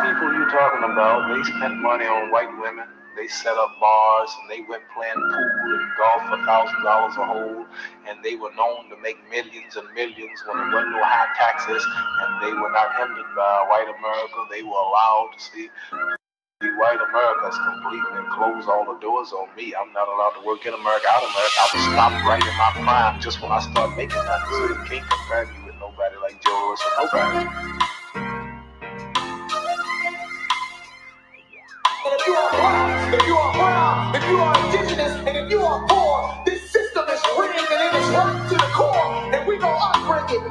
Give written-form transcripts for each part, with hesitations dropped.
people you talking about, they spent money on white women. They set up bars and they went playing pool and golf for $1,000 a hole, and they were known to make millions and millions when there wasn't no high taxes, and they were not hindered by white America. They were allowed to see white America is completely and close all the doors on me. I'm not allowed to work in America, out of America. I was stopped right in my prime just when I started making money. So you can't compare me with nobody like Joe Lewis or nobody. And if you are black, if you are brown, if you are indigenous, and if you are poor, this system is rigged and it is right to the core, and we gonna unbreak it.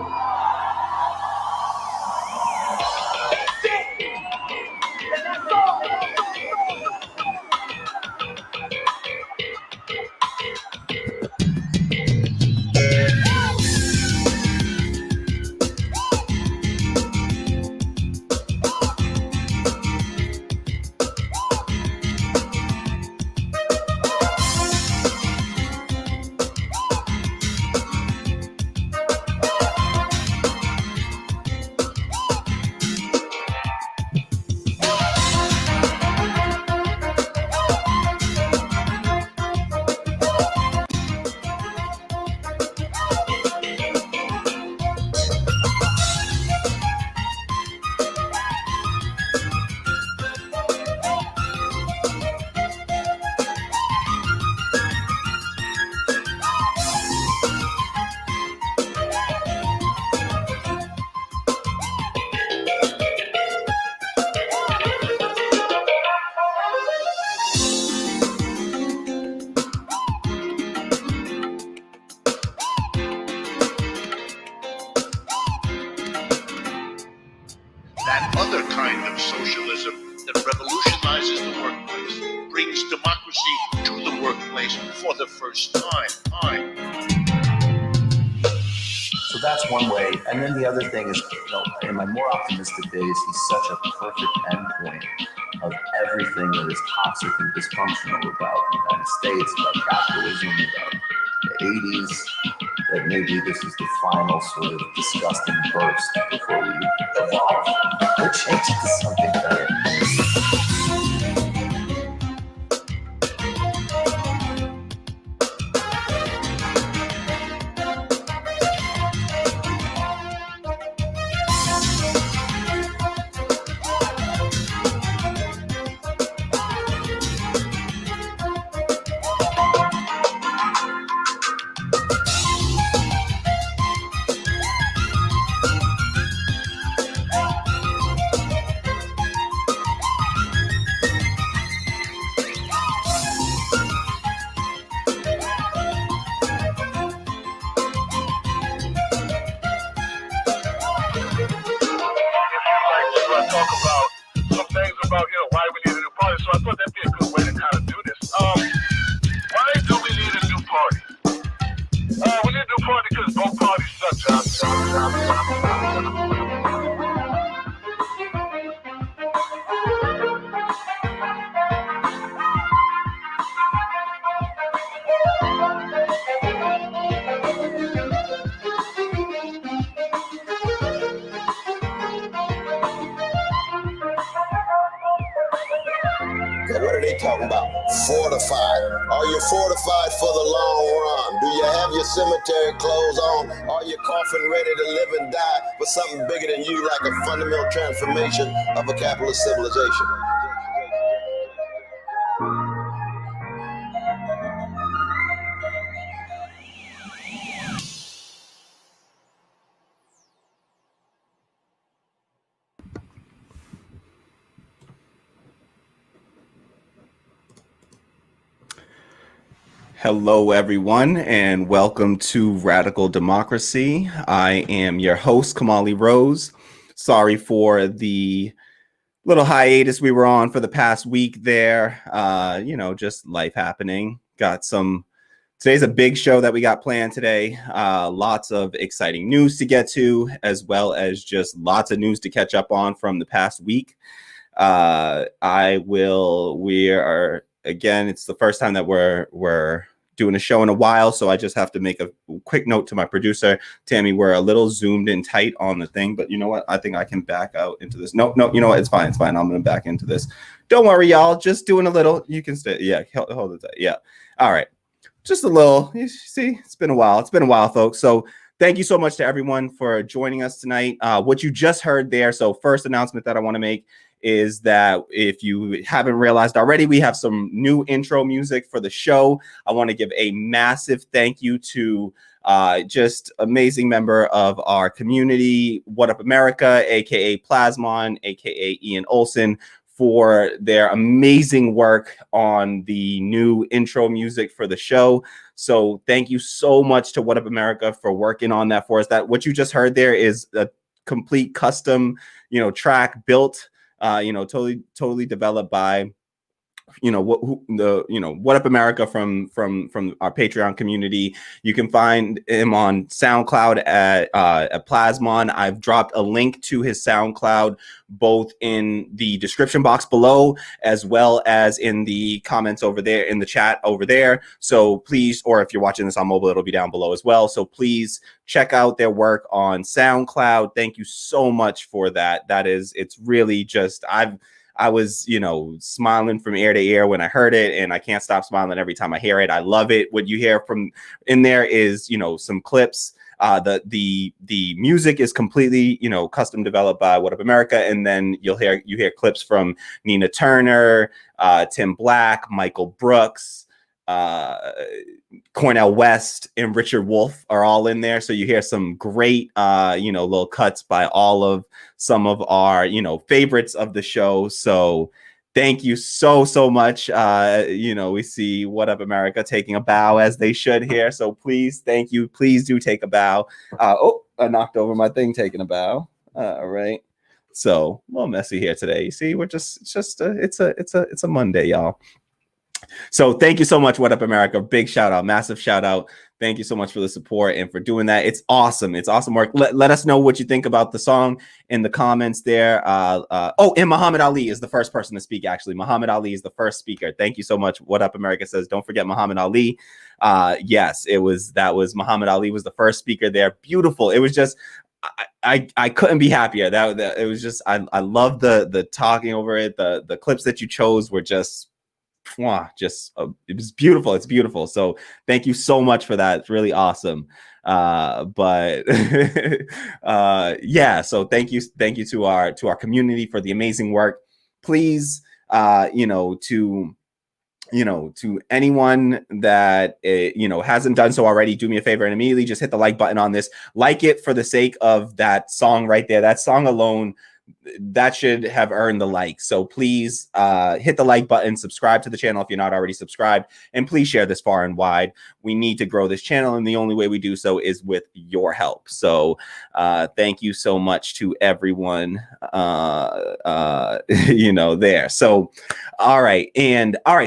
That's it. And that's all. That other kind of socialism that revolutionizes the workplace, brings democracy to the workplace for the first time. So that's one way. And then the other thing is, in my more optimistic days, he's such a perfect endpoint of everything that is toxic and dysfunctional about the United States, about capitalism, about the 80s, that maybe this is the final sort of disgusting burst before we evolve or change to something better. Talk about some things about why we need a new party. So I thought that'd be a good way to kind of do this. Why do we need a new party? We need a new party because both parties suck. What are they talking about? Fortified. Are you fortified for the long run? Do you have your cemetery clothes on? Are you coffin ready to live and die for something bigger than you, like a fundamental transformation of a capitalist civilization? Hello, everyone, and welcome to Radical Democracy. I am your host, Kamali Rose. Sorry for the little hiatus we were on for the past week there. Just life happening. Today's a big show that we got planned today. Lots of exciting news to get to, as well as just lots of news to catch up on from the past week. Again, it's the first time that we're doing a show in a while, so I just have to make a quick note to my producer, Tammy, we're a little zoomed in tight on the thing, but you know what? I think I can back out into this. No, you know what? It's fine. I'm going to back into this. Don't worry, y'all. Just doing a little. You can stay. Yeah, hold it tight. Yeah. All right. Just a little. You see, it's been a while, folks. So thank you so much to everyone for joining us tonight. What you just heard there. So first announcement that I want to make is that if you haven't realized already, we have some new intro music for the show. I want to give a massive thank you to just amazing member of our community, What Up America, aka Plasmon, aka Ian Olson, for their amazing work on the new intro music for the show. So thank you so much to What Up America for working on that for us. That what you just heard there is a complete custom, track built, totally developed by What Up America from our Patreon community. You can find him on SoundCloud at Plasmon. I've dropped a link to his SoundCloud both in the description box below as well as in the comments over there in the chat over there. So please, or if you're watching this on mobile, it'll be down below as well. So please check out their work on SoundCloud. Thank you so much for that. It's really just I was, smiling from ear to ear when I heard it, and I can't stop smiling every time I hear it. I love it. What you hear from in there is, some clips. The music is completely, custom developed by What Up America, and then you hear clips from Nina Turner, Tim Black, Michael Brooks, Cornel West, and Richard Wolf are all in there. So you hear some great, little cuts by all of some of our, favorites of the show. So thank you so much. We see What Up America taking a bow as they should here. So please, thank you. Please do take a bow. I knocked over my thing taking a bow. All right. So a little messy here today. You see, it's a Monday, y'all. So thank you so much, What Up America. Big shout out, massive shout out. Thank you so much for the support and for doing that. It's awesome. It's awesome work. Let us know what you think about the song in the comments there. And Muhammad Ali is the first person to speak, actually. Muhammad Ali is the first speaker. Thank you so much. What Up America says, don't forget Muhammad Ali. Yes, Muhammad Ali was the first speaker there. Beautiful. It was just, I couldn't be happier. That it was just, I love the talking over it. The clips that you chose were just it was beautiful. It's beautiful. So thank you so much for that. It's really awesome. So thank you to our community for the amazing work. Please, to anyone that hasn't done so already, do me a favor and immediately just hit the like button on this. Like it for the sake of that song right there. That song alone, that should have earned the like. So please hit the like button, subscribe to the channel if you're not already subscribed, and please share this far and wide. We need to grow this channel, and the only way we do so is with your help. So thank you so much to everyone there. So all right.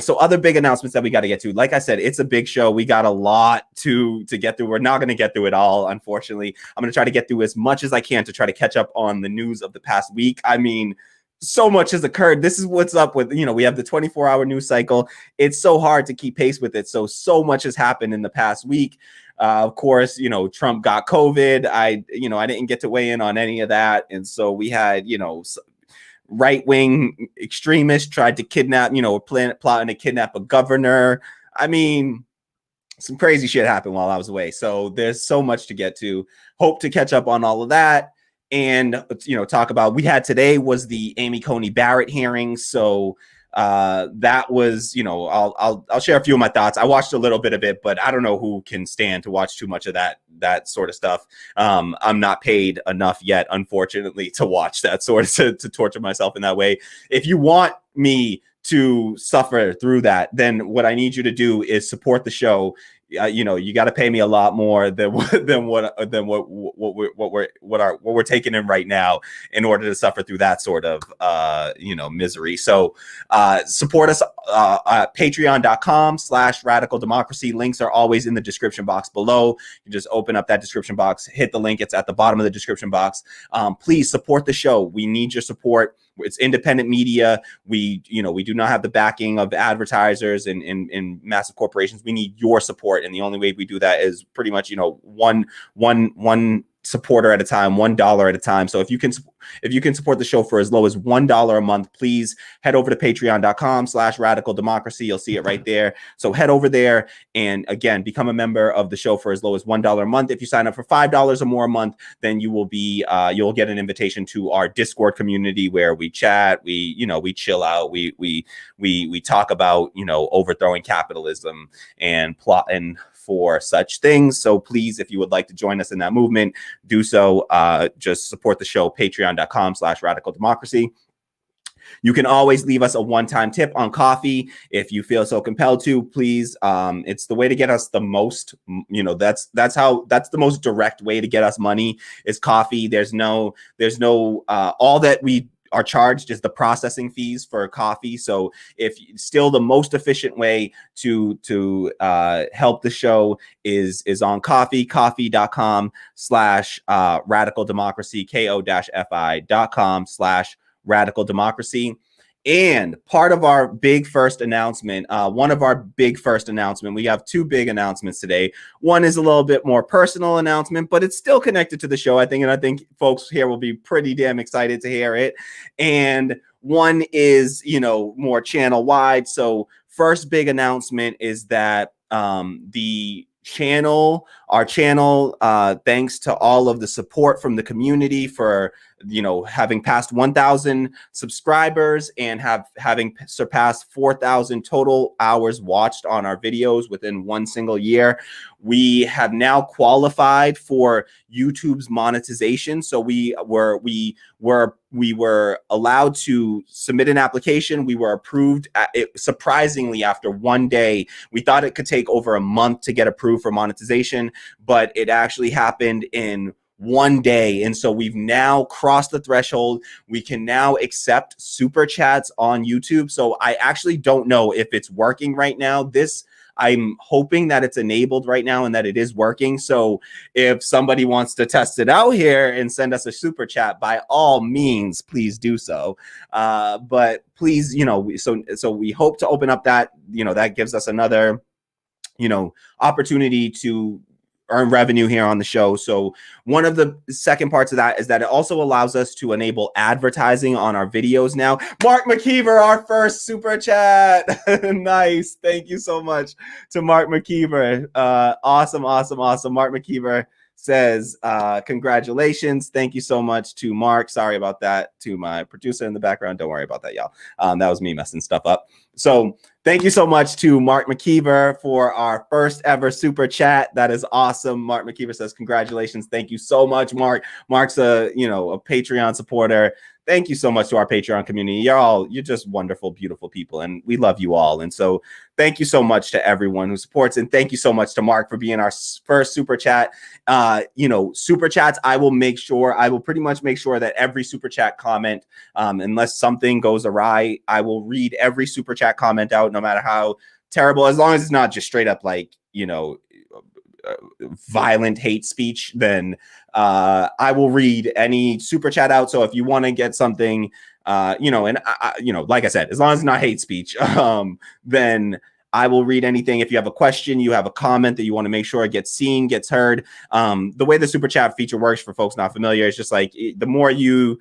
So other big announcements that we got to get to. Like I said, it's a big show. We got a lot to get through. We're not going to get through it all, unfortunately. I'm going to try to get through as much as I can to try to catch up on the news of the past week. I mean, so much has occurred. This is what's up with, we have the 24-hour news cycle. It's so hard to keep pace with it. So much has happened in the past week. Of course, Trump got COVID. I didn't get to weigh in on any of that. And so we had, right-wing extremists tried to kidnap, plotting to kidnap a governor. I mean, some crazy shit happened while I was away. So there's so much to get to. Hope to catch up on all of that. And, talk about, today was the Amy Coney Barrett hearing. So that was, I'll share a few of my thoughts. I watched a little bit of it, but I don't know who can stand to watch too much of that sort of stuff. I'm not paid enough yet, unfortunately, to watch that sort of, to torture myself in that way. If you want me to suffer through that, then what I need you to do is support the show. You got to pay me a lot more than what we're taking in right now in order to suffer through that sort of misery. So support us patreon.com/radical democracy. Links are always in the description box below. You just open up that description box, hit the link. It's at the bottom of the description box. Please support the show. We need your support. It's independent media. We do not have the backing of advertisers and massive corporations. We need your support, and the only way we do that is pretty much one supporter at a time, $1 at a time. So if you can support the show for as low as $1 a month, please head over to patreon.com/radical democracy. You'll see it right there. So head over there and again, become a member of the show for as low as $1 a month. If you sign up for $5 or more a month, then you will be, you'll get an invitation to our Discord community where we chat, we chill out, we talk about, overthrowing capitalism and plotting for such things. So please, if you would like to join us in that movement, do so. Just support the show, patreon.com/radical democracy. You can always leave us a one-time tip on coffee if you feel so compelled to. Please, it's the way to get us the most. That's the most direct way to get us money is coffee. There's no all that we are charged is the processing fees for coffee. So if still the most efficient way to help the show is on coffee.com/radical democracy, ko-fi.com/radical democracy. And part of our big first announcement, one of our big first announcement, we have two big announcements today. One is a little bit more personal announcement, but it's still connected to the show, I think. And I think folks here will be pretty damn excited to hear it. And one is, more channel wide. So first big announcement is that our channel, thanks to all of the support from the community for having passed 1,000 subscribers and having surpassed 4,000 total hours watched on our videos within one single year. We have now qualified for YouTube's monetization. So we were allowed to submit an application. We were approved surprisingly after one day. We thought it could take over a month to get approved for monetization, but it actually happened in one day. And so we've now crossed the threshold. We can now accept super chats on YouTube. So I actually don't know if it's working right now. I'm hoping that it's enabled right now and that it is working. So if somebody wants to test it out here and send us a super chat, by all means, please do so. But please, so we hope to open up that, that gives us another, opportunity to earn revenue here on the show. So one of the second parts of that is that it also allows us to enable advertising on our videos now. Mark McKeever, our first super chat. Nice. Thank you so much to Mark McKeever. Awesome. Mark McKeever says, congratulations. Thank you so much to Mark. Sorry about that to my producer in the background. Don't worry about that, y'all. That was me messing stuff up. So thank you so much to Mark McKeever for our first ever super chat. That is awesome. Mark McKeever says, congratulations. Thank you so much, Mark. Mark's a Patreon supporter. Thank you so much to our Patreon community. You're just wonderful, beautiful people, and we love you all. And so thank you so much to everyone who supports, and thank you so much to Mark for being our first super chat. Super chats, I will pretty much make sure that every super chat comment, unless something goes awry, I will read every super chat comment out, no matter how terrible, as long as it's not just straight up violent hate speech, then I will read any super chat out. So if you want to get something, like I said, as long as it's not hate speech, then I will read anything. If you have a question, you have a comment that you want to make sure it gets seen, gets heard. The way the super chat feature works, for folks not familiar, it's just like the more you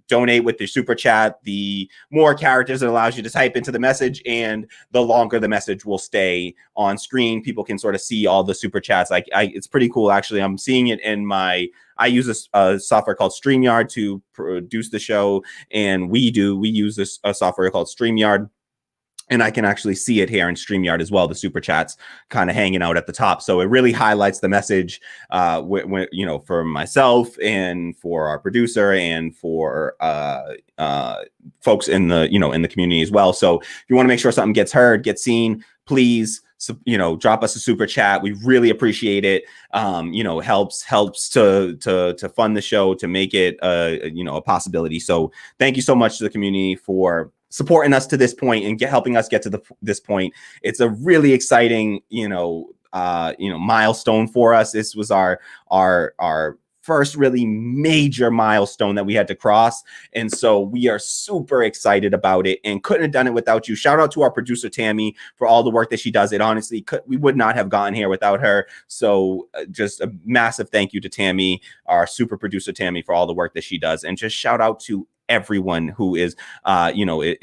donate with your super chat, the more characters it allows you to type into the message, and the longer the message will stay on screen. People can sort of see all the super chats. It's pretty cool, actually. I'm seeing it in I use a software called StreamYard to produce the show, and we use a software called StreamYard. And I can actually see it here in StreamYard as well, the super chats kind of hanging out at the top. So it really highlights the message, for myself and for our producer and for folks in the community as well. So if you want to make sure something gets heard, gets seen, please, drop us a super chat. We really appreciate it. Helps to fund the show, to make it a possibility. So thank you so much to the community for supporting us to this point and helping us get to this point. It's a really exciting, milestone for us. This was our first really major milestone that we had to cross. And so we are super excited about it and couldn't have done it without you. Shout out to our producer, Tammy, for all the work that she does. It honestly, we would not have gotten here without her. So just a massive thank you to Tammy, our super producer, Tammy, for all the work that she does. And just shout out to everyone who is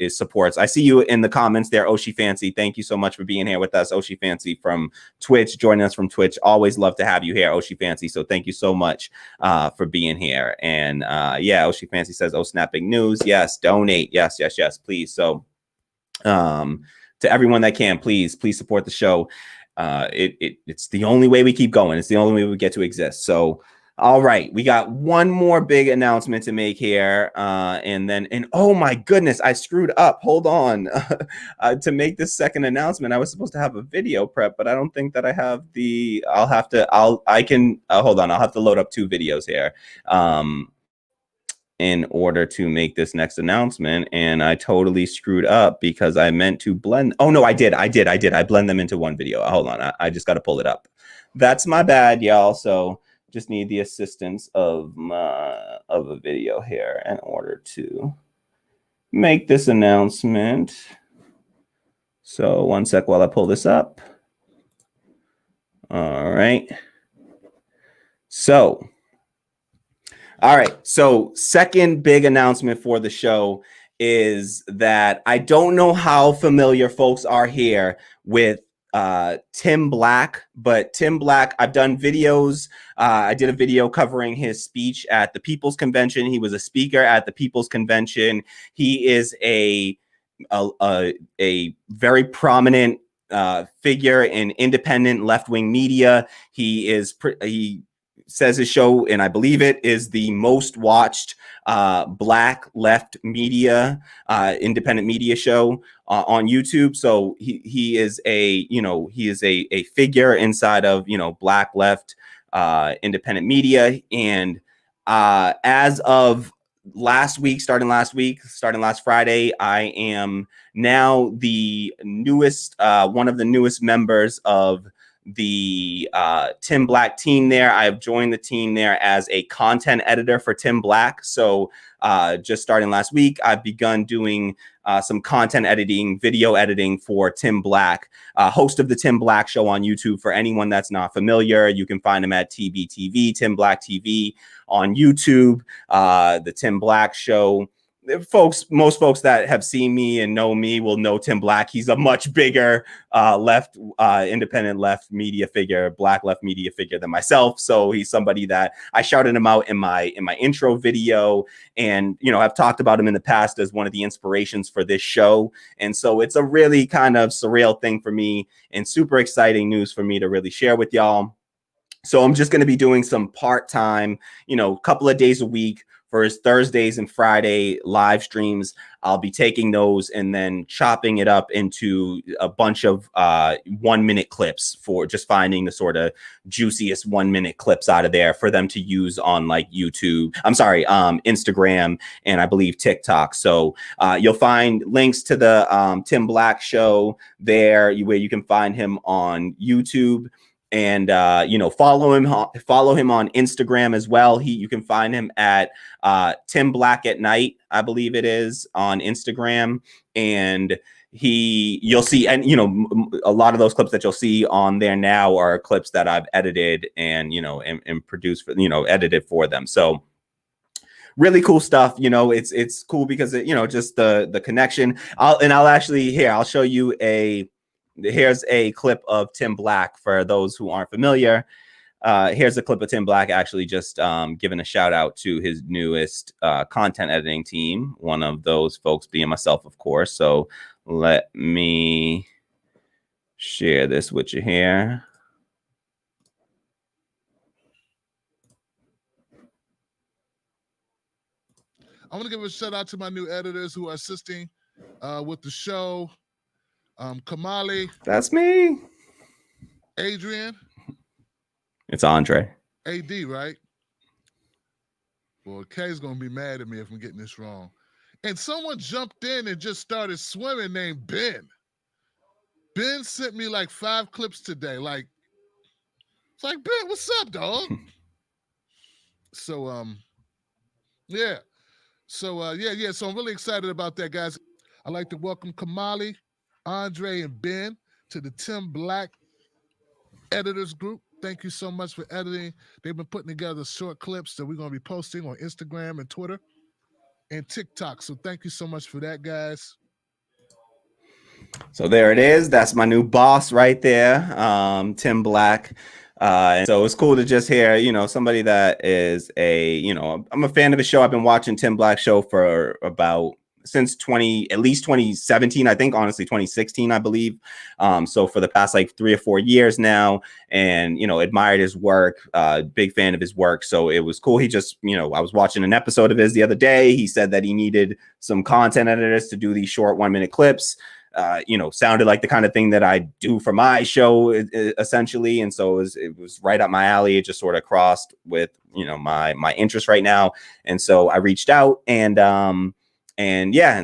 supports. I see you in the comments there, Oshi Fancy. Thank you so much for being here with us, Oshi Fancy from Twitch, joining us from Twitch. Always love to have you here, Oshi Fancy. So thank you so much for being here. And Oshi Fancy says, "Oh, snapping news. Yes, donate. Yes, please." So to everyone that can, please support the show. It's the only way we keep going. It's the only way we get to exist. So all right, we got one more big announcement to make here. And oh my goodness, I screwed up. Hold on. To make this second announcement, I was supposed to have a video prep, but I don't think that I have I'll have to load up 2 videos here. In order to make this next announcement, and I totally screwed up because I meant to blend. Oh no, I did. I blend them into one video. Hold on, I just got to pull it up. That's my bad, y'all. So just need the assistance of a video here in order to make this announcement. So one sec while I pull this up. All right. So second big announcement for the show is that I don't know how familiar folks are here with Tim Black, but Tim Black, I've done videos. I did a video covering his speech at the People's Convention. He was a speaker at the People's Convention. He is a very prominent figure in independent left-wing media. He says his show, and I believe it is the most watched Black left media, independent media show on YouTube. So he is a figure inside of Black left independent media. And as of starting last Friday, I am now the newest one of the newest members of the Tim Black team there. I've joined the team there as a content editor for Tim Black. So just starting last week, I've begun doing some content editing, video editing for Tim Black, host of the Tim Black Show on YouTube. For anyone that's not familiar, you can find him at TBTV, Tim Black TV on YouTube, the Tim Black Show. Most folks that have seen me and know me will know Tim Black. He's a much bigger independent left media figure, Black left media figure than myself. So he's somebody that I shouted him out in my intro video, and I've talked about him in the past as one of the inspirations for this show. And so it's a really kind of surreal thing for me and super exciting news for me to really share with y'all. So I'm just going to be doing some part-time, couple of days a week for his Thursdays and Friday live streams. I'll be taking those and then chopping it up into a bunch of 1-minute clips, for just finding the sort of juiciest 1-minute clips out of there for them to use on like Instagram, and I believe TikTok. So you'll find links to the Tim Black Show there, where you can find him on YouTube. And follow him on Instagram as well. You can find him at Tim Black at Night, I believe it is, on Instagram. And you'll see, and a lot of those clips that you'll see on there now are clips that I've edited and and produced for, edited for them. So really cool stuff. It's cool because just the connection. I'll show you here's a clip of Tim Black for those who aren't familiar. Here's a clip of Tim Black actually just giving a shout out to his newest content editing team. One of those folks being myself, of course. So let me share this with you here. I want to give a shout out to my new editors who are assisting with the show. Kamali. That's me. Adrian. It's Andre. AD, right? Well, Kay's going to be mad at me if I'm getting this wrong. and someone jumped in and just started swimming named Ben. Ben sent me like 5 clips today. Like, it's like, Ben, what's up, dog? So, yeah. So, yeah. So I'm really excited about that, guys. I'd like to welcome Kamali, Andre, and Ben to the Tim Black Editors Group. Thank you so much for editing. They've been putting together short clips that we're going to be posting on Instagram and Twitter and TikTok. So thank you so much for that, guys. So there it is. That's my new boss right there, Tim Black. And so it's cool to just hear, somebody that is I'm a fan of the show. I've been watching Tim Black show for since at least 2017, I think, honestly, 2016, I believe. So for the past like 3 or 4 years now, and, admired his work, big fan of his work. So it was cool. He just, I was watching an episode of his the other day. He said that he needed some content editors to do these short 1-minute clips. Sounded like the kind of thing that I do for my show, essentially. And so it was right up my alley. It just sort of crossed with, my interest right now. And so I reached out and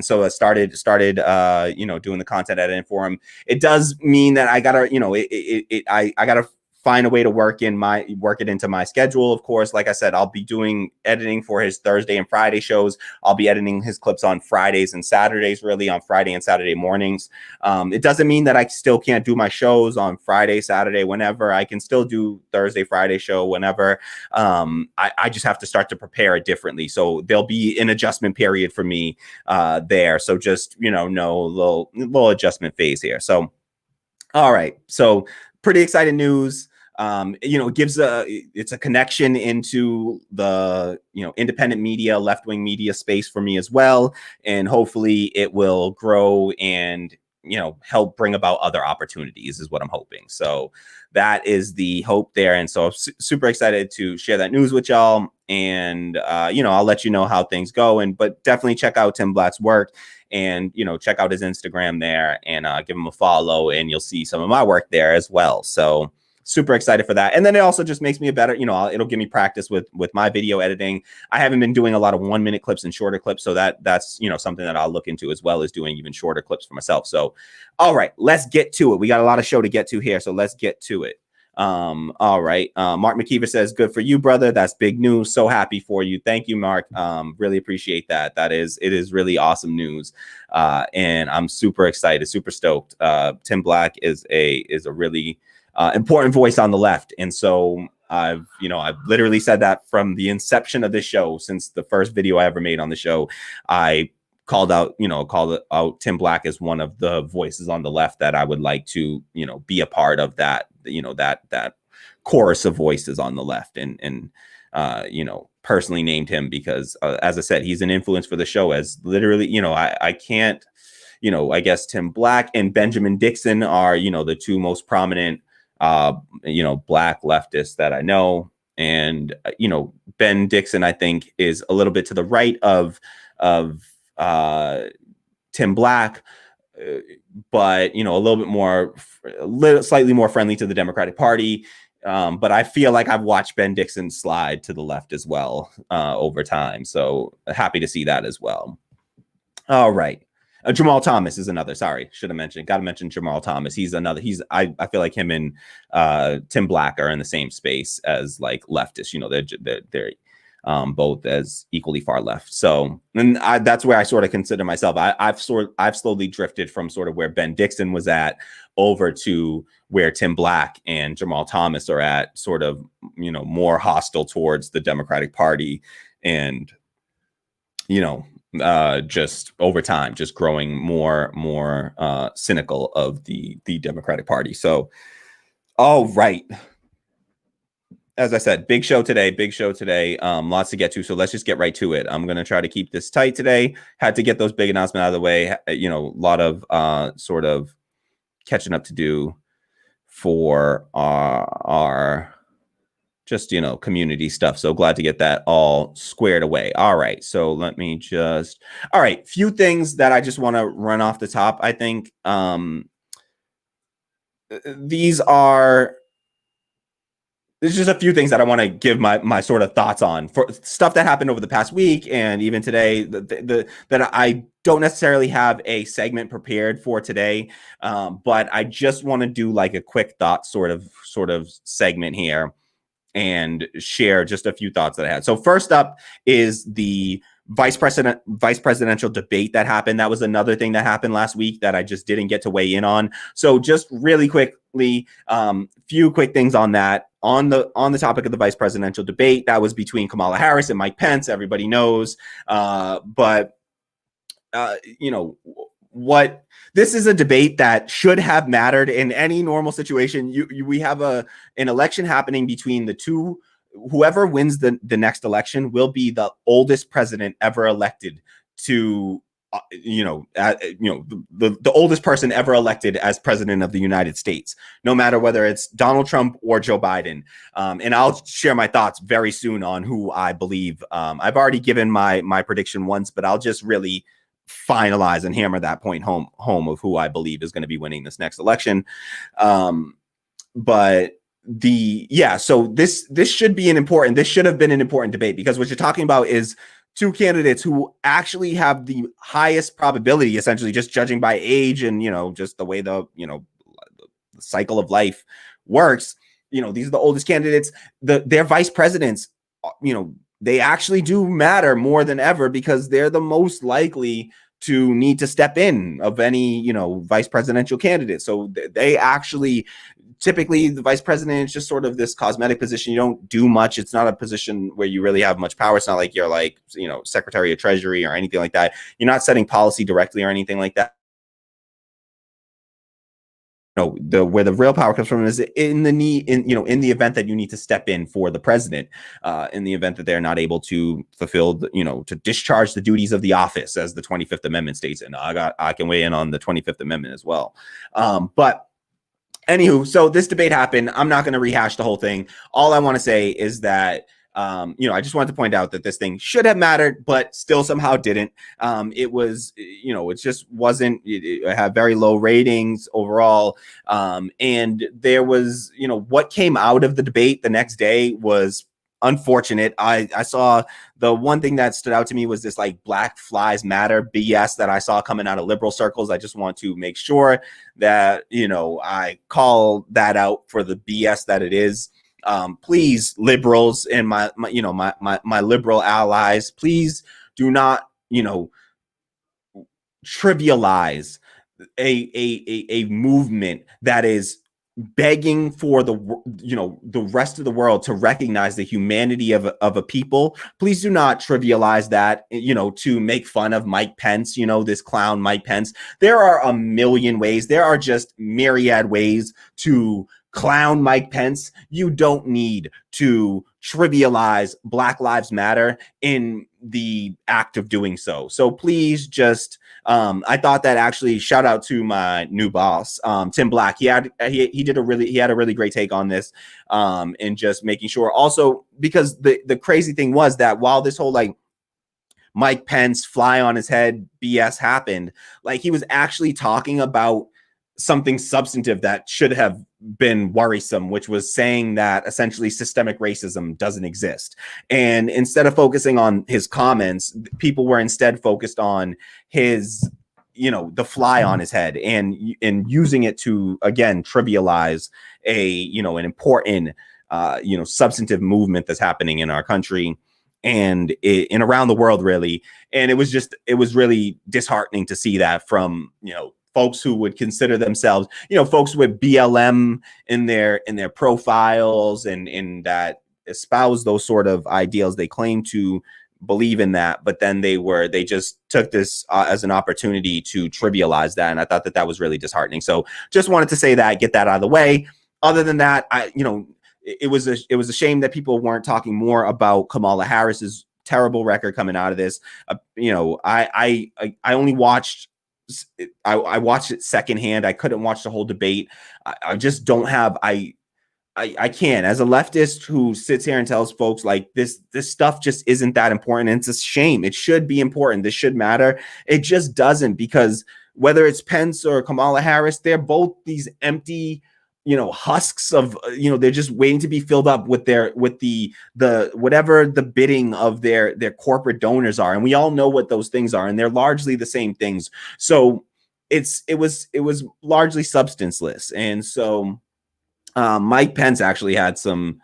so I started doing the content editing for him. It does mean that I gotta, I gotta find a way to work it into my schedule. Of course, like I said, I'll be doing editing for his Thursday and Friday shows. I'll be editing his clips on Fridays and Saturdays, really on Friday and Saturday mornings. It doesn't mean that I still can't do my shows on Friday, Saturday, whenever. I can still do Thursday, Friday show whenever. I just have to start to prepare it differently. So there'll be an adjustment period for me there. So just, little adjustment phase here. So, all right. So pretty exciting news. It's a connection into the, independent media, left-wing media space for me as well. And hopefully it will grow and, help bring about other opportunities is what I'm hoping. So that is the hope there. And so I'm super excited to share that news with y'all. And, I'll let you know how things go. But definitely check out Tim Black's work and, check out his Instagram there and give him a follow, and you'll see some of my work there as well. So super excited for that. And then it also just makes me a better, it'll give me practice with my video editing. I haven't been doing a lot of 1-minute clips and shorter clips. So that's, something that I'll look into, as well as doing even shorter clips for myself. So, all right, let's get to it. We got a lot of show to get to here. So let's get to it. All right. Mark McKeever says, good for you, brother. That's big news. So happy for you. Thank you, Mark. Really appreciate that. It is really awesome news. And I'm super excited, super stoked. Tim Black is a really important voice on the left. And so I've literally said that from the inception of this show. Since the first video I ever made on the show, I called out Tim Black as one of the voices on the left that I would like to, be a part of that, that chorus of voices on the left, and personally named him because, as I said, he's an influence for the show. As literally, I can't, I guess Tim Black and Benjamin Dixon are, the two most prominent, Black leftists that I know. And, Ben Dixon, I think, is a little bit to the right of Tim Black, but, a little bit more, slightly more friendly to the Democratic Party. But I feel like I've watched Ben Dixon slide to the left as well over time. So happy to see that as well. All right. Jamal Thomas is another. Sorry, should have mentioned. Got to mention Jamal Thomas. He's another. I feel like him and Tim Black are in the same space as like leftists. They're both as equally far left. So, and that's where I sort of consider myself. I've slowly drifted from sort of where Ben Dixon was at over to where Tim Black and Jamal Thomas are at, sort of, more hostile towards the Democratic Party, and, just over time, just growing more cynical of the Democratic Party. So, all right. As I said, big show today. Lots to get to. So let's just get right to it. I'm going to try to keep this tight today. Had to get those big announcements out of the way. A lot of sort of catching up to do for our just, community stuff. So glad to get that all squared away. All right. So let me just, all right. Few things that I just want to run off the top. I think these are there's just a few things that I want to give my sort of thoughts on for stuff that happened over the past week and even today. That I don't necessarily have a segment prepared for today, but I just want to do like a quick thought sort of segment here and share just a few thoughts that I had. So first up is the vice presidential debate that happened. That was another thing that happened last week that I just didn't get to weigh in on. So just really quickly, few quick things on that. On the topic of the vice presidential debate, that was between Kamala Harris and Mike Pence. Everybody knows, but you know what? This is a debate that should have mattered in any normal situation. We have an election happening between the two. Whoever wins the next election will be the oldest president ever elected to, the oldest person ever elected as president of the United States, no matter whether it's Donald Trump or Joe Biden. And I'll share my thoughts very soon on who I believe. I've already given my prediction once, but I'll just really finalize and hammer that point home of who I believe is going to be winning this next election. But so this should be this should have been an important debate, because what you're talking about is two candidates who actually have the highest probability, essentially just judging by age and, just the way the cycle of life works. These are the oldest candidates. Their vice presidents, they actually do matter more than ever, because they're the most likely to need to step in of any, vice presidential candidate. So they actually, typically the vice president is just sort of this cosmetic position. You don't do much. It's not a position where you really have much power. It's not like you're Secretary of Treasury or anything like that. You're not setting policy directly or anything like that. Where the real power comes from is in the event that you need to step in for the president, in the event that they're not able to fulfill to discharge the duties of the office, as the 25th Amendment states. And I can weigh in on the 25th Amendment as well. But anywho, so this debate happened. I'm not going to rehash the whole thing. All I want to say is that I just wanted to point out that this thing should have mattered, but still somehow didn't. It was, it just wasn't. It had very low ratings overall. And there was, what came out of the debate the next day was unfortunate. I saw the one thing that stood out to me was this like Black Lives Matter BS that I saw coming out of liberal circles. I just want to make sure that, I call that out for the BS that it is. Please, liberals and my liberal allies, please do not, trivialize a movement that is begging for the rest of the world to recognize the humanity of a people. Please do not trivialize that, to make fun of Mike Pence, this clown Mike Pence. There are a million ways. There are just myriad ways to clown Mike Pence. You don't need to trivialize Black Lives Matter in the act of doing so. So please just, I thought that actually, shout out to my new boss, Tim Black. He had a really great take on this, and just making sure also, because the crazy thing was that while this whole Mike Pence fly on his head BS happened, he was actually talking about something substantive that should have been worrisome, which was saying that essentially systemic racism doesn't exist. And instead of focusing on his comments, people were instead focused on his, the fly on his head, and using it to, again, trivialize an important, substantive movement that's happening in our country and around the world, really. And it was really disheartening to see that from, folks who would consider themselves, folks with BLM in their profiles and that espouse those sort of ideals. They claim to believe in that, but then they just took this as an opportunity to trivialize that. And I thought that was really disheartening. So just wanted to say that, get that out of the way. Other than that, it was a shame that people weren't talking more about Kamala Harris's terrible record coming out of this. I only watched. I watched it secondhand. I couldn't watch the whole debate. I just don't have. I can't. As a leftist who sits here and tells folks this stuff just isn't that important, and it's a shame. It should be important. This should matter. It just doesn't, because whether it's Pence or Kamala Harris, they're both these empty husks of, they're just waiting to be filled up with the whatever the bidding of their corporate donors are. And we all know what those things are. And they're largely the same things. So it was largely substanceless. And so Mike Pence actually had some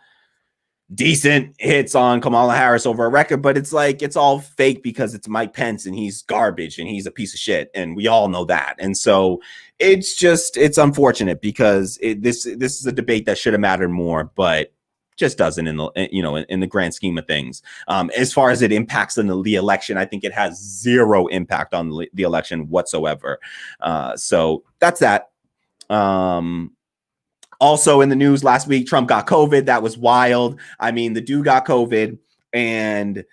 decent hits on Kamala Harris over a record, but it's like, it's all fake because it's Mike Pence and he's garbage and he's a piece of shit. And we all know that. And so it's unfortunate because this is a debate that should have mattered more, but just doesn't in the grand scheme of things. As far as it impacts in the election, I think it has zero impact on the election whatsoever. So that's that. Also in the news last week, Trump got COVID. That was wild. I mean, the dude got COVID, and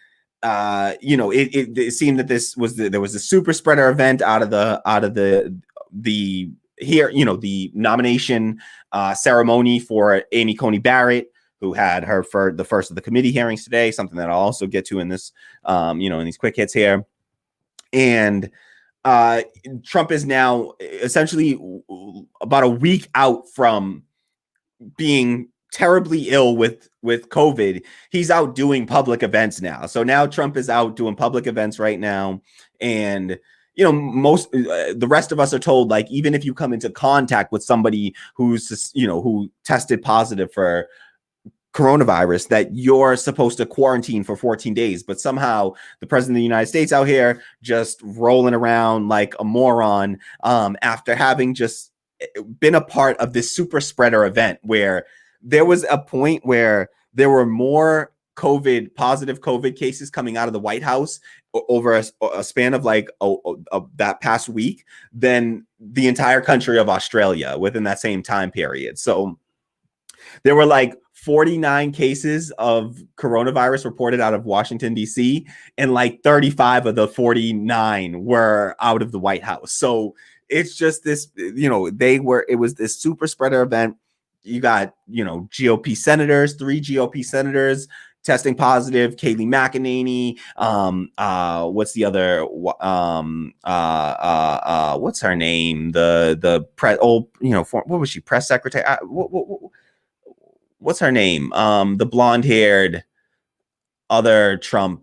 it seemed that there was a super spreader event out of the nomination ceremony for Amy Coney Barrett, who had the first of the committee hearings today. Something that I'll also get to in this, in these quick hits here, and. Trump is now essentially about a week out from being terribly ill with COVID. He's out doing public events now. So now Trump is out doing public events right now. And, most the rest of us are told, like, even if you come into contact with somebody who's, who tested positive for coronavirus, that you're supposed to quarantine for 14 days. But somehow the president of the United States out here just rolling around like a moron after having just been a part of this super spreader event where there was a point where there were more positive COVID cases coming out of the White House over a span of like that past week than the entire country of Australia within that same time period. So there were like 49 cases of coronavirus reported out of Washington, D.C., and like 35 of the 49 were out of the White House. So it's just this, it was this super spreader event. You got, GOP senators, 3 GOP senators testing positive. Kayleigh McEnany. What's the other? What's her name? What was she? Press secretary? What's her name? The blonde-haired other Trump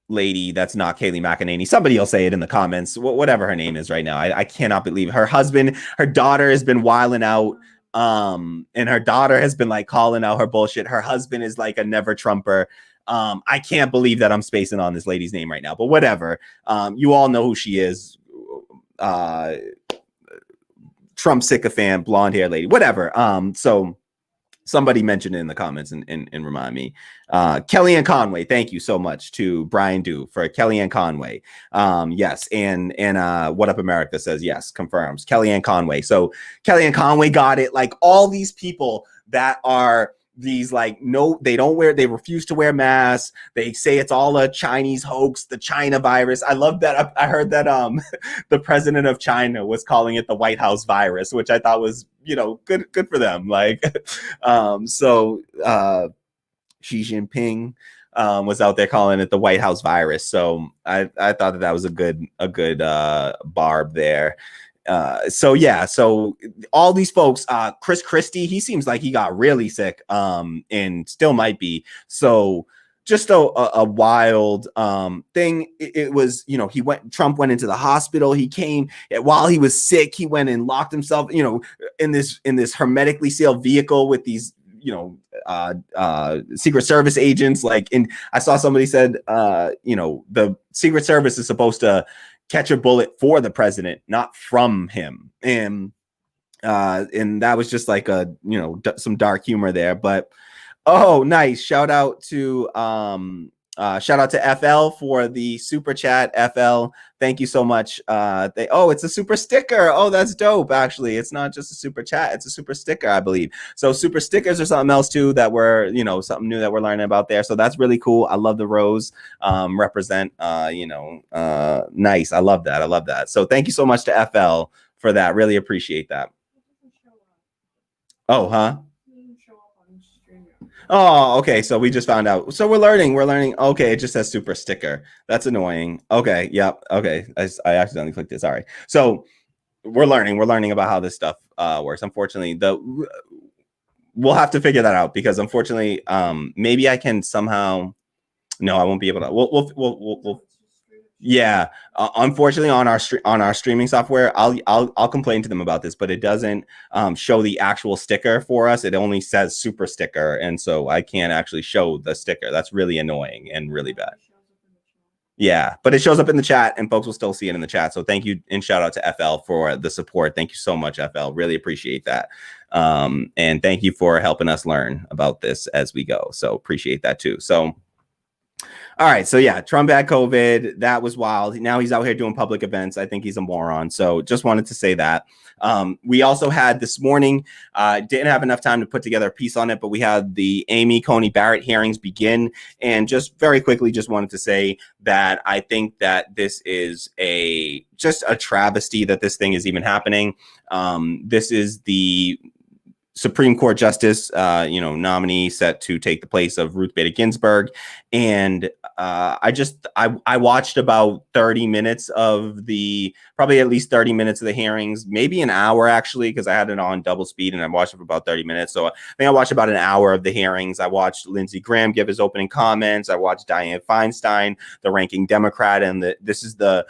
lady that's not Kayleigh McEnany. Somebody will say it in the comments. Whatever her name is right now. I cannot believe it. Her daughter has been wilding out. And her daughter has been like calling out her bullshit. Her husband is like a never Trumper. I can't believe that I'm spacing on this lady's name right now, but whatever. You all know who she is. Trump sycophant, blonde hair lady, whatever. So somebody mentioned it in the comments and remind me. Kellyanne Conway, thank you so much to Brian Dew for Kellyanne Conway. Yes, and What Up America says yes, confirms Kellyanne Conway. So Kellyanne Conway got it. Like all these people that are these like they refuse to wear masks. They say it's all a Chinese hoax, the China virus. I love that. I heard that the president of China was calling it the White House virus, which I thought was good for them. Like so Xi Jinping was out there calling it the White House virus. So I thought that was a good barb there. So all these folks, Chris Christie, he seems like he got really sick and still might be. So just a wild thing. It was, Trump went into the hospital. He came while he was sick. He went and locked himself, in this hermetically sealed vehicle with these, Secret Service agents. And I saw somebody said, the Secret Service is supposed to catch a bullet for the president, not from him. And that was just like some dark humor there, but oh, nice. Shout out to FL for the super chat. FL, thank you so much. It's a super sticker. Oh, that's dope. Actually, it's not just a super chat, it's a super sticker, I believe. So super stickers are something else too that we're, something new that we're learning about there. So that's really cool. I love the rose represent, nice. I love that. So thank you so much to FL for that. Really appreciate that. Oh, huh? Oh, okay. So we just found out. So we're learning. Okay, it just says super sticker. That's annoying. Okay, yep. Okay, I accidentally clicked this. All right. So we're learning about how this stuff works. Unfortunately, we'll have to figure that out, because unfortunately, maybe I can somehow. No, I won't be able to. We'll yeah. Unfortunately, on our streaming software, I'll complain to them about this, but it doesn't show the actual sticker for us. It only says super sticker, and so I can't actually show the sticker. That's really annoying and really bad. Yeah, but it shows up in the chat, and folks will still see it in the chat. So thank you, and shout out to FL for the support. Thank you so much, FL. Really appreciate that. And thank you for helping us learn about this as we go. So appreciate that too. So. All right. So yeah, Trump had COVID. That was wild. Now he's out here doing public events. I think he's a moron. So just wanted to say that. We also had this morning, didn't have enough time to put together a piece on it, but we had the Amy Coney Barrett hearings begin. And just very quickly, just wanted to say that I think that this is just a travesty that this thing is even happening. This is the Supreme Court Justice, nominee set to take the place of Ruth Bader Ginsburg. And I watched about 30 minutes of probably at least 30 minutes of the hearings, maybe an hour actually, because I had it on double speed and I watched it for about 30 minutes. So I think I watched about an hour of the hearings. I watched Lindsey Graham give his opening comments. I watched Diane Feinstein, the ranking Democrat, and this is the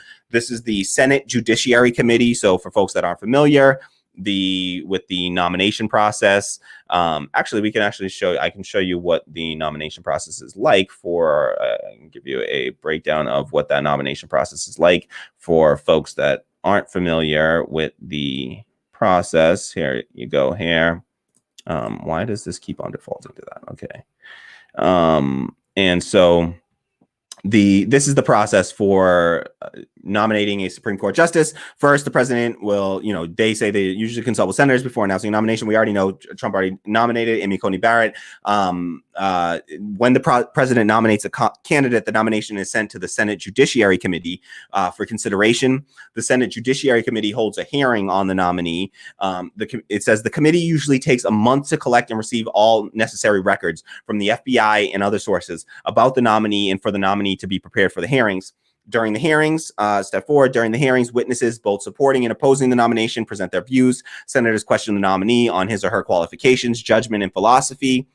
Senate Judiciary Committee. So for folks that aren't familiar, with the nomination process, actually I can show you what the nomination process is like I can give you a breakdown of what that nomination process is like for folks that aren't familiar with the process. Here you go here. Why does this keep on defaulting to that? Okay. And so this is the process for nominating a Supreme Court justice. First, the president will, they say they usually consult with senators before announcing a nomination. We already know Trump already nominated Amy Coney Barrett. When the president nominates a candidate, the nomination is sent to the Senate Judiciary Committee for consideration. The Senate Judiciary Committee holds a hearing on the nominee. It says the committee usually takes a month to collect and receive all necessary records from the FBI and other sources about the nominee and for the nominee to be prepared for the hearings. During the hearings, step forward, during the hearings, witnesses, both supporting and opposing the nomination, present their views. Senators question the nominee on his or her qualifications, judgment, and philosophy.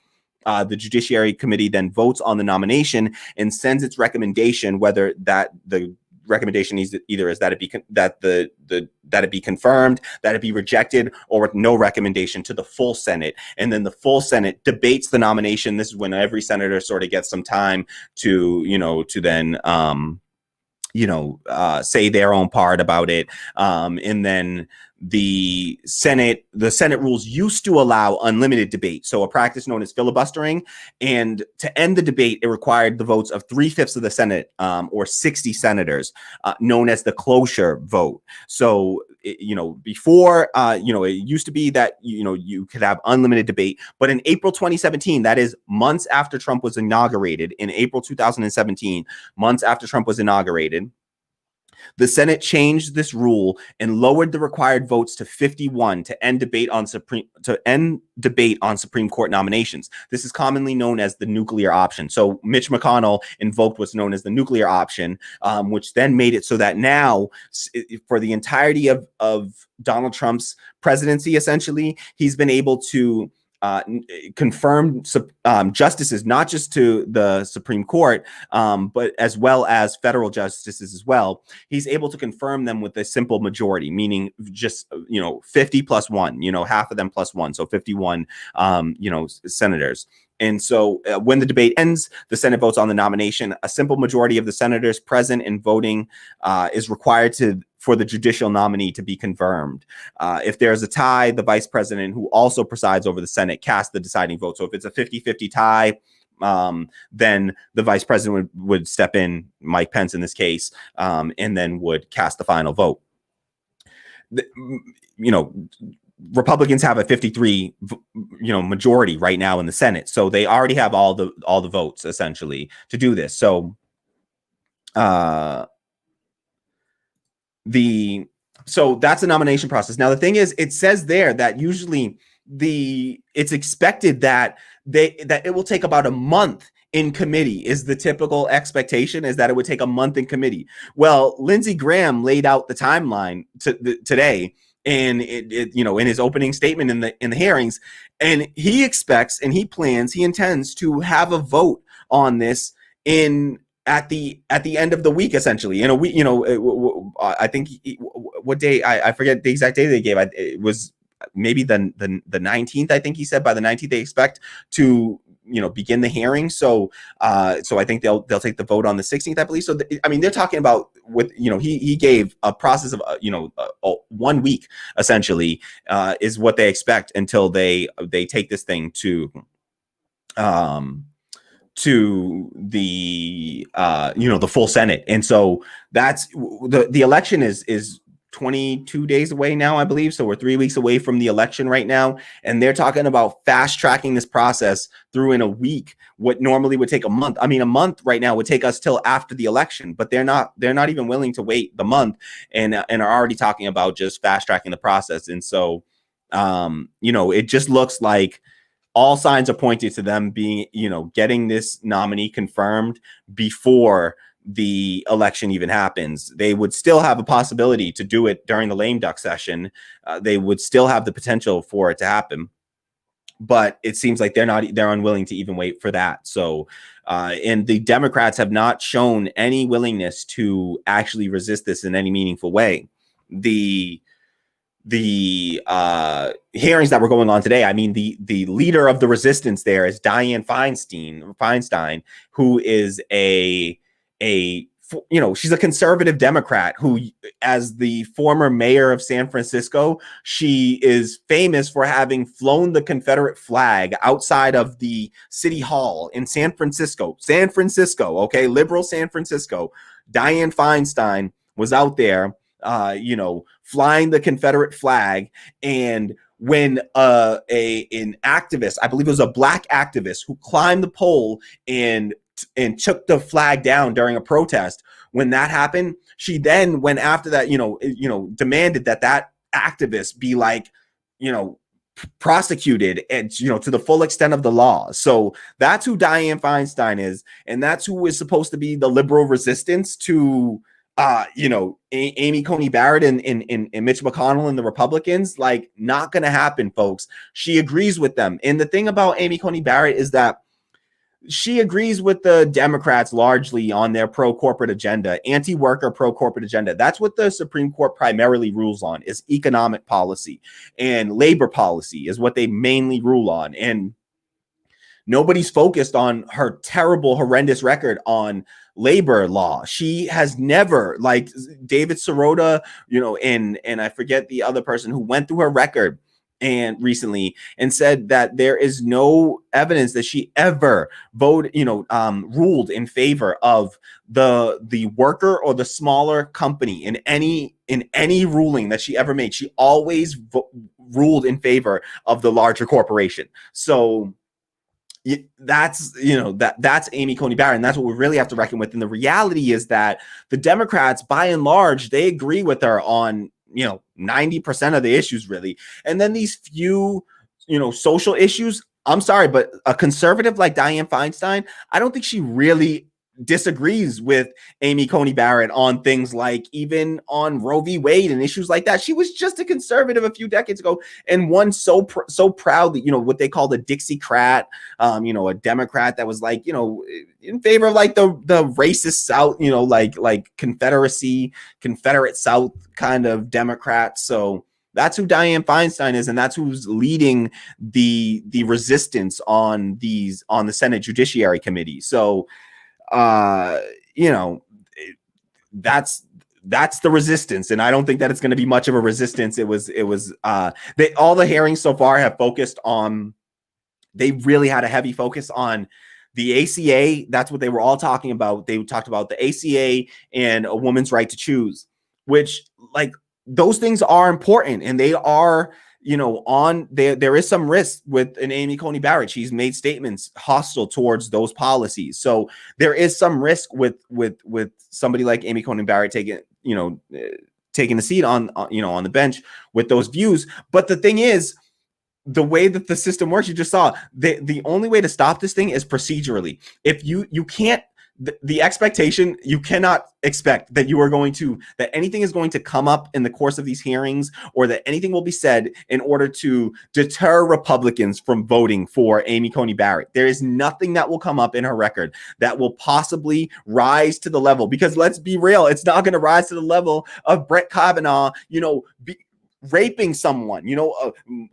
The Judiciary Committee then votes on the nomination and sends its recommendation, whether that the recommendation is either is that it be that it be confirmed, that it be rejected, or with no recommendation to the full Senate. And then the full Senate debates the nomination. This is when every senator sort of gets some time to then say their own part about it. And then the Senate rules used to allow unlimited debate. So a practice known as filibustering. And to end the debate, it required the votes of 3/5 of the Senate, or 60 senators, known as the cloture vote. So, before, it used to be that, you could have unlimited debate. But in April 2017, that is months after Trump was inaugurated, in April 2017, months after Trump was inaugurated, the Senate changed this rule and lowered the required votes to 51 to end debate on Supreme Court nominations. This is commonly known as the nuclear option. So Mitch McConnell invoked what's known as the nuclear option, which then made it so that now, for the entirety of Donald Trump's presidency, essentially, he's been able to confirm justices, not just to the Supreme Court, but as well as federal justices as well. He's able to confirm them with a simple majority, meaning just 50 plus one, half of them plus one, so 51 senators. And so when the debate ends, the Senate votes on the nomination. A simple majority of the senators present and voting is required for the judicial nominee to be confirmed. If there's a tie, the vice president, who also presides over the Senate, casts the deciding vote. So if it's a 50-50 tie, then the vice president would step in, Mike Pence in this case, and then would cast the final vote. Republicans have a 53 majority right now in the Senate, so they already have all the votes essentially to do this. So so that's the nomination process. Now the thing is, it says there that usually it's expected that it will take about a month in committee. Is the typical expectation, is that it would take a month in committee. Well, Lindsey Graham laid out the timeline today in in his opening statement in the hearings, and he expects and he intends to have a vote on this at the end of the week, essentially in a week. I think what day, I forget the exact day they gave. It was maybe the 19th. I think he said by the 19th they expect to begin the hearing. So I think they'll take the vote on the 16th, I believe. So they're talking about he gave a process of 1 week essentially is what they expect until they take this thing to the the full Senate. And so that's the election is 22 days away now, I believe. So we're 3 weeks away from the election right now. And they're talking about fast tracking this process through in a week, what normally would take a month. A month right now would take us till after the election, but they're not even willing to wait the month and are already talking about just fast tracking the process. And so, it just looks like all signs are pointing to them being, getting this nominee confirmed before the election even happens. They would still have a possibility to do it during the lame duck session. They would still have the potential for it to happen, but it seems like they're unwilling to even wait for that. So, and the Democrats have not shown any willingness to actually resist this in any meaningful way. The hearings that were going on today, the leader of the resistance there is Diane Feinstein, who is she's a conservative Democrat who, as the former mayor of San Francisco, she is famous for having flown the Confederate flag outside of the city hall in San Francisco, okay, liberal San Francisco. Diane Feinstein was out there, flying the Confederate flag. And when an activist, I believe it was a black activist, who climbed the pole and took the flag down during a protest, when that happened, she then went after that, demanded that activist be prosecuted and to the full extent of the law. So that's who Diane Feinstein is, and that's who is supposed to be the liberal resistance to Amy Coney Barrett and Mitch McConnell and the Republicans. Not gonna happen, folks. She agrees with them. And the thing about Amy Coney Barrett is that she agrees with the Democrats largely on their pro-corporate agenda, anti-worker pro-corporate agenda. That's what the Supreme Court primarily rules on, is economic policy, and labor policy is what they mainly rule on. And nobody's focused on her terrible, horrendous record on labor law. She has never, like David Sirota, and I forget the other person who went through her record and recently and said that there is no evidence that she ever ruled in favor of the worker or the smaller company in any ruling that she ever made. She always ruled in favor of the larger corporation. So that's Amy Coney Barrett, and that's what we really have to reckon with. And the reality is that the Democrats, by and large, they agree with her on 90% of the issues, really. And then these few social issues, I'm sorry, but a conservative like Diane Feinstein, I don't think she really disagrees with Amy Coney Barrett on things like even on Roe v. Wade and issues like that. She was just a conservative a few decades ago and won so proudly, what they call the Dixiecrat, a Democrat that was in favor of the racist South, like Confederate South kind of Democrat. So that's who Diane Feinstein is, and that's who's leading the resistance on the Senate Judiciary Committee. So that's the resistance, and I don't think that it's going to be much of a resistance. All the hearings so far have focused on, they really had a heavy focus on the ACA. That's what they were all talking about. They talked about the ACA and a woman's right to choose, which those things are important, and they are there is some risk with an Amy Coney Barrett. She's made statements hostile towards those policies. So there is some risk with somebody like Amy Coney Barrett taking a seat on the bench with those views. But the thing is, the way that the system works, you just saw the only way to stop this thing is procedurally. If you can't the expectation, you cannot expect that that anything is going to come up in the course of these hearings, or that anything will be said in order to deter Republicans from voting for Amy Coney Barrett. There is nothing that will come up in her record that will possibly rise to the level, because let's be real, it's not going to rise to the level of Brett Kavanaugh, raping someone,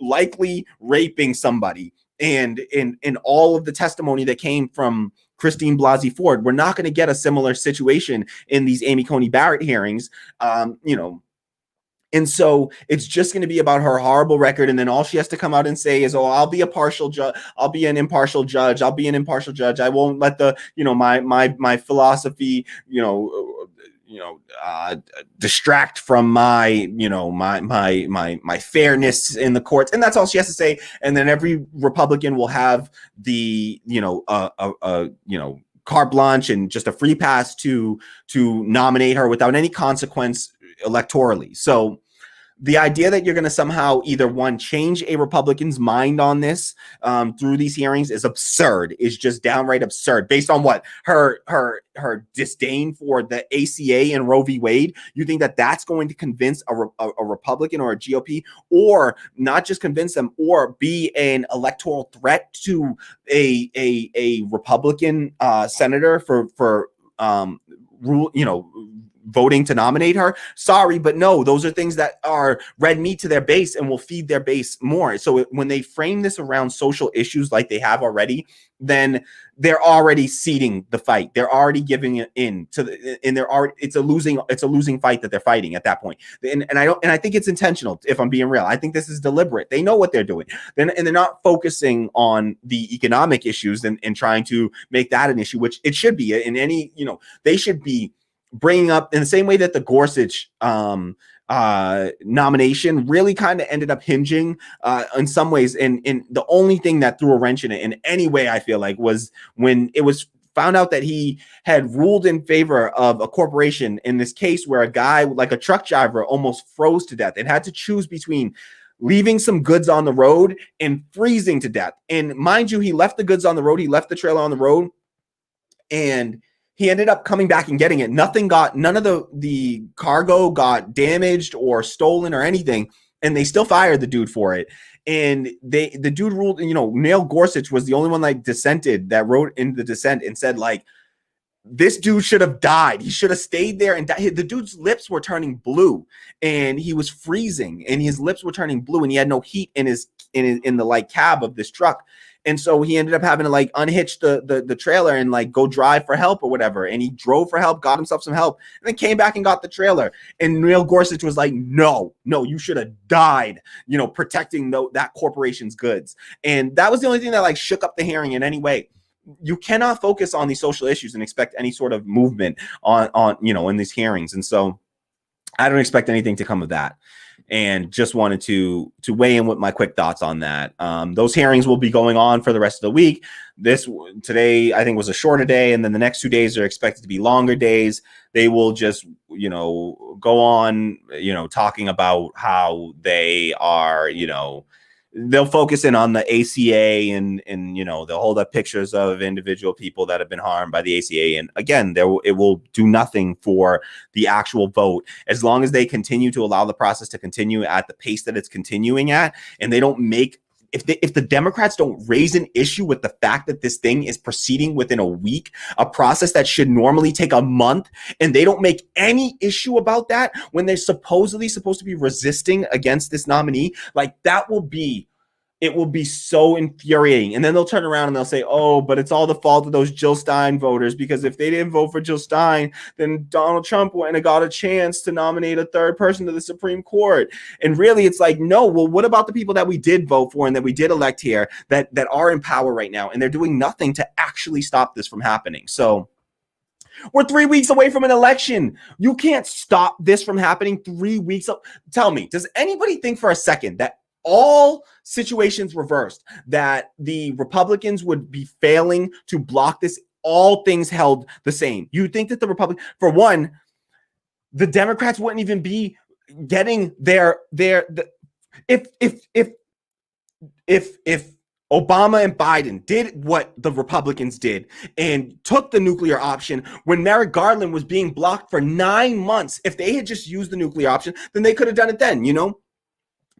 likely raping somebody. And in all of the testimony that came from Christine Blasey Ford, we're not going to get a similar situation in these Amy Coney Barrett hearings, and so it's just going to be about her horrible record. And then all she has to come out and say is, oh, I'll be a partial judge. I'll be an impartial judge. I'll be an impartial judge. I won't let the, my philosophy, distract from my fairness in the courts. And that's all she has to say. And then every Republican will have the, carte blanche and just a free pass to nominate her without any consequence electorally. So the idea that you're going to somehow either change a Republican's mind on this through these hearings is absurd. Is just downright absurd, based on what her disdain for the ACA and Roe v. Wade. You think that that's going to convince a Republican or a GOP, or not just convince them, or be an electoral threat to a Republican senator for voting to nominate her? Sorry, but no, those are things that are red meat to their base and will feed their base more. So when they frame this around social issues like they have already, then they're already ceding the fight. They're already giving it in to it's a losing fight that they're fighting at that point. And I think it's intentional, if I'm being real. I think this is deliberate. They know what they're doing. And they're not focusing on the economic issues and trying to make that an issue, which it should be. In any, they should be bringing up in the same way that the Gorsuch nomination really kind of ended up hinging in some ways. And the only thing that threw a wrench in it in any way, I feel like, was when it was found out that he had ruled in favor of a corporation in this case where a guy, like a truck driver, almost froze to death and had to choose between leaving some goods on the road and freezing to death. And mind you, he left the goods on the road. He left the trailer on the road, and he ended up coming back and getting it. None of the cargo got damaged or stolen or anything. And they still fired the dude for it. And the dude ruled, Neil Gorsuch was the only one that wrote in the dissent and said, this dude should have died. He should have stayed there and died. The dude's lips were turning blue and he was freezing and his lips were turning blue and he had no heat in the cab of this truck. And so he ended up having to unhitch the trailer and go drive for help or whatever. And he drove for help, got himself some help, and then came back and got the trailer. And Neil Gorsuch was like, no, you should have died, protecting that corporation's goods. And that was the only thing that shook up the hearing in any way. You cannot focus on these social issues and expect any sort of movement on in these hearings. And so I don't expect anything to come of that. And just wanted to weigh in with my quick thoughts on that. Those hearings will be going on for the rest of the week. Today, I think, was a shorter day, and then the next 2 days are expected to be longer days. They will just, go on, talking about how they are, they'll focus in on the ACA and they'll hold up pictures of individual people that have been harmed by the ACA. And again, it will do nothing for the actual vote as long as they continue to allow the process to continue at the pace that it's continuing at. And they don't make, if the Democrats don't raise an issue with the fact that this thing is proceeding within a week, a process that should normally take a month, and they don't make any issue about that when they're supposedly supposed to be resisting against this nominee, it will be so infuriating. And then they'll turn around and they'll say, oh, but it's all the fault of those Jill Stein voters, because if they didn't vote for Jill Stein, then Donald Trump went and got a chance to nominate a third person to the Supreme Court. And really, it's like, no, well, what about the people that we did vote for and that we did elect here that are in power right now? And they're doing nothing to actually stop this from happening. So we're 3 weeks away from an election. You can't stop this from happening 3 weeks. Tell me, does anybody think for a second that all situations reversed, that the Republicans would be failing to block this, all things held the same? You think that for one, the Democrats wouldn't even be getting if Obama and Biden did what the Republicans did and took the nuclear option when Merrick Garland was being blocked for 9 months. If they had just used the nuclear option, then they could have done it then,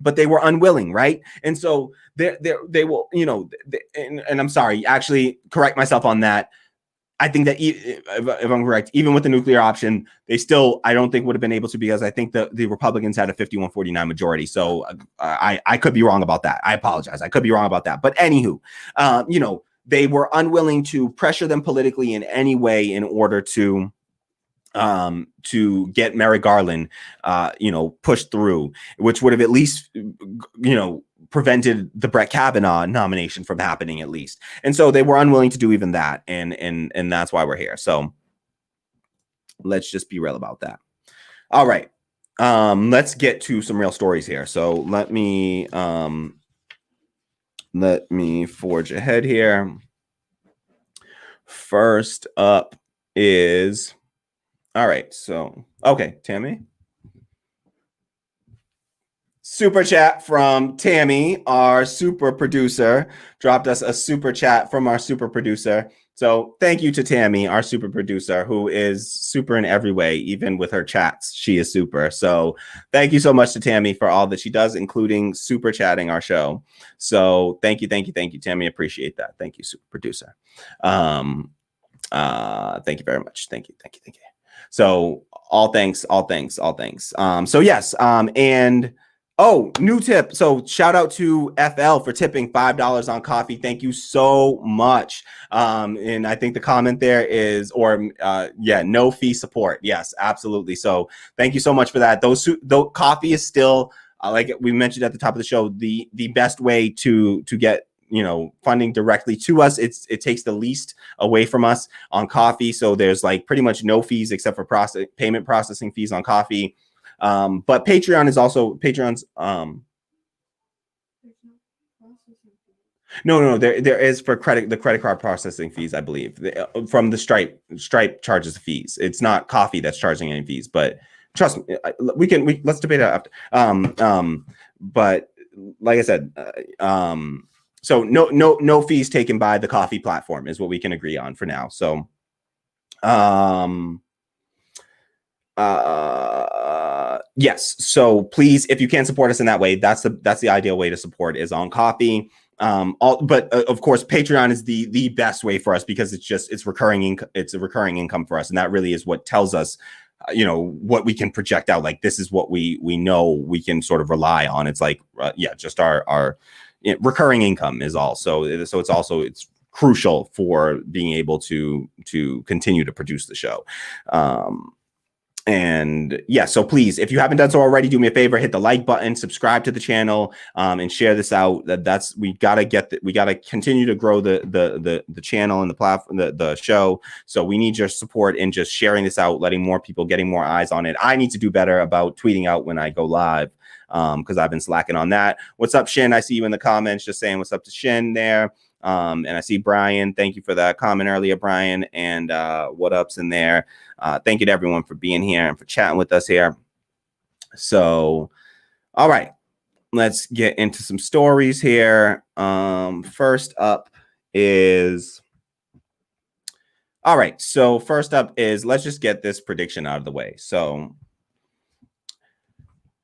but they were unwilling, right? And so they will, and I'm sorry, actually correct myself on that. I think that if I'm correct, even with the nuclear option, they still, I don't think would have been able to, because I think the Republicans had a 51-49 majority. So I could be wrong about that. I apologize. I could be wrong about that. But anywho, they were unwilling to pressure them politically in any way in order to get Merrick Garland, pushed through, which would have at least, prevented the Brett Kavanaugh nomination from happening at least. And so they were unwilling to do even that. And that's why we're here. So let's just be real about that. All right. Let's get to some real stories here. So let me forge ahead here. First up is, all right. So, okay, Tammy. Super chat from Tammy, our super producer, dropped us a super chat from our super producer. So thank you to Tammy, our super producer, who is super in every way, even with her chats. She is super. So thank you so much to Tammy for all that she does, including super chatting our show. So thank you, Tammy. Appreciate that. Thank you, super producer. Thank you very much. Thank you. So all thanks. So yes, and new tip. So shout out to FL for tipping $5 on coffee. Thank you so much. And I think the comment there is, no fee support. Yes, absolutely. So thank you so much for that. Though coffee is still, like we mentioned at the top of the show, the best way to get funding directly to us. It takes the least away from us on coffee. So there's like pretty much no fees except for payment processing fees on coffee. But Patreon's no, there is for the credit card processing fees, I believe, from the Stripe charges fees. It's not coffee that's charging any fees, but trust me, let's debate it after. But like I said, so no fees taken by the coffee platform is what we can agree on for now. So, yes. So please, if you can support us in that way, that's the ideal way to support is on coffee. But of course, Patreon is the best way for us because it's recurring income. It's a recurring income for us, and that really is what tells us, what we can project out. Like this is what we know we can sort of rely on. It's like just our recurring income is all. So it's crucial for being able to continue to produce the show. And yeah, so please, if you haven't done so already, do me a favor, hit the like button, subscribe to the channel, and share this out. We gotta continue to grow the channel and the platform, the show. So we need your support in just sharing this out, letting more people, getting more eyes on it. I need to do better about tweeting out when I go live, because I've been slacking on that. What's up, Shin? I see you in the comments, just saying what's up to Shin there. And I see Brian. Thank you for that comment earlier, Brian. And what up's in there? Thank you to everyone for being here and for chatting with us here. So, all right, let's get into some stories here. First up is, let's just get this prediction out of the way. So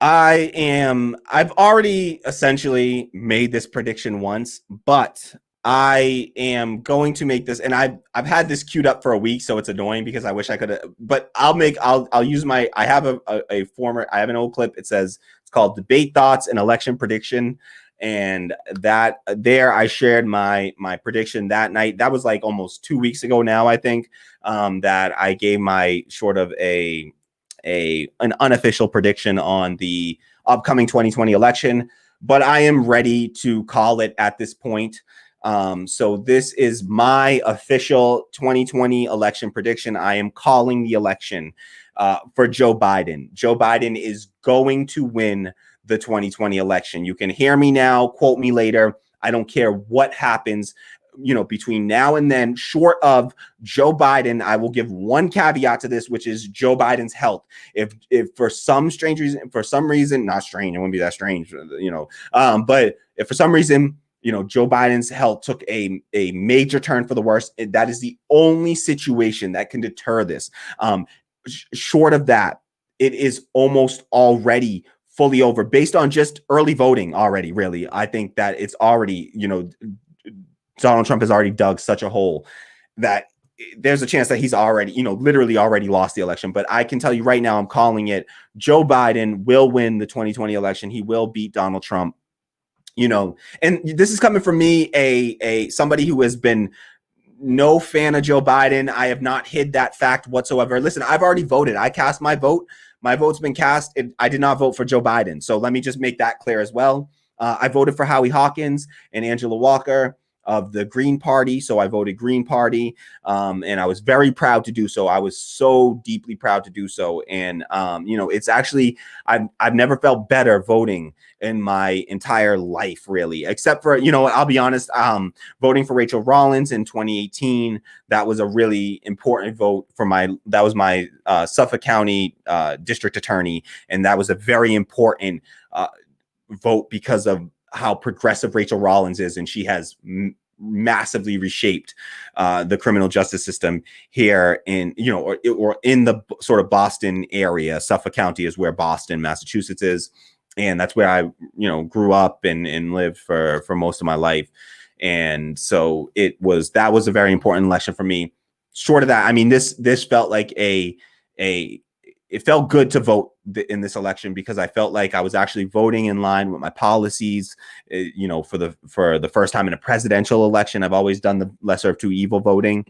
I've already essentially made this prediction once, but I am going to make this, and I've had this queued up for a week, so it's annoying because I wish I could have, but I'll use I have an old clip. It's called Debate Thoughts and Election Prediction. And that there I shared my prediction that night. That was like almost 2 weeks ago now, I think, that I gave my sort of an unofficial prediction on the upcoming 2020 election, but I am ready to call it at this point. So this is my official 2020 election prediction. I am calling the election for Joe Biden. Joe Biden is going to win the 2020 election. You can hear me now, quote me later. I don't care what happens, between now and then, short of Joe Biden. I will give one caveat to this, which is Joe Biden's health. If for some strange reason, not strange, it wouldn't be that strange, but if for some reason Joe Biden's health took a major turn for the worse. That is the only situation that can deter this. Short of that, it is almost already fully over based on just early voting already. Really, I think that it's already, Donald Trump has already dug such a hole that there's a chance that he's already, literally already lost the election. But I can tell you right now, I'm calling it. Joe Biden will win the 2020 election. He will beat Donald Trump. And this is coming from me, a somebody who has been no fan of Joe Biden. I have not hid that fact whatsoever. Listen, I've already voted. I cast my vote. My vote's been cast. I did not vote for Joe Biden. So let me just make that clear as well. I voted for Howie Hawkins and Angela Walker of the Green Party. So I voted Green Party. And I was very proud to do so. I was so deeply proud to do so. And, it's actually, I've never felt better voting in my entire life, really, except for, I'll be honest, voting for Rachel Rollins in 2018, that was a really important vote that was my Suffolk County district attorney. And that was a very important vote because of how progressive Rachel Rollins is. And she has massively reshaped the criminal justice system here in, or in the sort of Boston area. Suffolk County is where Boston, Massachusetts is. And that's where I, grew up and lived for most of my life. And so that was a very important election for me. Short of that, I mean, this felt like it felt good to vote in this election because I felt like I was actually voting in line with my policies. For the first time in a presidential election, I've always done the lesser of two evil voting.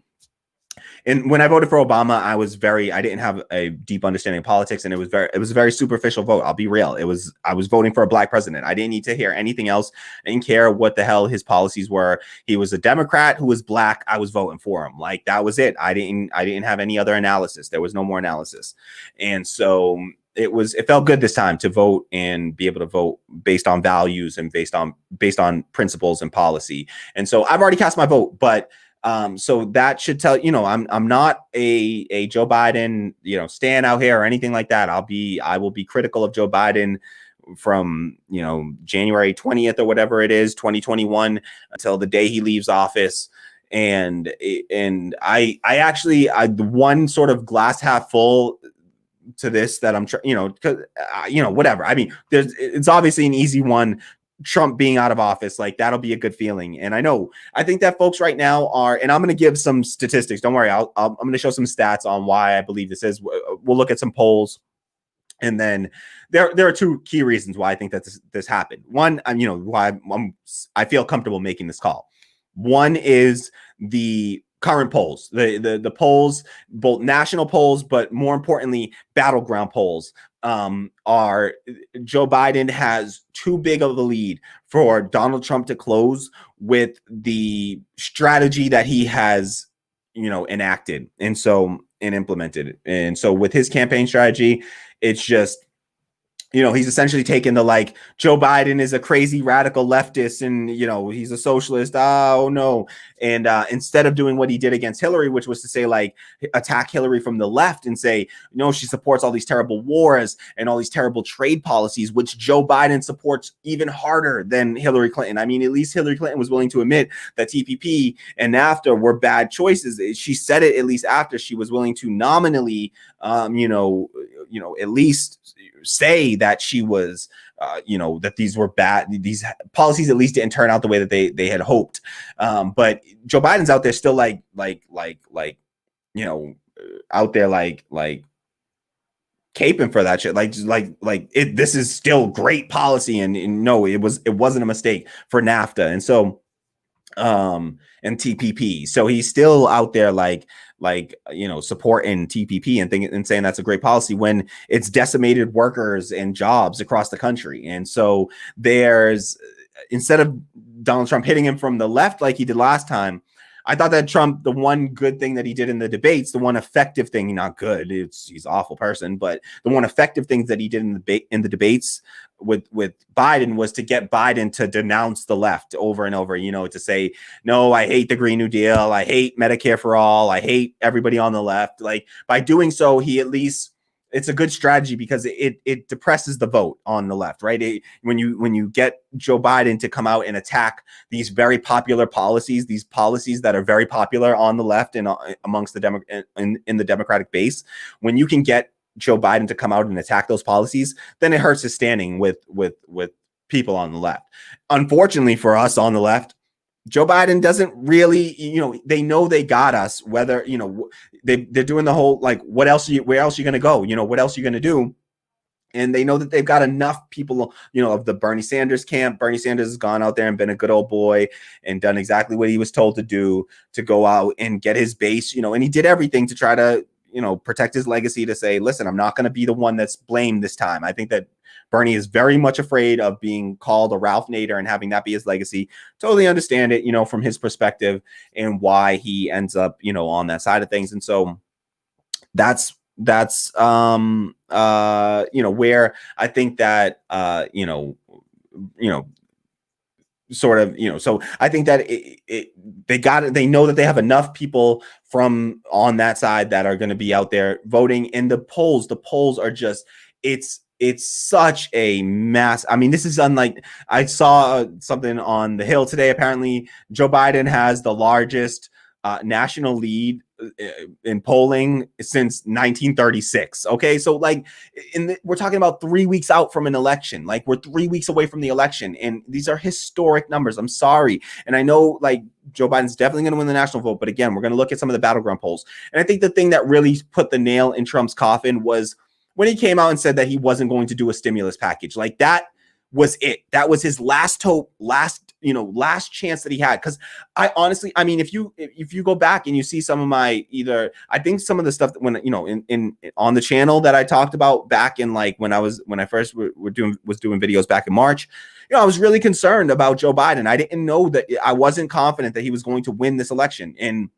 And when I voted for Obama, I didn't have a deep understanding of politics, and it was a very superficial vote. I'll be real. I was voting for a black president. I didn't need to hear anything else. I didn't care what the hell his policies were. He was a Democrat who was black. I was voting for him. Like, that was it. I didn't have any other analysis. There was no more analysis. And so it felt good this time to vote and be able to vote based on values and based on principles and policy. And so I've already cast my vote, but so that should tell, I'm not a Joe Biden, stand out here or anything like that. I will be critical of Joe Biden from, January 20th or whatever it is, 2021 until the day he leaves office. And I actually, the one sort of glass half full to this that I'm, because, whatever. I mean, it's obviously an easy one. Trump being out of office, like, that'll be a good feeling. And I think that folks right now are, and I'm going to give some statistics. Don't worry. I'm going to show some stats on why I believe this is. We'll look at some polls. And then there are two key reasons why I think that this happened. One, why I feel comfortable making this call. One is the current polls, the polls, both national polls, but more importantly, battleground polls, are Joe Biden has too big of a lead for Donald Trump to close with the strategy that he has, enacted and implemented. And so with his campaign strategy, it's just, he's essentially taken the, Joe Biden is a crazy radical leftist and, he's a socialist. Oh, no. And instead of doing what he did against Hillary, which was to say, attack Hillary from the left and say, she supports all these terrible wars and all these terrible trade policies, which Joe Biden supports even harder than Hillary Clinton. I mean, at least Hillary Clinton was willing to admit that TPP and NAFTA were bad choices. She said it at least after she was willing to nominally, at least say that she was, that these were bad. These policies at least didn't turn out the way that they had hoped. But Joe Biden's out there still out there caping for that shit. This is still great policy, and no, it wasn't a mistake for NAFTA, and so and TPP. So he's still out there supporting TPP and saying that's a great policy when it's decimated workers and jobs across the country. And so instead of Donald Trump hitting him from the left like he did last time, I thought that Trump, the one good thing that he did in the debates, the one effective thing, not good, he's an awful person, but the one effective thing that he did in the debates with Biden was to get Biden to denounce the left over and over, to say, no, I hate the Green New Deal. I hate Medicare for all. I hate everybody on the left. By doing so, he at least it's a good strategy because it depresses the vote on the left, right? When you get Joe Biden to come out and attack these very popular policies, these policies that are very popular on the left and amongst the in the Democratic base, when you can get Joe Biden to come out and attack those policies, then it hurts his standing with people on the left. Unfortunately for us on the left, Joe Biden doesn't really, they know they got us, whether, they're doing the whole, like, where else are you going to go? What else are you going to do? And they know that they've got enough people, of the Bernie Sanders camp. Bernie Sanders has gone out there and been a good old boy and done exactly what he was told to do, to go out and get his base, and he did everything to try to, protect his legacy, to say, listen, I'm not going to be the one that's blamed this time. I think that Bernie is very much afraid of being called a Ralph Nader and having that be his legacy. Totally understand it, from his perspective and why he ends up, on that side of things. And so that's where I think that, sort of, so I think that they know that they have enough people from on that side that are going to be out there voting. And the polls are just, it's such a mass. I mean, this is unlike, I saw something on the Hill today. Apparently Joe Biden has the largest national lead in polling since 1936. Okay. So like we're talking about 3 weeks out from an election. Like we're 3 weeks away from the election. And these are historic numbers. I'm sorry. And I know like Joe Biden's definitely going to win the national vote. But again, we're going to look at some of the battleground polls. And I think the thing that really put the nail in Trump's coffin was when he came out and said that he wasn't going to do a stimulus package. Like that was it. That was his last hope, last chance that he had. Because I honestly, I mean, if you go back and you see some of my I think some of the stuff that when in on the channel that I talked about back in like when I first was doing videos back in March, I was really concerned about Joe Biden. I didn't know that, I wasn't confident that he was going to win this election, and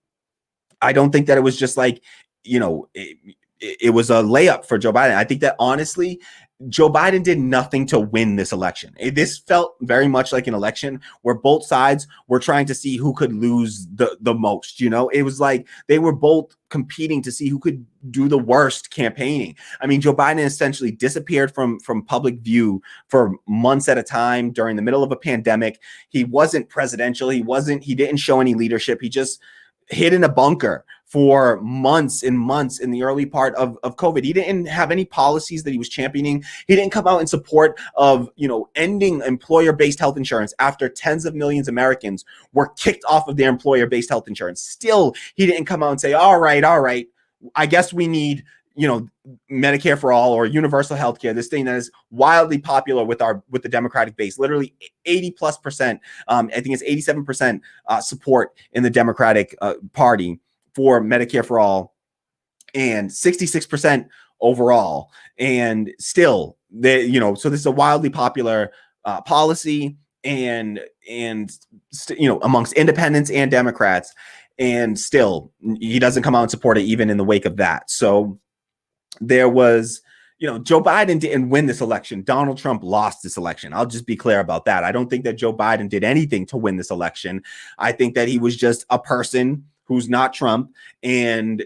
I don't think that it was just like it was a layup for Joe Biden. I think that honestly, Joe Biden did nothing to win this election. This felt very much like an election where both sides were trying to see who could lose the most. It was like they were both competing to see who could do the worst campaigning. I mean, Joe Biden essentially disappeared from public view for months at a time during the middle of a pandemic. He wasn't presidential. He didn't show any leadership. He just hid in a bunker for months and months in the early part of COVID. He didn't have any policies that he was championing. He didn't come out in support of, ending employer-based health insurance after tens of millions of Americans were kicked off of their employer-based health insurance. Still, he didn't come out and say, all right, I guess we need, Medicare for all or universal health care, this thing that is wildly popular with the Democratic base, literally 80+%. I think it's 87% support in the Democratic Party for Medicare for all, and 66% overall. And still, so this is a wildly popular policy and amongst independents and Democrats. And still, he doesn't come out and support it even in the wake of that. So there was, Joe Biden didn't win this election. Donald Trump lost this election. I'll just be clear about that. I don't think that Joe Biden did anything to win this election. I think that he was just a person who's not Trump, and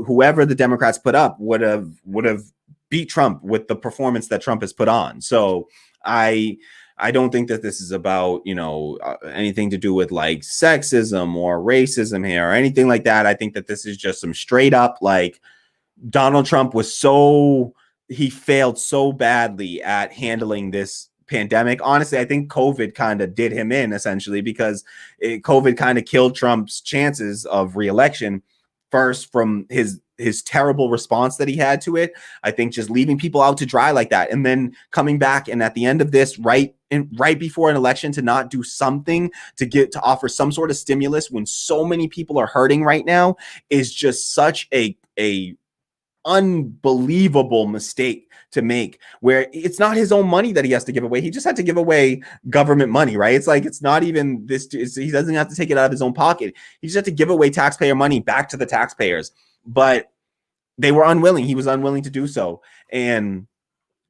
whoever the Democrats put up would have beat Trump with the performance that Trump has put on. So I don't think that this is about, anything to do with like sexism or racism here or anything like that. I think that this is just some straight up, like, Donald Trump he failed so badly at handling this pandemic. Honestly, I think COVID kind of did him in, essentially, because COVID kind of killed Trump's chances of reelection. First, from his terrible response that he had to it. I think just leaving people out to dry like that, and then coming back and at the end of this, right before an election, to not do something to offer some sort of stimulus when so many people are hurting right now is just such a unbelievable mistake to make, where it's not his own money that he has to give away. He just had to give away government money, right? It's like, it's not even this, he doesn't have to take it out of his own pocket. He just had to give away taxpayer money back to the taxpayers, but they were unwilling. He was unwilling to do so and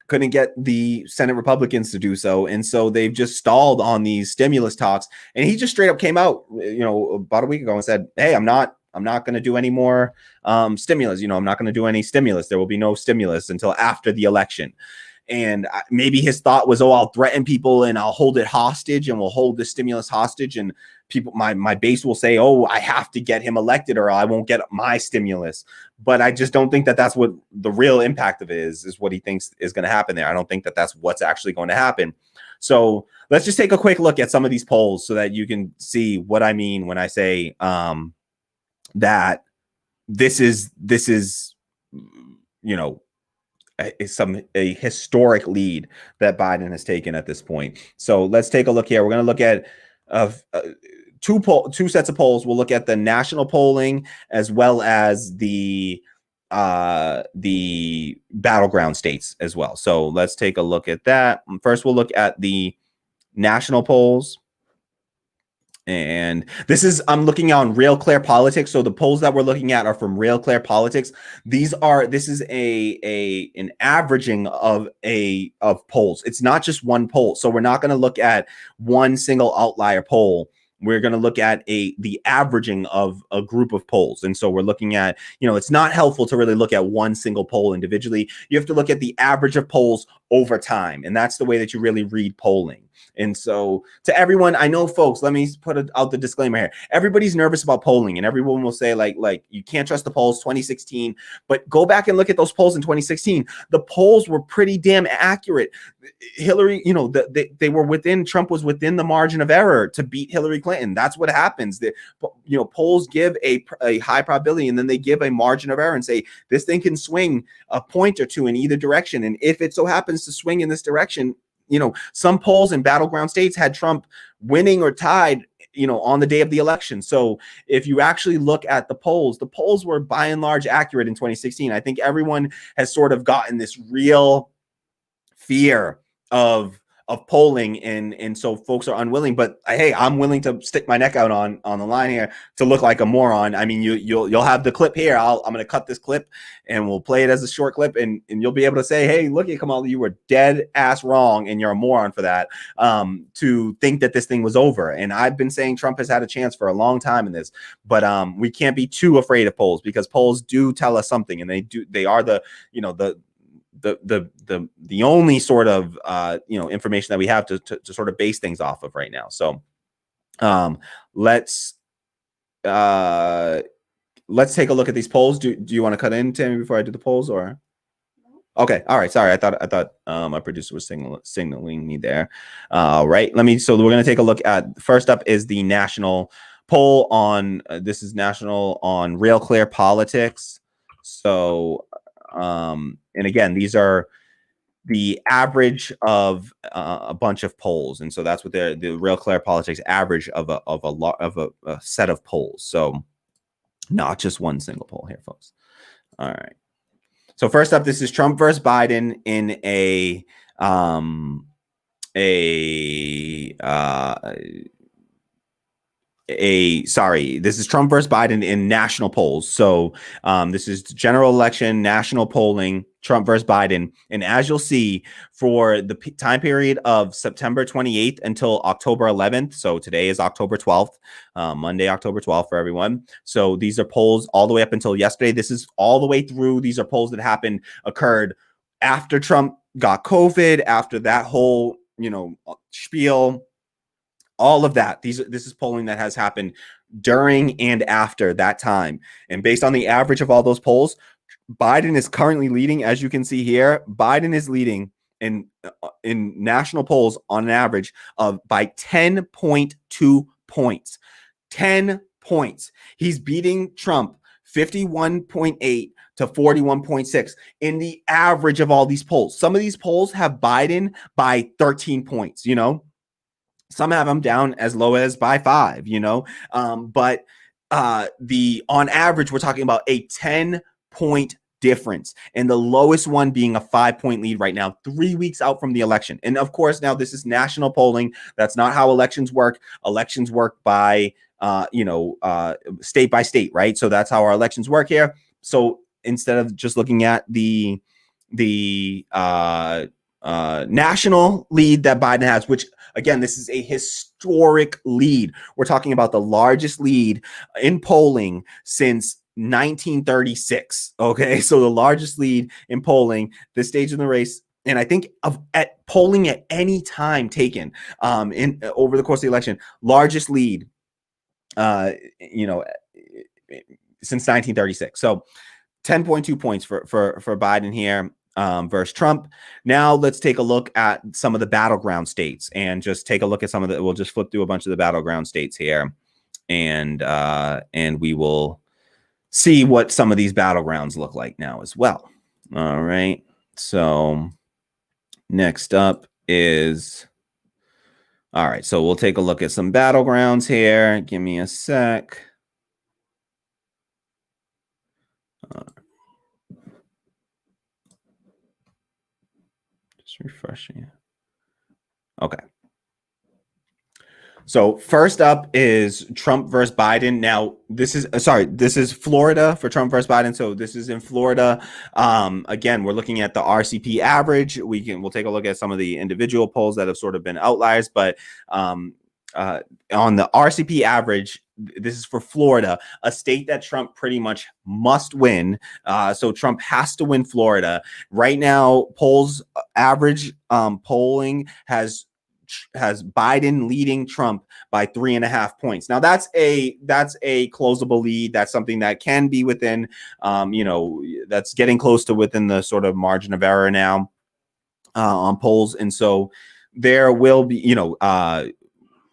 couldn't get the Senate Republicans to do so. And so they've just stalled on these stimulus talks. And he just straight up came out, about a week ago and said, hey, I'm not I'm not going to do any more stimulus. I'm not going to do any stimulus. There will be no stimulus until after the election. And maybe his thought was, I'll threaten people and I'll hold it hostage, and we'll hold the stimulus hostage, and people, my base will say, I have to get him elected or I won't get my stimulus. But I just don't think that that's what the real impact of it is what he thinks is going to happen there. I don't think that that's what's actually going to happen. So let's just take a quick look at some of these polls so that you can see what I mean when I say that this is a historic lead that Biden has taken at this point. So let's take a look here. We're going to look at two sets of polls. We'll look at the national polling as well as the battleground states as well. So let's take a look at that. First, we'll look at the national polls. And I'm looking on Real Clear Politics. So the polls that we're looking at are from Real Clear Politics. This is an averaging of polls. It's not just one poll. So we're not going to look at one single outlier poll. We're going to look at the averaging of a group of polls. And so we're looking at, it's not helpful to really look at one single poll individually. You have to look at the average of polls over time. And that's the way that you really read polling. And so to everyone, I know, folks, let me put out the disclaimer here. Everybody's nervous about polling, and everyone will say like you can't trust the polls 2016, but go back and look at those polls in 2016. The polls were pretty damn accurate. Hillary, they were Trump was within the margin of error to beat Hillary Clinton. That's what happens. Polls give a high probability, and then they give a margin of error and say this thing can swing a point or two in either direction. And if it so happens to swing in this direction, some polls in battleground states had Trump winning or tied, on the day of the election. So if you actually look at the polls were by and large accurate in 2016. I think everyone has sort of gotten this real fear of polling, and so folks are unwilling. But hey, I'm willing to stick my neck out on the line here to look like a moron. I mean, you'll have the clip here. I'm going to cut this clip and we'll play it as a short clip, and you'll be able to say, hey, look at Kamala, you were dead ass wrong, and you're a moron for that, to think that this thing was over. And I've been saying Trump has had a chance for a long time in this, but we can't be too afraid of polls, because polls do tell us something, and they are the only sort of information that we have to sort of base things off of right now. So let's take a look at these polls. Do you want to cut in, Tammy, before I do the polls, or? Okay. All right. Sorry. I thought my producer was signaling me there. All right. So we're going to take a look at, first up is the national poll on, this is national on Real Clear Politics. So, and again, these are the average of a bunch of polls, and so that's what the Real Clear Politics average of a set of polls. So not just one single poll here, folks. All right. So first up, this is Trump versus Biden in this is Trump versus Biden in national polls. So this is general election, national polling, Trump versus Biden. And as you'll see, for the time period of September 28th until October 11th, so today is October 12th, Monday, October 12th for everyone. So these are polls all the way up until yesterday. This is all the way through. These are polls that occurred after Trump got COVID, after that whole, spiel. All of that. This is polling that has happened during and after that time. And based on the average of all those polls, Biden is currently leading. As you can see here, Biden is leading in national polls on an average of by 10.2 points. 10 points. He's beating Trump 51.8 to 41.6 in the average of all these polls. Some of these polls have Biden by 13 points, Some have them down as low as by 5, but on average, we're talking about a 10-point difference, and the lowest one being a 5-point lead right now, 3 weeks out from the election. And of course, now this is national polling. That's not how elections work. Elections work by, state by state, right? So that's how our elections work here. So instead of just looking at the national lead that Biden has, which again, this is a historic lead. We're talking about the largest lead in polling since 1936. Okay, so the largest lead in polling this stage in the race, and I think at polling at any time taken in over the course of the election, largest lead, since 1936. So 10.2 points for Biden here versus Trump. Now let's take a look at some of the battleground states and just take a look at some of the, we'll just flip through a bunch of the battleground states here, and we will see what some of these battlegrounds look like now as well. All right. So next up is, all right, so we'll take a look at some battlegrounds here. Give me a sec. Just refreshing. Okay. So first up is Trump versus Biden. Now, this is Florida for Trump versus Biden. So this is in Florida. Again, we're looking at the RCP average. We'll take a look at some of the individual polls that have sort of been outliers, but on the RCP average, this is for Florida, a state that Trump pretty much must win. So Trump has to win Florida. Right now, polls average polling has Biden leading Trump by 3.5 points. Now that's a closable lead. That's something that can be within, that's getting close to within the sort of margin of error now on polls. And so there will be,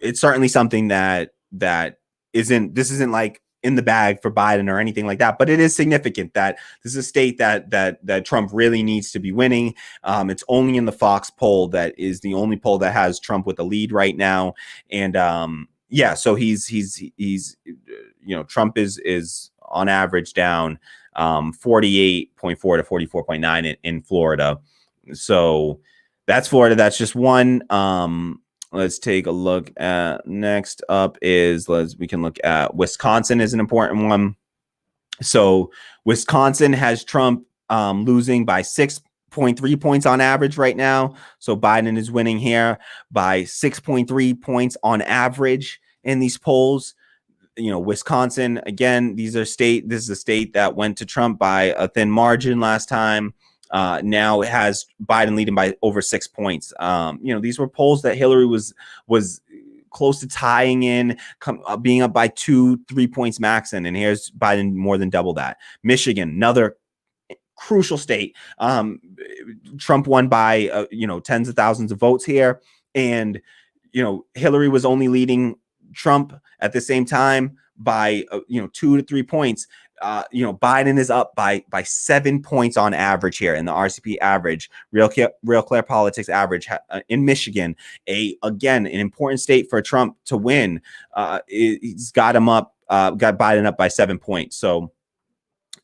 it's certainly something that isn't like in the bag for Biden or anything like that, but it is significant that this is a state that Trump really needs to be winning. It's only in the Fox poll that is the only poll that has Trump with the lead right now. And so he's Trump is on average down 48.4 to 44.9 in Florida. So that's Florida. That's just one. Let's take a look at, next up is, we can look at Wisconsin is an important one. So Wisconsin has Trump losing by 6.3 points on average right now. So Biden is winning here by 6.3 points on average in these polls. Wisconsin, again, this is a state that went to Trump by a thin margin last time. Now it has Biden leading by over 6 points. These were polls that Hillary was close to tying in, being up by 2-3 points max in, and here's Biden more than double that. Michigan, another crucial state. Trump won by tens of thousands of votes here, and Hillary was only leading Trump at the same time by 2 to 3 points. Biden is up by 7 points on average here in the RCP average, Real Clear Politics average in Michigan. Again, an important state for Trump to win. He's got Biden up by 7 points. So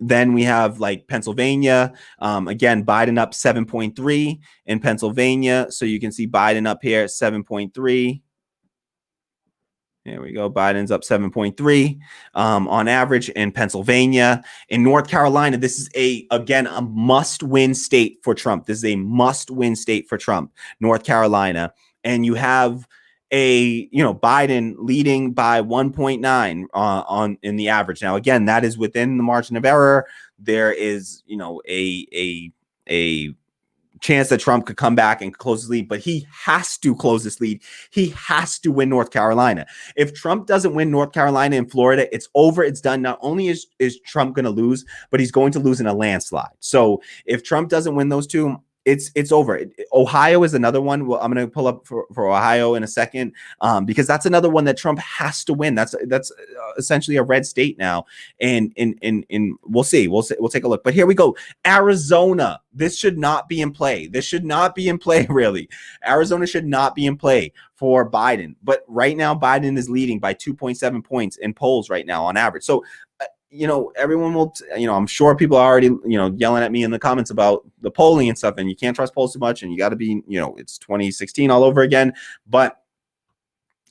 then we have like Pennsylvania. Again, Biden up 7.3 in Pennsylvania. So you can see Biden up here at 7.3. There we go. Biden's up 7.3 on average in Pennsylvania. In North Carolina, this is a must-win state for Trump. This is a must-win state for Trump, North Carolina. And you have Biden leading by 1.9 in the average. Now, again, that is within the margin of error. There is, a chance that Trump could come back and close his lead, but he has to close this lead. He has to win North Carolina. If Trump doesn't win North Carolina and Florida, it's over. It's done. Not only is Trump going to lose, but he's going to lose in a landslide. So if Trump doesn't win those two, it's over. Ohio is another one. Well, I'm going to pull up for Ohio in a second, because that's another one that Trump has to win. That's essentially a red state now, and we'll see. We'll take a look. But here we go. Arizona. This should not be in play. This should not be in play. Really, Arizona should not be in play for Biden. But right now, Biden is leading by 2.7 points in polls right now on average. So everyone will, I'm sure people are already, yelling at me in the comments about the polling and stuff, and you can't trust polls too much, and you got to be, it's 2016 all over again. But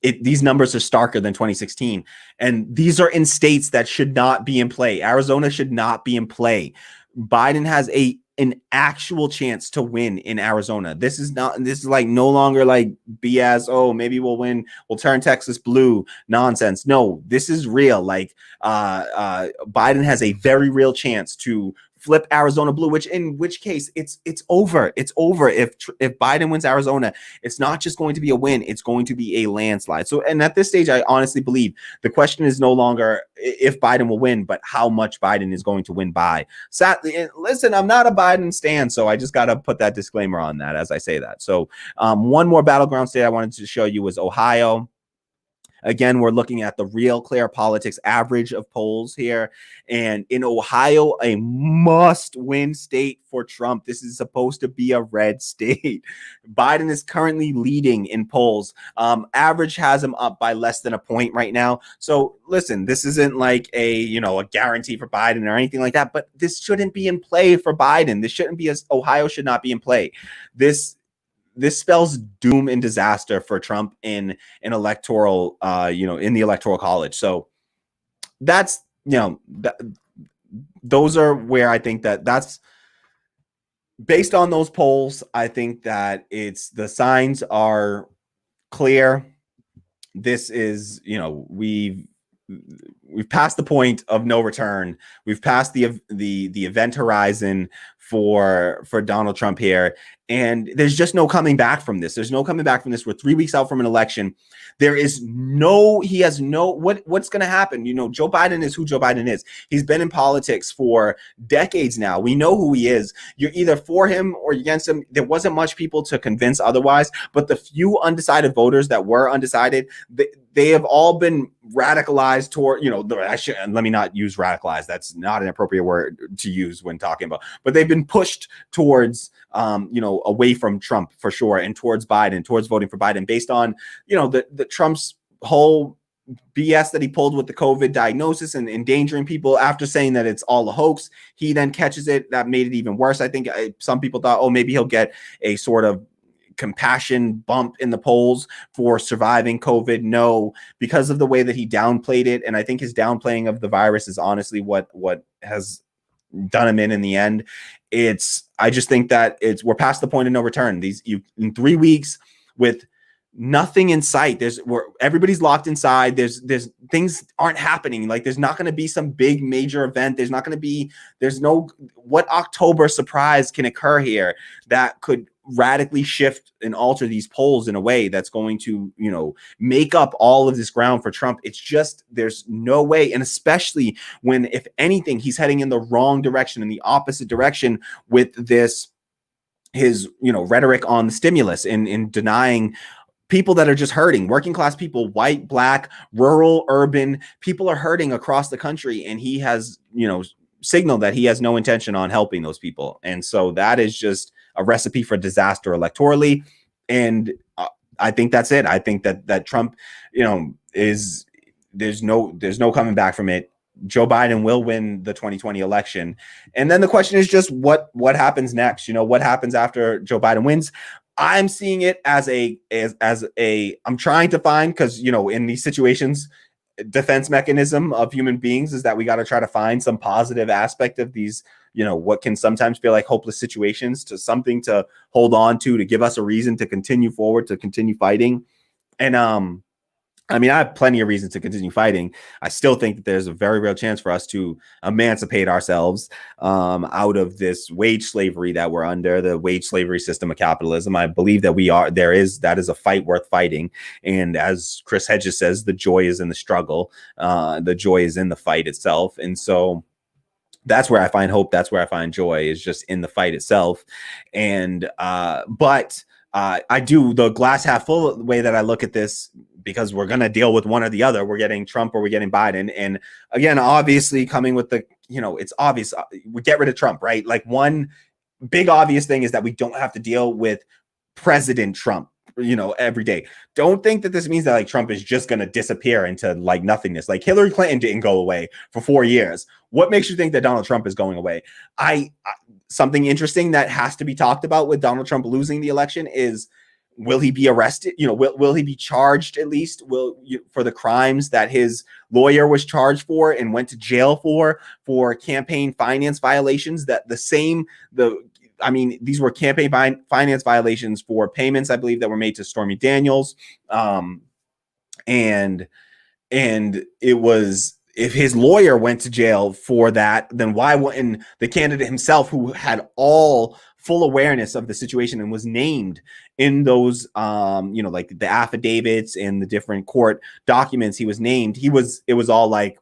these numbers are starker than 2016. And these are in states that should not be in play. Arizona should not be in play. Biden has a an actual chance to win in Arizona. This is like no longer like BS. Oh, maybe we'll win. We'll turn Texas blue nonsense. No, this is real. Like Biden has a very real chance to flip Arizona blue, in which case it's over. It's over. If Biden wins Arizona, it's not just going to be a win, it's going to be a landslide. So, and at this stage, I honestly believe the question is no longer if Biden will win, but how much Biden is going to win by. Sadly, listen, I'm not a Biden stan, so I just got to put that disclaimer on that as I say that. So one more battleground state I wanted to show you was Ohio. Again, we're looking at the Real Clear Politics average of polls here. And in Ohio, a must-win state for Trump. This is supposed to be a red state. Biden is currently leading in polls. Average has him up by less than a point right now. So listen, this isn't like a guarantee for Biden or anything like that, but this shouldn't be in play for Biden. This shouldn't be Ohio should not be in play. This spells doom and disaster for Trump in an electoral, in the electoral college. So that's, those are where I think that's based on those polls. I think that the signs are clear. This is, we've passed the point of no return. We've passed the event horizon for Donald Trump here. And there's just no coming back from this. There's no coming back from this. We're 3 weeks out from an election. What's going to happen? Joe Biden is who Joe Biden is. He's been in politics for decades now. We know who he is. You're either for him or against him. There wasn't much people to convince otherwise, but the few undecided voters that were undecided, they have all been radicalized toward, let me not use radicalized. That's not an appropriate word to use when talking about, but they've been pushed towards, away from Trump for sure, and towards Biden, towards voting for Biden based on, the Trump's whole BS that he pulled with the COVID diagnosis and endangering people after saying that it's all a hoax. He then catches it. That made it even worse. I think some people thought, oh, maybe he'll get a sort of compassion bump in the polls for surviving COVID. No, because of the way that he downplayed it. And I think his downplaying of the virus is honestly what has done him in the end. I just think that we're past the point of no return. In 3 weeks with nothing in sight, everybody's locked inside. There's things aren't happening. Like there's not going to be some big major event. What October surprise can occur here that could radically shift and alter these polls in a way that's going to, make up all of this ground for Trump. It's just, there's no way. And especially when, if anything, he's heading in the wrong direction, in the opposite direction with his rhetoric on the stimulus in denying people that are just hurting, working class people, white, black, rural, urban, people are hurting across the country. And he has, signaled that he has no intention on helping those people. And so that is just a recipe for disaster electorally. And I think that's it. I think that Trump, there's no coming back from it. Joe Biden will win the 2020 election. And then the question is just what happens next? What happens after Joe Biden wins? I'm seeing it as I'm trying to find, because, in these situations, defense mechanism of human beings is that we got to try to find some positive aspect of these, what can sometimes feel like hopeless situations, to something to hold on to give us a reason to continue forward, to continue fighting. And, I have plenty of reasons to continue fighting. I still think that there's a very real chance for us to emancipate ourselves out of this wage slavery that we're under, the wage slavery system of capitalism. I believe that that is a fight worth fighting. And as Chris Hedges says, the joy is in the struggle. The joy is in the fight itself. And so that's where I find hope. That's where I find joy, is just in the fight itself. And, but I do the glass half full way that I look at this, because we're going to deal with one or the other. We're getting Trump or we're getting Biden. And again, obviously coming with it's obvious we get rid of Trump, right? Like one big obvious thing is that we don't have to deal with President Trump, every day. Don't think that this means that like Trump is just going to disappear into like nothingness. Like Hillary Clinton didn't go away for 4 years. What makes you think that Donald Trump is going away? Something interesting that has to be talked about with Donald Trump losing the election is will he be arrested? Will he be charged at least? For the crimes that his lawyer was charged for and went to jail for campaign finance violations? These were campaign finance violations for payments, I believe, that were made to Stormy Daniels. And it was, if his lawyer went to jail for that, then why wouldn't the candidate himself, who had all full awareness of the situation and was named in those, like the affidavits and the different court documents, he was named. It was all like,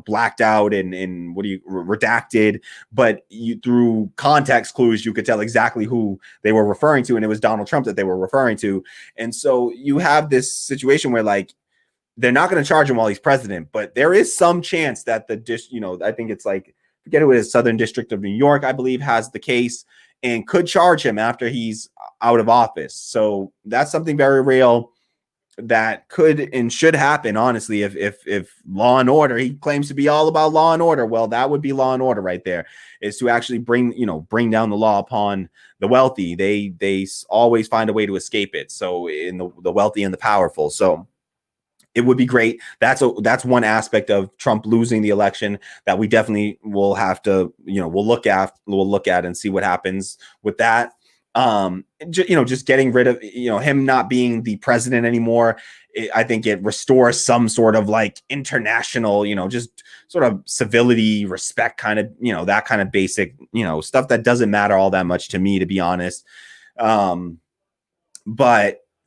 blacked out and redacted, but through context clues, you could tell exactly who they were referring to. And it was Donald Trump that they were referring to. And so you have this situation where, like, they're not going to charge him while he's president, but there is some chance that I think it's like, forget who it is, Southern District of New York, I believe, has the case and could charge him after he's out of office. So that's something very real that could and should happen, honestly, if law and order, he claims to be all about law and order. Well, that would be law and order right there, is to actually bring down the law upon the wealthy. They always find a way to escape it. So in the wealthy and the powerful. So it would be great. That's one aspect of Trump losing the election that we definitely will have to, we'll look at and see what happens with that. Just getting rid of, him not being the president anymore. I think it restores some sort of like international, just sort of civility, respect, kind of, that kind of basic, stuff that doesn't matter all that much to me, to be honest. But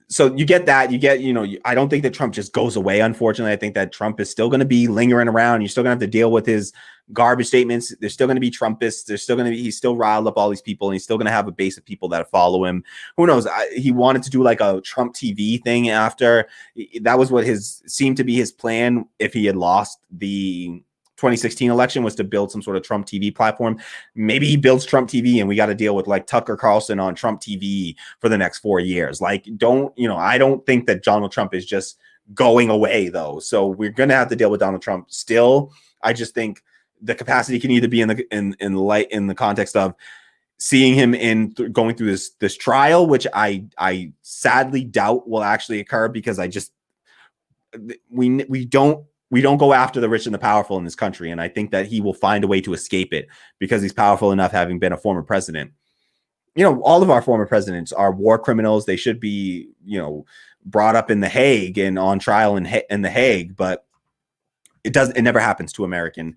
so you get that, I don't think that Trump just goes away. Unfortunately, I think that Trump is still going to be lingering around. You're still going to have to deal with his garbage statements. There's still going to be Trumpists. He's still riled up all these people, and he's still going to have a base of people that follow him. Who knows? He wanted to do like a Trump TV thing after. That was what seemed to be his plan if he had lost the 2016 election, was to build some sort of Trump TV platform. Maybe he builds Trump TV and we got to deal with like Tucker Carlson on Trump TV for the next 4 years. Like, I don't think that Donald Trump is just going away though. So we're going to have to deal with Donald Trump still. I just think the capacity can either be in the context of seeing him going through this trial, which I sadly doubt will actually occur, because we don't go after the rich and the powerful in this country. And I think that he will find a way to escape it because he's powerful enough, having been a former president. All of our former presidents are war criminals. They should be, brought up in The Hague and on trial in The Hague, but it never happens to American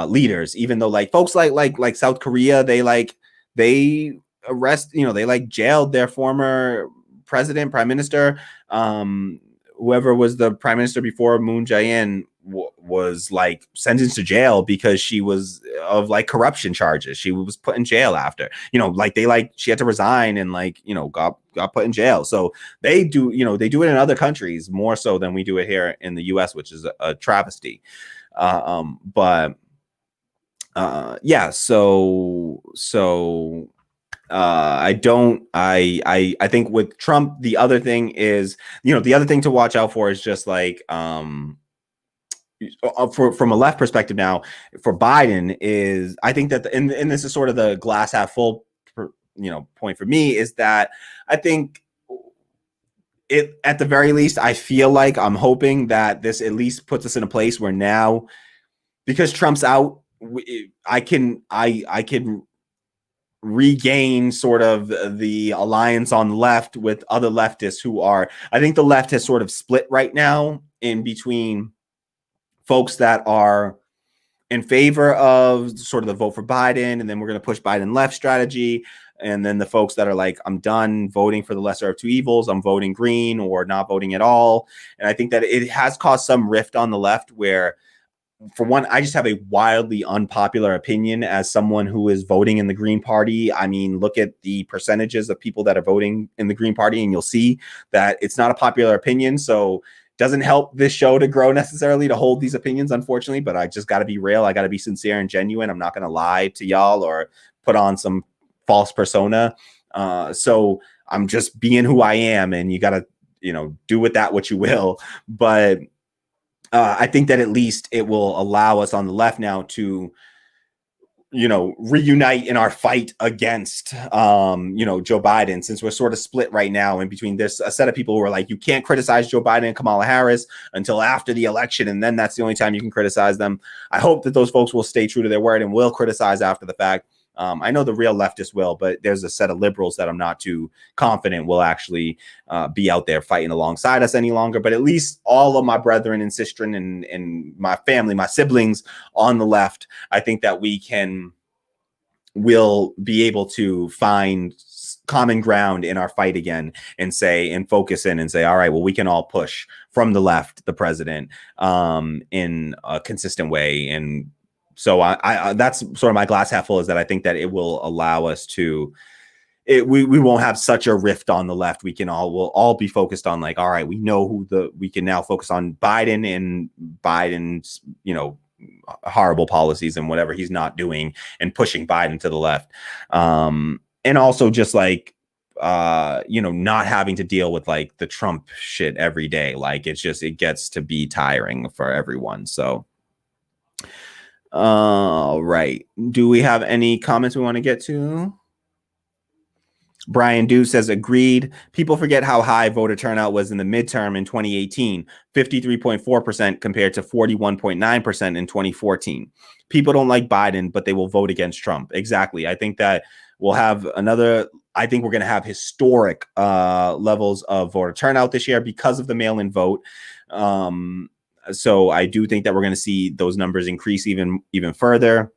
leaders, even though like folks like South Korea, they arrest, they jailed their former president, prime minister, whoever was the prime minister before Moon Jae-in was like sentenced to jail because she was of like corruption charges. She was put in jail after, she had to resign and got put in jail. So they do it in other countries more so than we do it here in the US, which is a travesty. I think with Trump, the other thing is, the other thing to watch out for is just like, from a left perspective now for Biden is, I think that, and this is sort of the glass half full, point for me, is that I think it, at the very least, I feel like I'm hoping that this at least puts us in a place where now, because Trump's out, I can regain sort of the alliance on the left with other leftists who are, I think the left has sort of split right now in between folks that are in favor of sort of the vote for Biden, and then we're going to push Biden left strategy. And then the folks that are like, I'm done voting for the lesser of two evils. I'm voting green or not voting at all. And I think that it has caused some rift on the left where, for one, I just have a wildly unpopular opinion as someone who is voting in the Green Party. I mean, look at the percentages of people that are voting in the Green Party, and you'll see that it's not a popular opinion. So it doesn't help this show to grow necessarily to hold these opinions, unfortunately, but I just got to be real. I got to be sincere and genuine. I'm not going to lie to y'all or put on some false persona. So I'm just being who I am, and you got to, do with that what you will. But I think that at least it will allow us on the left now to reunite in our fight against, Joe Biden, since we're sort of split right now in between. There's a set of people who are like, you can't criticize Joe Biden and Kamala Harris until after the election, and then that's the only time you can criticize them. I hope that those folks will stay true to their word and will criticize after the fact. I know the real leftists will, but there's a set of liberals that I'm not too confident will actually be out there fighting alongside us any longer. But at least all of my brethren and sistren and my family, my siblings on the left, I think that will be able to find common ground in our fight again and focus in and say, all right, well, we can all push from the left, the president, in a consistent way. And so I that's sort of my glass half full, is that I think that it will allow us to, we won't have such a rift on the left. We'll all be focused on like, all right, we know we can now focus on Biden and Biden's, horrible policies and whatever he's not doing, and pushing Biden to the left. And also just like, not having to deal with like the Trump shit every day. Like it gets to be tiring for everyone. So, all right. Do we have any comments we want to get to? Brian Dew says, agreed. People forget how high voter turnout was in the midterm in 2018, 53.4% compared to 41.9% in 2014. People don't like Biden, but they will vote against Trump. Exactly. I think that I think we're going to have historic levels of voter turnout this year because of the mail-in vote. So I do think that we're going to see those numbers increase even further.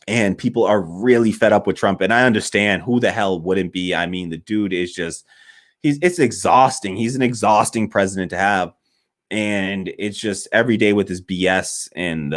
And people are really fed up with Trump. And I understand, who the hell wouldn't be? I mean, the dude is just, it's exhausting. He's an exhausting president to have. And it's just every day with his BS. And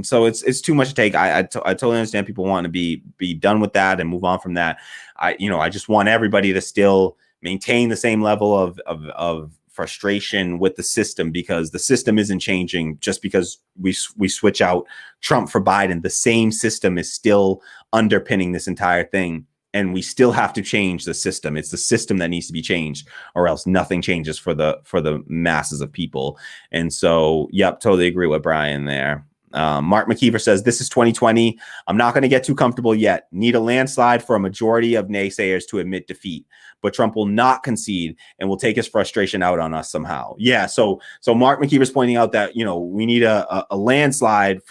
so it's too much to take. I totally understand people want to be done with that and move on from that. I just want everybody to still maintain the same level of frustration with the system, because the system isn't changing just because we switch out Trump for Biden. The same system is still underpinning this entire thing, and we still have to change the system. It's the system that needs to be changed, or else nothing changes for the masses of people. And so, yep, totally agree with Brian there. Mark McKeever says, this is 2020. I'm not going to get too comfortable yet. Need a landslide for a majority of naysayers to admit defeat. But Trump will not concede and will take his frustration out on us somehow. Yeah. So Mark McKeever's pointing out that, we need a landslide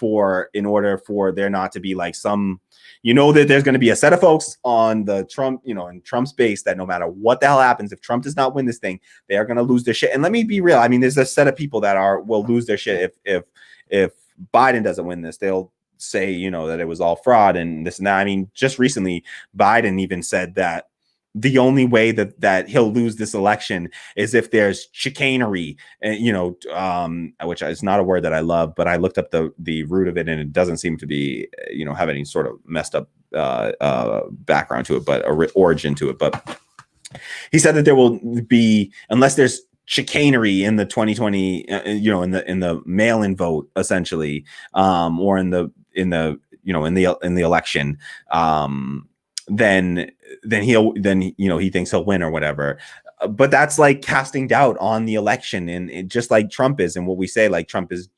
in order for there not to be like some, that there's going to be a set of folks on the Trump, in Trump's base, that no matter what the hell happens, if Trump does not win this thing, they are going to lose their shit. And let me be real. I mean, there's a set of people that will lose their shit if Biden doesn't win this. They'll say, that it was all fraud and this and that. I mean, just recently, Biden even said that the only way that he'll lose this election is if there's chicanery, which is not a word that I love, but I looked up the root of it, and it doesn't seem to be, have any sort of messed up background to it, but origin to it. But he said that there will be, unless there's chicanery in the 2020, in the mail-in vote, essentially, or in the election, then he thinks he'll win or whatever. But that's like casting doubt on the election, and just like Trump is, and what we say, like Trump is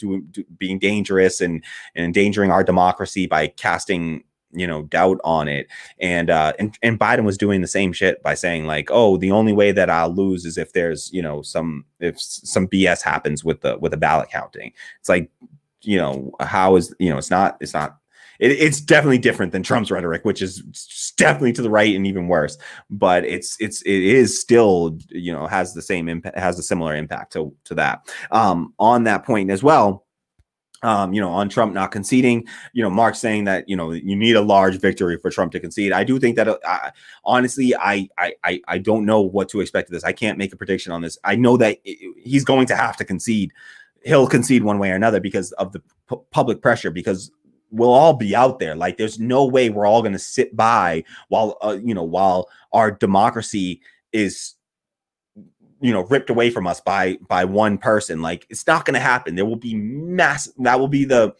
being dangerous and endangering our democracy by casting doubt on it. And Biden was doing the same shit by saying like, oh, the only way that I'll lose is if there's some BS happens with the ballot counting. It's like, how is, it's definitely different than Trump's rhetoric, which is definitely to the right and even worse. But it is still, has the same impact, has a similar impact to that. On that point as well, on Trump not conceding, Mark saying that, you need a large victory for Trump to concede. I do think that, honestly, I don't know what to expect of this. I can't make a prediction on this. I know that he's going to have to concede. He'll concede one way or another because of the public pressure, because we'll all be out there. Like, there's no way we're all going to sit by while our democracy is, ripped away from us by one person. Like, it's not going to happen. There will be that will be the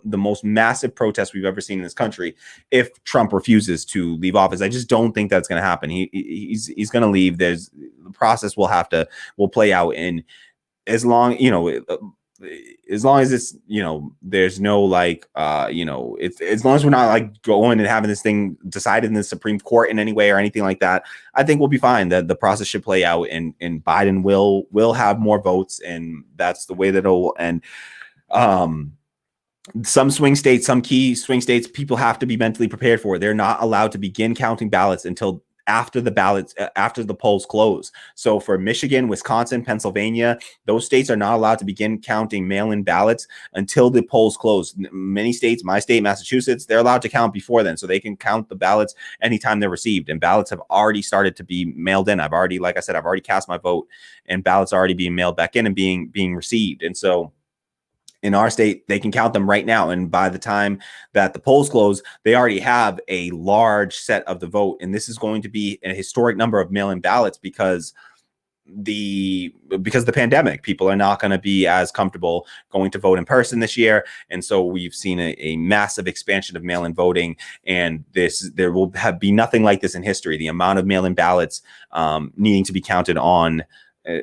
most massive protest we've ever seen in this country if Trump refuses to leave office. I just don't think that's going to happen. He's going to leave. The process will play out, and as long, as long as it's, you know, there's no like, you know, it's as long as we're not like going and having this thing decided in the Supreme Court in any way or anything like that, I think we'll be fine. That the process should play out, and Biden will have more votes, and that's the way that it'll end. Some swing states, some key swing states, people have to be mentally prepared for. They're not allowed to begin counting ballots until after the polls close. So for Michigan, Wisconsin, Pennsylvania, those states are not allowed to begin counting mail-in ballots until the polls close. Many states, my state, Massachusetts, they're allowed to count before then, so they can count the ballots anytime they're received. And ballots have already started to be mailed in. Like I said, I've already cast my vote, and ballots are already being mailed back in and being received. And so in our state, they can count them right now. And by the time that the polls close, they already have a large set of the vote. And this is going to be a historic number of mail-in ballots because the pandemic. People are not going to be as comfortable going to vote in person this year. And so we've seen a massive expansion of mail-in voting. And there will be nothing like this in history. The amount of mail-in ballots needing to be counted on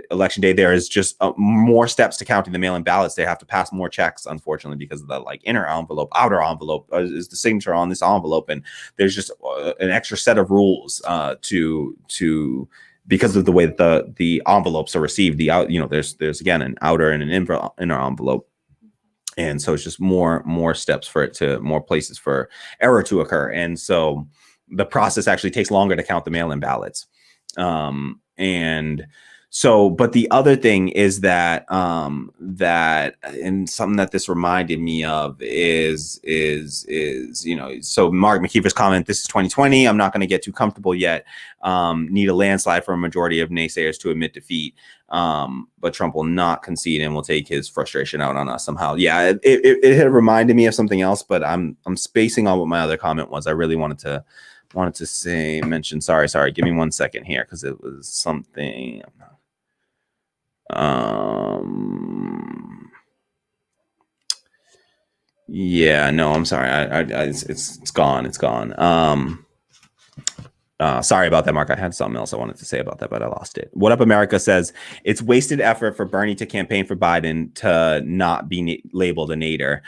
election day, there is just more steps to counting the mail-in ballots. They have to pass more checks, unfortunately, because of the like inner envelope, outer envelope is the signature on this envelope, and there's just an extra set of rules to because of the way that the envelopes are received. There's again an outer and an inner envelope, and so it's just more steps for it to more places for error to occur, and so the process actually takes longer to count the mail-in ballots, and. So, but the other thing is that and something that this reminded me of is so Mark McKeever's comment, this is 2020. I'm not going to get too comfortable yet. Need a landslide for a majority of naysayers to admit defeat. But Trump will not concede and will take his frustration out on us somehow. Yeah, it had reminded me of something else, but I'm spacing on what my other comment was. I really wanted to mention. Sorry. Give me 1 second here because it was something. Yeah, no, I'm sorry. It's gone. Sorry about that, Mark. I had something else I wanted to say about that, but I lost it. What Up America says it's wasted effort for Bernie to campaign for Biden to not be labeled a nader.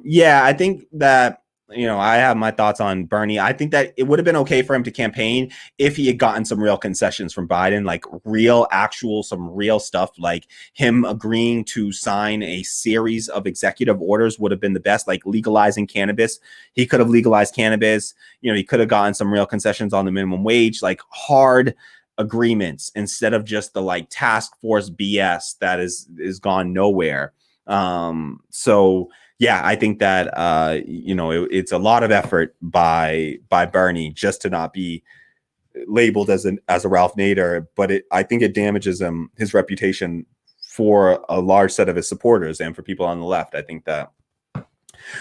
Yeah, I think that. I have my thoughts on Bernie. I think that it would have been okay for him to campaign if he had gotten some real concessions from Biden, like some real stuff, like him agreeing to sign a series of executive orders would have been the best, like legalizing cannabis. He could have legalized cannabis. He could have gotten some real concessions on the minimum wage, like hard agreements instead of just the like task force BS that is gone nowhere. So yeah, I think that it's a lot of effort by Bernie just to not be labeled as a Ralph Nader, but I think it damages his reputation for a large set of his supporters and for people on the left. I think that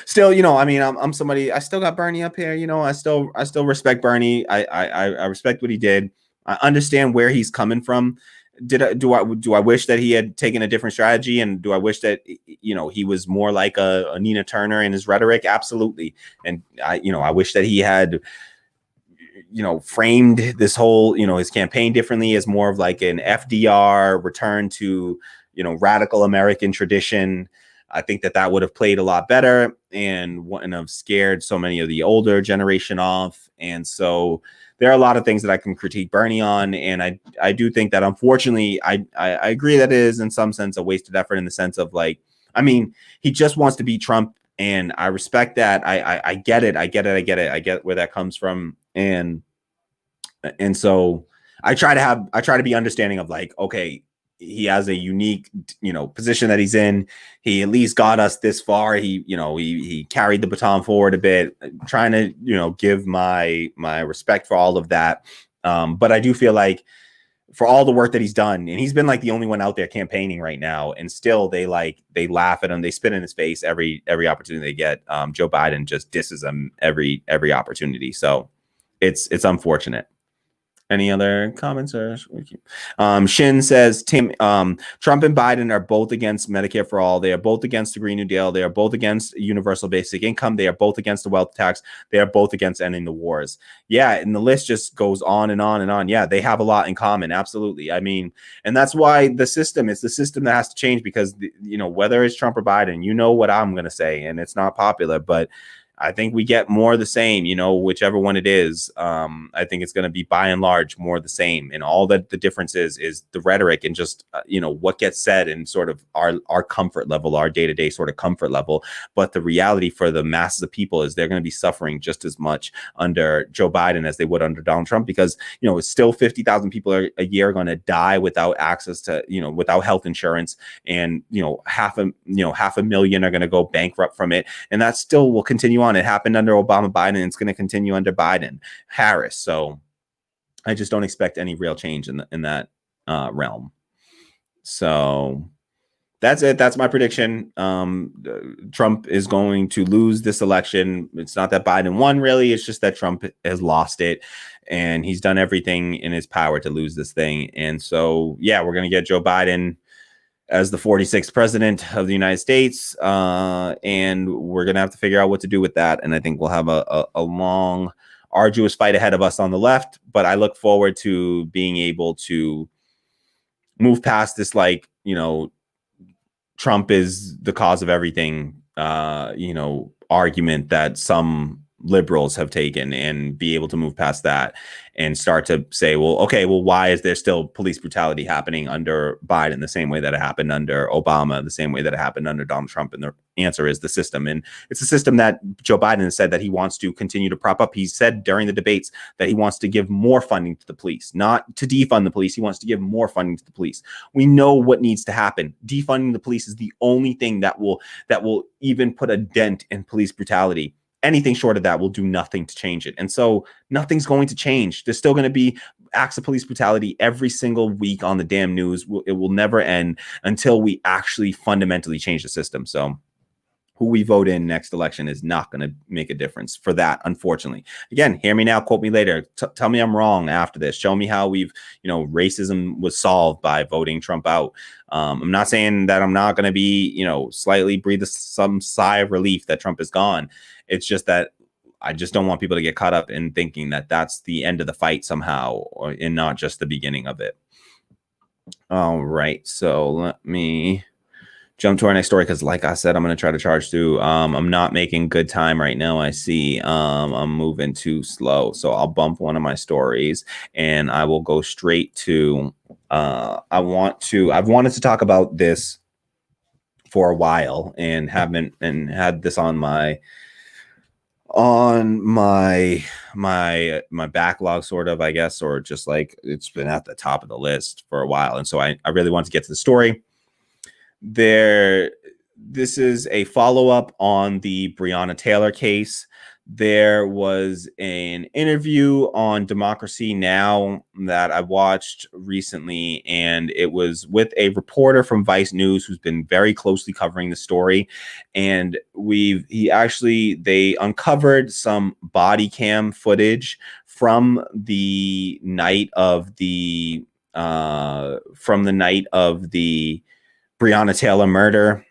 still, I'm somebody. I still got Bernie up here. I still respect Bernie. I respect what he did. I understand where he's coming from. Do I wish that he had taken a different strategy, and do I wish that he was more like a Nina Turner in his rhetoric? Absolutely. And I wish that he had framed this whole his campaign differently as more of like an FDR return to radical American tradition. I think that would have played a lot better and wouldn't have scared so many of the older generation off. And so there are a lot of things that I can critique Bernie on. And I do think that, unfortunately, I agree that it is in some sense a wasted effort in the sense of he just wants to beat Trump. And I respect that. I get it. I get where that comes from. And so I try to be understanding of okay, he has a unique, position that he's in. He at least got us this far. He carried the baton forward a bit, trying to, give my respect for all of that. But I do feel like for all the work that he's done, and he's been like the only one out there campaigning right now, and still they laugh at him. They spit in his face every opportunity they get. Joe Biden just disses him every opportunity. So it's unfortunate. Any other comments? Or Shin says, Tim, Trump and Biden are both against Medicare for all. They are both against the Green New Deal. They are both against universal basic income. They are both against the wealth tax. They are both against ending the wars. Yeah, and the list just goes on and on and on. Yeah, they have a lot in common. Absolutely. I mean, and that's why it's the system that has to change, because, whether it's Trump or Biden, what I'm going to say, and it's not popular, but I think we get more of the same, whichever one it is. I think it's going to be by and large more of the same. And all that the difference is the rhetoric and just, what gets said and sort of our comfort level, our day-to-day sort of comfort level. But the reality for the masses of people is they're going to be suffering just as much under Joe Biden as they would under Donald Trump, because, it's still 50,000 people a year are going to die without access to, without health insurance. And, half a million are going to go bankrupt from it. And that still will continue on. It happened under Obama, Biden, and it's going to continue under Biden, Harris. So I just don't expect any real change in that realm. So that's it. That's my prediction. Trump is going to lose this election. It's not that Biden won, really. It's just that Trump has lost it, and he's done everything in his power to lose this thing. And so, yeah, we're going to get Joe Biden as the 46th president of the United States. And we're going to have to figure out what to do with that. And I think we'll have a long, arduous fight ahead of us on the left. But I look forward to being able to move past this, Trump is the cause of everything, argument that some liberals have taken, and be able to move past that and start to say, why is there still police brutality happening under Biden the same way that it happened under Obama, the same way that it happened under Donald Trump? And the answer is the system. And it's a system that Joe Biden has said that he wants to continue to prop up. He said during the debates that he wants to give more funding to the police, not to defund the police. He wants to give more funding to the police. We know what needs to happen. Defunding the police is the only thing that will even put a dent in police brutality. Anything short of that will do nothing to change it. And so nothing's going to change. There's still going to be acts of police brutality every single week on the damn news. It will never end until we actually fundamentally change the system. So who we vote in next election is not going to make a difference for that, unfortunately. Again, hear me now, quote me later. Tell me I'm wrong after this. Show me how racism was solved by voting Trump out. I'm not saying that I'm not going to be, slightly breathe some sigh of relief that Trump is gone. It's just that I just don't want people to get caught up in thinking that that's the end of the fight somehow, and not just the beginning of it. All right. So let me jump to our next story, because like I said, I'm going to try to charge through. I'm not making good time right now. I see I'm moving too slow. So I'll bump one of my stories and I will go straight to I've wanted to talk about this for a while and had this on my backlog, sort of, I guess, or just it's been at the top of the list for a while. And so I really want to get to the story. This is a follow-up on the Breonna Taylor case. There was an interview on Democracy Now! That I watched recently, and it was with a reporter from Vice News who's been very closely covering the story. And they uncovered some body cam footage from the night of the Breonna Taylor murder.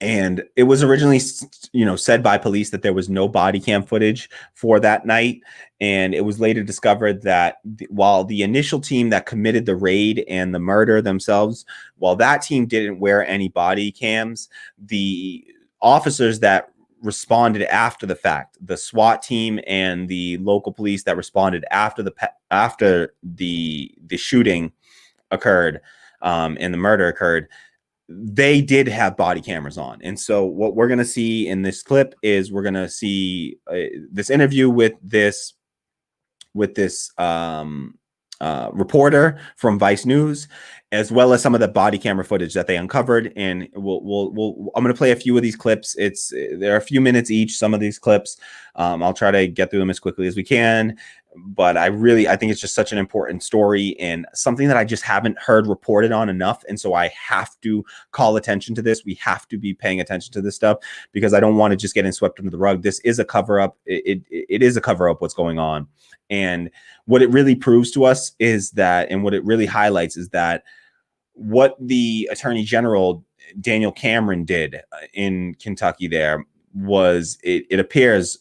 And it was originally, said by police that there was no body cam footage for that night. And it was later discovered that while the initial team that committed the raid and the murder themselves, while that team didn't wear any body cams, the officers that responded after the fact, the SWAT team and the local police that responded after the shooting occurred and the murder occurred, they did have body cameras on. And so what we're going to see in this clip is we're going to see this interview with this reporter from Vice News. as well as some of the body camera footage that they uncovered. And I'm going to play a few of these clips. They're a few minutes each, some of these clips. I'll try to get through them as quickly as we can. But I think it's just such an important story and something that I just haven't heard reported on enough. And so I have to call attention to this. We have to be paying attention to this stuff because I don't want to just get swept under the rug. This is a cover up. It is a cover up what's going on. And what it really proves to us is that, and what it really highlights is that what the Attorney General Daniel Cameron did in Kentucky there was, it appears,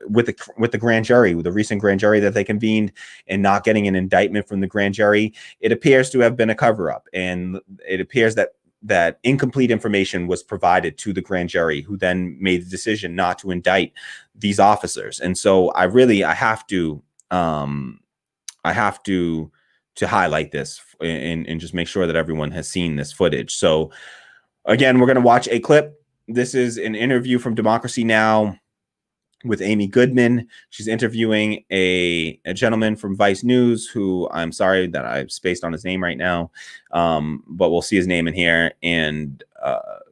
with the grand jury, with the recent grand jury that they convened and not getting an indictment from the grand jury, it appears to have been a cover up. And it appears that incomplete information was provided to the grand jury, who then made the decision not to indict these officers. And so I have to highlight this and just make sure that everyone has seen this footage. So again, we're going to watch a clip. This is an interview from Democracy Now! With Amy Goodman. She's interviewing a gentleman from Vice News, who I'm sorry that I spaced on his name right now, but we'll see his name in here. And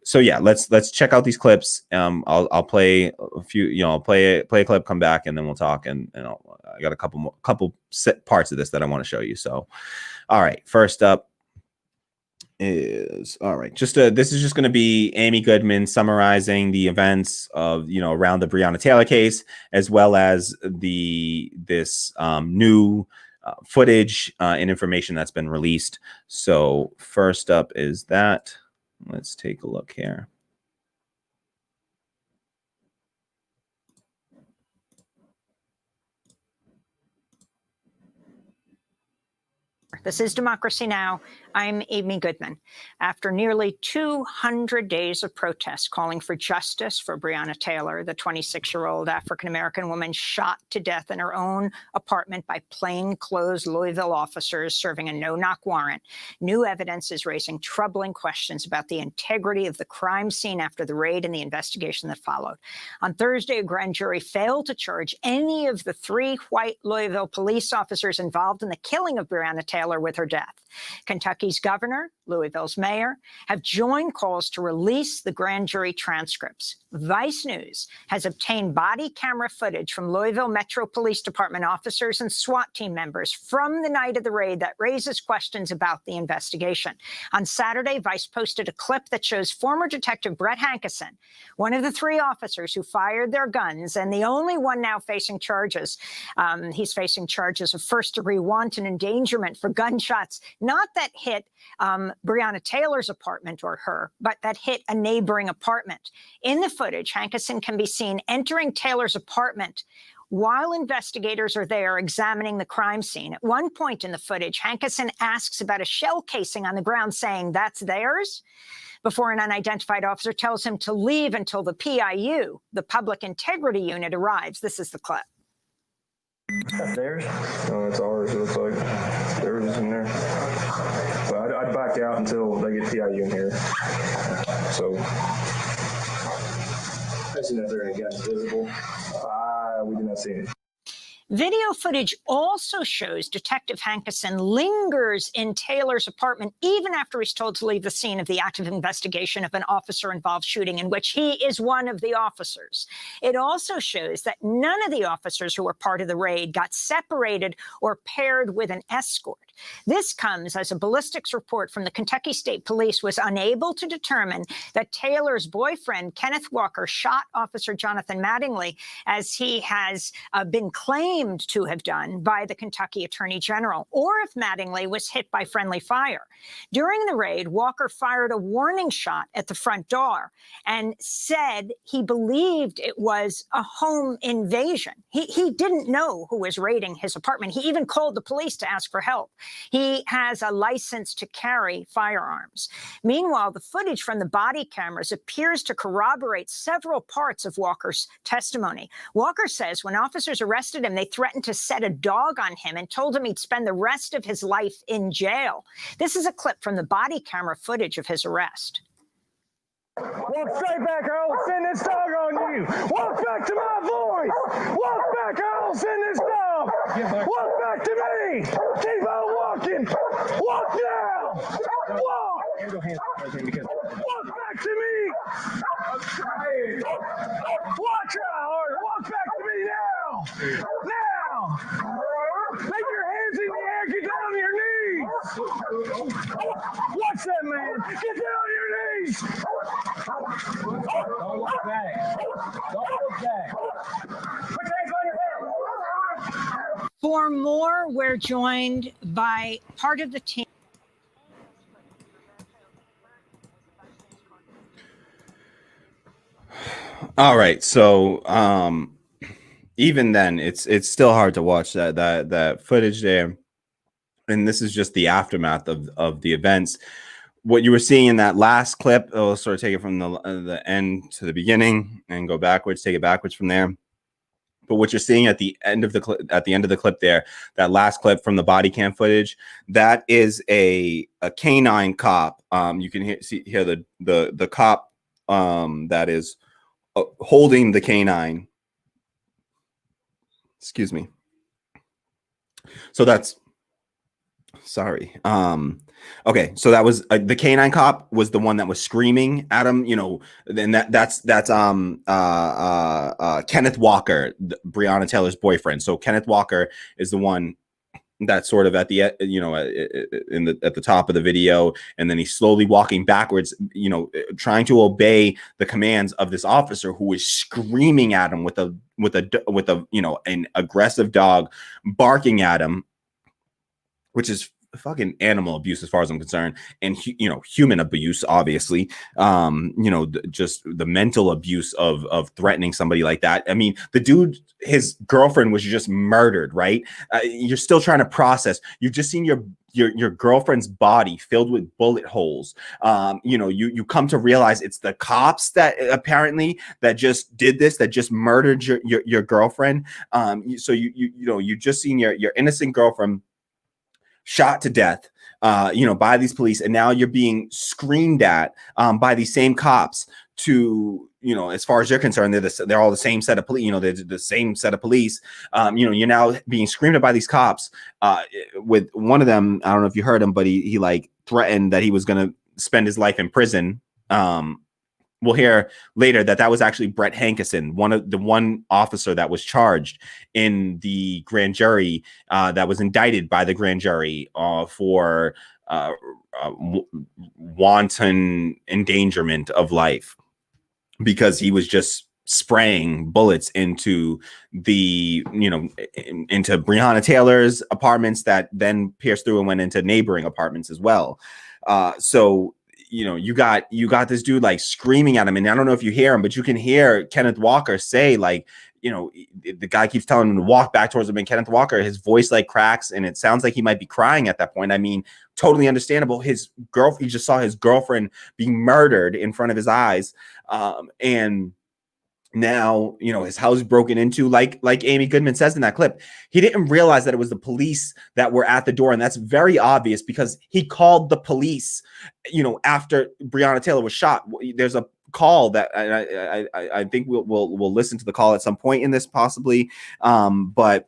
so yeah, let's check out these clips. I'll play a few, I'll play a clip, come back, and then we'll talk. And I got a couple set parts of this that I want to show you. So, all right, first up is, all right, this is just going to be Amy Goodman summarizing the events of, around the Breonna Taylor case, as well as this new footage and information that's been released. So first up is that. Let's take a look here. This is Democracy Now! I'm Amy Goodman. After nearly 200 days of protests calling for justice for Breonna Taylor, the 26-year-old African-American woman shot to death in her own apartment by plainclothes Louisville officers serving a no-knock warrant, new evidence is raising troubling questions about the integrity of the crime scene after the raid and the investigation that followed. On Thursday, a grand jury failed to charge any of the 3 white Louisville police officers involved in the killing of Breonna Taylor with her death. Kentucky's governor, Louisville's mayor, have joined calls to release the grand jury transcripts. Vice News has obtained body camera footage from Louisville Metro Police Department officers and SWAT team members from the night of the raid that raises questions about the investigation. On Saturday, Vice posted a clip that shows former Detective Brett Hankison, one of the 3 officers who fired their guns and the only one now facing charges. He's facing charges of first-degree wanton endangerment for gunshots, not that hit Breonna Taylor's apartment or her, but that hit a neighboring apartment. In the footage, Hankison can be seen entering Taylor's apartment while investigators are there examining the crime scene. At one point in the footage, Hankison asks about a shell casing on the ground, saying, "That's theirs?" before an unidentified officer tells him to leave until the PIU, the Public Integrity Unit, arrives. This is the clip. That's theirs? No, it's ours. It looks like theirs is in there. But I'd back out until they get PIU in here. So I seen that there and again, visible. We did not see it. Video footage also shows Detective Hankison lingers in Taylor's apartment even after he's told to leave the scene of the active investigation of an officer-involved shooting in which he is one of the officers. It also shows that none of the officers who were part of the raid got separated or paired with an escort. This comes as a ballistics report from the Kentucky State Police was unable to determine that Taylor's boyfriend, Kenneth Walker, shot Officer Jonathan Mattingly, as he has been claimed to have done by the Kentucky Attorney General, or if Mattingly was hit by friendly fire. During the raid, Walker fired a warning shot at the front door and said he believed it was a home invasion. He didn't know who was raiding his apartment. He even called the police to ask for help. He has a license to carry firearms. Meanwhile, the footage from the body cameras appears to corroborate several parts of Walker's testimony. Walker says when officers arrested him, they threatened to set a dog on him and told him he'd spend the rest of his life in jail. This is a clip from the body camera footage of his arrest. Walk straight back or I'll send this dog on you. Walk back to my voice. Walk back or I'll send this dog. Walk back to me. Keep on walking. Walk now. Now, make your hands in the air, get down on your knees. Watch that, man. Get down on your knees. Don't look back. Don't look back. Put your hands on your head. For more, we're joined by part of the team. All right, so even then, it's still hard to watch that footage there, and this is just the aftermath of the events. What you were seeing in that last clip, I'll sort of take it from the end to the beginning and go backwards, take it backwards from there. But what you're seeing at the end of the clip there, that last clip from the body cam footage, that is a canine cop. You can hear the cop that is holding the canine. Excuse me. So that's sorry. Okay, so that was the canine cop was the one that was screaming at him, you know, and that's Kenneth Walker, Breonna Taylor's boyfriend. So Kenneth Walker is the one that's sort of at the, you know, at the top of the video, and then he's slowly walking backwards, you know, trying to obey the commands of this officer who is screaming at him with a you know, an aggressive dog barking at him, which is fucking animal abuse as far as I'm concerned, and you know, human abuse, obviously. You know, just the mental abuse of threatening somebody like that. I mean, the dude, his girlfriend was just murdered, right? You're still trying to process. You've just seen your girlfriend's body filled with bullet holes. You know, you come to realize it's the cops that apparently that just did this, that just murdered your girlfriend. So you know, you just seen your innocent girlfriend shot to death, you know, by these police, and now you're being screamed at by these same cops. To, you know, as far as you're concerned, they're all the same set of police. You know, they're the same set of police. You know, you're now being screamed at by these cops. With one of them, I don't know if you heard him, but he like threatened that he was going to spend his life in prison. We'll hear later that was actually Brett Hankison, one officer that was charged in the grand jury, that was indicted by the grand jury for wanton endangerment of life, because he was just spraying bullets into the, you know, into Breonna Taylor's apartments that then pierced through and went into neighboring apartments as well. So, you know, you got this dude like screaming at him, and I don't know if you hear him, but you can hear Kenneth Walker say, like, you know, the guy keeps telling him to walk back towards him, and Kenneth Walker, his voice like cracks, and it sounds like he might be crying at that point. I mean, totally understandable. He just saw his girlfriend being murdered in front of his eyes, and now, you know, his house is broken into, like Amy Goodman says in that clip. He didn't realize that it was the police that were at the door, and that's very obvious because he called the police, you know, after Breonna Taylor was shot. There's a call that I think we'll listen to the call at some point in this, possibly, but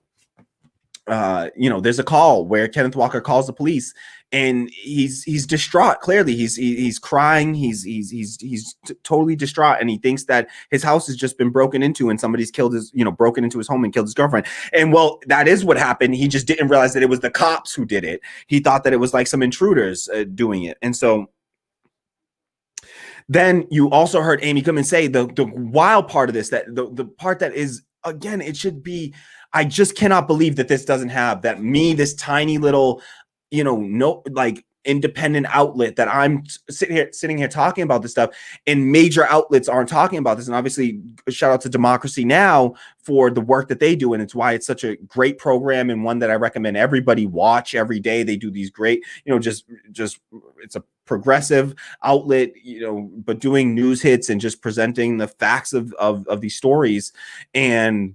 you know, there's a call where Kenneth Walker calls the police, and he's distraught. Clearly, he's crying. He's totally distraught, and he thinks that his house has just been broken into, and somebody's broken into his home and killed his girlfriend. And well, that is what happened. He just didn't realize that it was the cops who did it. He thought that it was like some intruders doing it, and so. Then you also heard Amy Goodman say the wild part of this, that the part that is, again, it should be, I just cannot believe that this doesn't have that this tiny little, you know, no, like independent outlet that I'm sitting here talking about this stuff, and major outlets aren't talking about this. And obviously, shout out to Democracy Now! For the work that they do, and it's why it's such a great program, and one that I recommend everybody watch every day. They do these great, you know, just it's a progressive outlet, you know, but doing news hits and just presenting the facts of these stories. And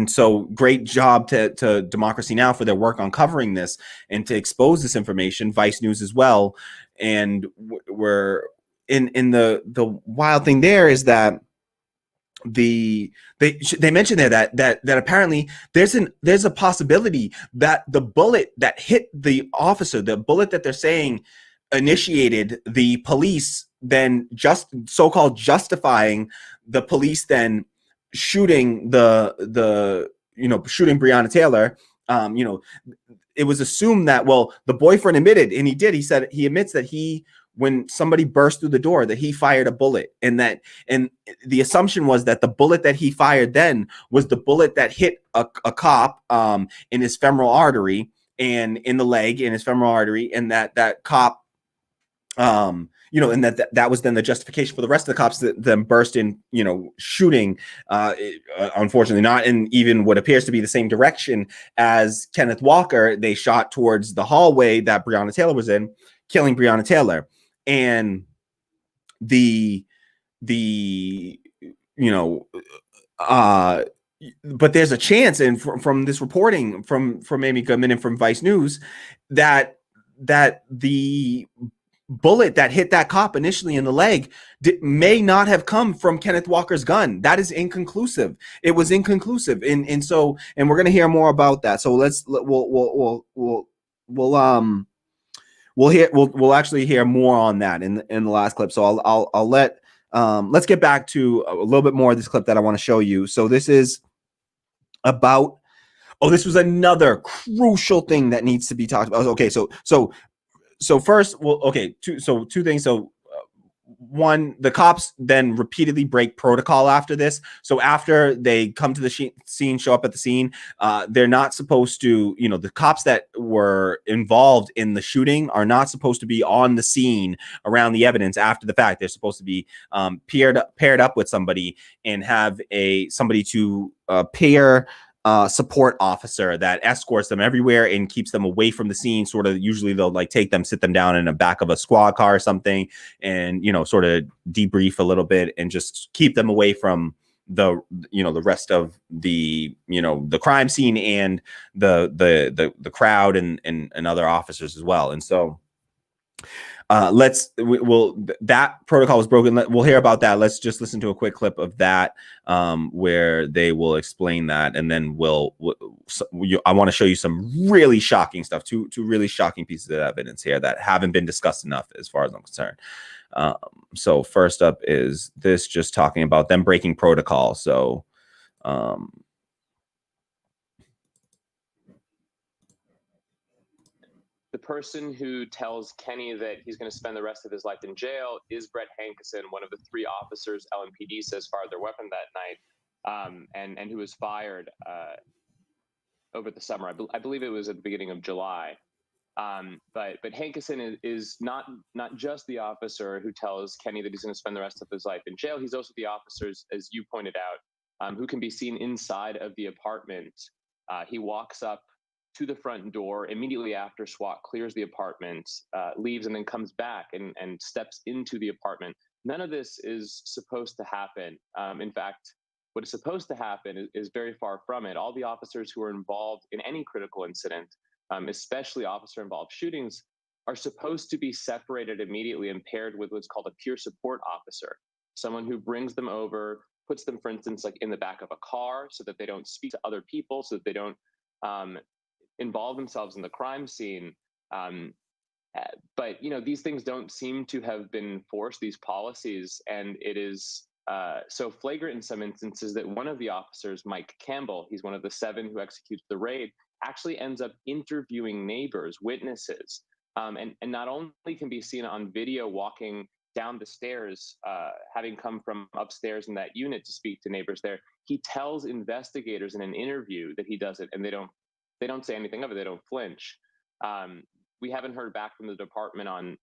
so great job to Democracy Now! For their work on covering this and to expose this information. Vice News as well. And we're in the wild thing there is that they mentioned there that apparently there's a possibility that the bullet that hit the officer, the bullet that they're saying initiated the police, then just so-called justifying the police then shooting shooting Breonna Taylor, it was assumed that, well, the boyfriend admitted, and he admits that when somebody burst through the door, that he fired a bullet, and the assumption was that the bullet that he fired then was the bullet that hit a cop in his femoral artery, and in the leg, in his femoral artery, and that cop, and that was then the justification for the rest of the cops that then burst in, shooting, unfortunately not in even what appears to be the same direction as Kenneth Walker. They shot towards the hallway that Breonna Taylor was in, killing Breonna Taylor. And but there's a chance, and from this reporting from Amy Goodman and from Vice News, that the bullet that hit that cop initially in the leg may not have come from Kenneth Walker's gun. That is inconclusive. It was inconclusive, and we're gonna hear more about that. So we'll actually hear more on that in the last clip. So I'll let let's get back to a little bit more of this clip that I want to show you. So this is about, this was another crucial thing that needs to be talked about. Okay, so first, two things. So one, the cops then repeatedly break protocol after this. So after they come to the scene, show up at the scene, they're not supposed to, the cops that were involved in the shooting are not supposed to be on the scene around the evidence after the fact. They're supposed to be paired up with somebody and have somebody to pair support officer that escorts them everywhere and keeps them away from the scene. Sort of, usually they'll sit them down in the back of a squad car or something, and sort of debrief a little bit and just keep them away from the rest of the the crime scene and the crowd and other officers as well. And so that protocol was broken. We'll hear about that. Let's just listen to a quick clip of that, where they will explain that, and then I want to show you some really shocking stuff, two really shocking pieces of evidence here that haven't been discussed enough as far as I'm concerned. So first up is this, just talking about them breaking protocol. So the person who tells Kenny that he's going to spend the rest of his life in jail is Brett Hankison, one of the 3 officers LMPD says fired their weapon that night, and who was fired over the summer. I believe it was at the beginning of July. But Hankison is not just the officer who tells Kenny that he's going to spend the rest of his life in jail. He's also the officers, as you pointed out, who can be seen inside of the apartment. He walks up to the front door immediately after SWAT clears the apartment, leaves, and then comes back and steps into the apartment. None of this is supposed to happen. In fact, what is supposed to happen is very far from it. All the officers who are involved in any critical incident, especially officer-involved shootings, are supposed to be separated immediately and paired with what's called a peer support officer, someone who brings them over, puts them, for instance, in the back of a car so that they don't speak to other people, so that they don't involve themselves in the crime scene. But these things don't seem to have been enforced, these policies, and it is so flagrant in some instances that one of the officers, Mike Campbell, he's one of the 7 who executes the raid, actually ends up interviewing neighbors, witnesses, and not only can be seen on video walking down the stairs, having come from upstairs in that unit to speak to neighbors there, he tells investigators in an interview that he does it, and they don't say anything of it. They don't flinch. We haven't heard back from the department on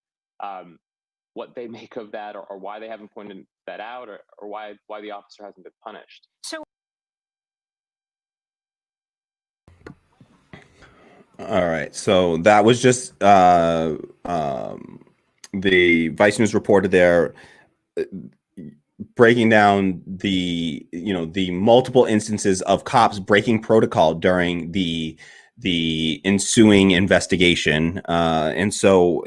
what they make of that, or why they haven't pointed that out, or why the officer hasn't been punished. So, all right. So that was just the Vice News reported there, breaking down the multiple instances of cops breaking protocol during the ensuing investigation. And so,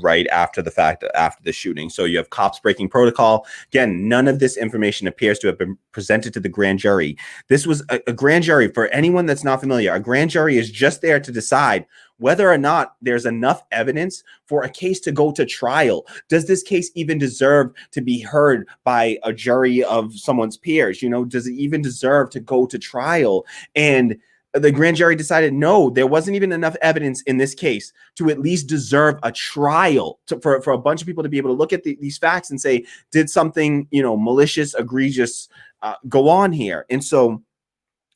right after the fact, after the shooting. So you have cops breaking protocol. Again, none of this information appears to have been presented to the grand jury. This was a grand jury. For anyone that's not familiar, a grand jury is just there to decide whether or not there's enough evidence for a case to go to trial. Does this case even deserve to be heard by a jury of someone's peers? You know, does it even deserve to go to trial? And the grand jury decided, no, there wasn't even enough evidence in this case to at least deserve a trial, for a bunch of people to be able to look at these facts and say, did something, you know, malicious, egregious go on here? And so,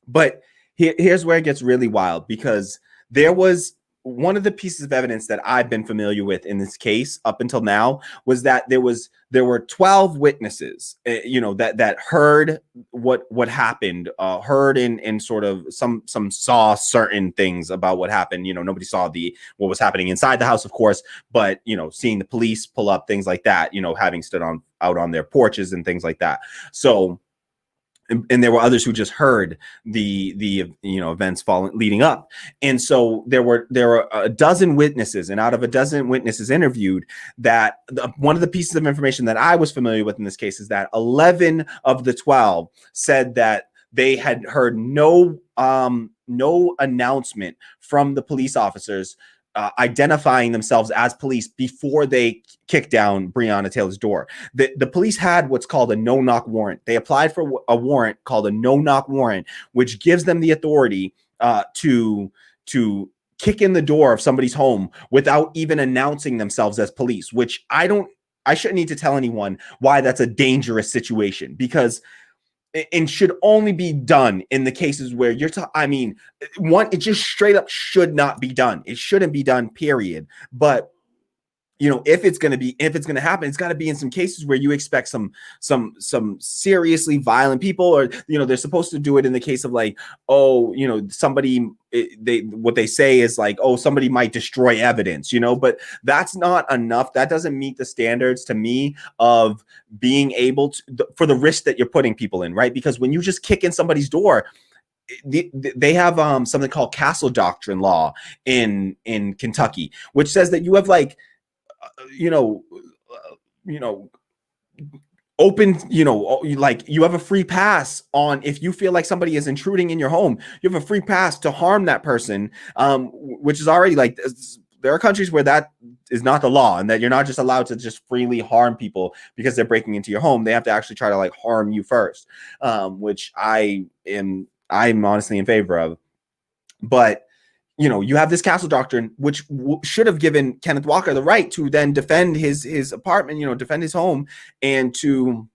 but here's where it gets really wild, because there was one of the pieces of evidence that I've been familiar with in this case up until now was that there were 12 witnesses, you know, that heard what happened, heard in sort of some saw certain things about what happened. You know, nobody saw what was happening inside the house, of course, but, you know, seeing the police pull up, things like that, you know, having stood out on their porches and things like that. So, and there were others who just heard the you know, events leading up. And so there were a dozen witnesses, and out of a dozen witnesses interviewed, that one of the pieces of information that I was familiar with in this case is that 11 of the 12 said that they had heard no announcement from the police officers identifying themselves as police before they kicked down Breonna Taylor's door. The police had what's called a no-knock warrant. They applied for a warrant called a no-knock warrant, which gives them the authority to kick in the door of somebody's home without even announcing themselves as police, which I shouldn't need to tell anyone why that's a dangerous situation, because and should only be done in the cases where it just straight up should not be done. It shouldn't be done, period. But you know, if it's going to happen, it's got to be in some cases where you expect some seriously violent people, or, you know, they're supposed to do it in the case of like, oh, you know, what they say is like, oh, somebody might destroy evidence, you know, but that's not enough. That doesn't meet the standards to me of being able to, for the risk that you're putting people in, right? Because when you just kick in somebody's door, they have something called castle doctrine law in Kentucky, which says that you have like, open, you know, like you have a free pass on, if you feel like somebody is intruding in your home, you have a free pass to harm that person, which is already like, there are countries where that is not the law, and that you're not just allowed to just freely harm people because they're breaking into your home. They have to actually try to like harm you first, which I'm honestly in favor of. But you know, you have this castle doctrine, which should have given Kenneth Walker the right to then defend his apartment, you know, defend his home, and to,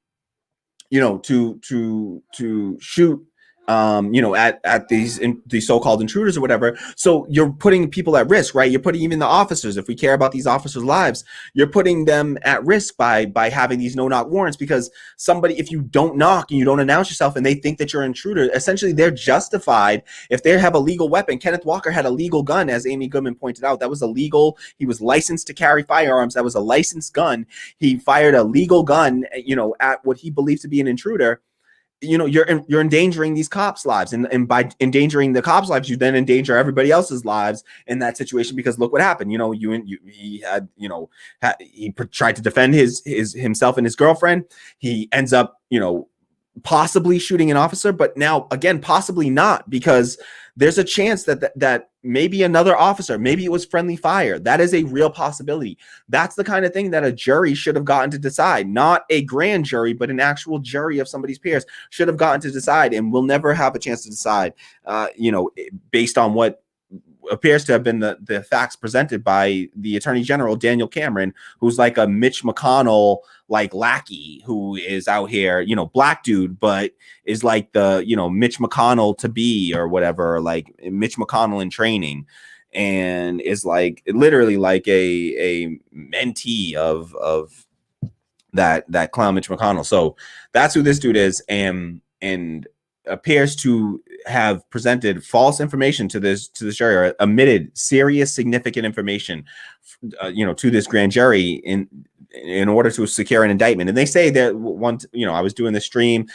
you know, to shoot, you know, at these so-called intruders or whatever. So you're putting people at risk, right? You're putting even the officers, if we care about these officers' lives, you're putting them at risk by having these no-knock warrants, because somebody, if you don't knock and you don't announce yourself and they think that you're an intruder, essentially they're justified if they have a legal weapon. Kenneth Walker had a legal gun, as Amy Goodman pointed out. That was illegal. He was licensed to carry firearms. That was a licensed gun. He fired a legal gun, you know, at what he believed to be an intruder. You know, you're endangering these cops' lives, and by endangering the cops' lives, you then endanger everybody else's lives in that situation, because look what happened. You know, he tried to defend himself and his girlfriend. He ends up, you know, possibly shooting an officer, but now again, possibly not, because there's a chance that maybe another officer, maybe it was friendly fire. That is a real possibility. That's the kind of thing that a jury should have gotten to decide, not a grand jury, but an actual jury of somebody's peers should have gotten to decide, and we'll never have a chance to decide, you know, based on what appears to have been the facts presented by the Attorney General, Daniel Cameron, who's like a Mitch McConnell like lackey, who is out here, you know, black dude, but is like the, you know, Mitch McConnell to be, or whatever, like Mitch McConnell in training, and is like literally like a mentee of that clown Mitch McConnell. So that's who this dude is, and appears to have presented false information to this jury, or omitted serious, significant information, you know, to this grand jury in order to secure an indictment. And they say that you know, I was doing the stream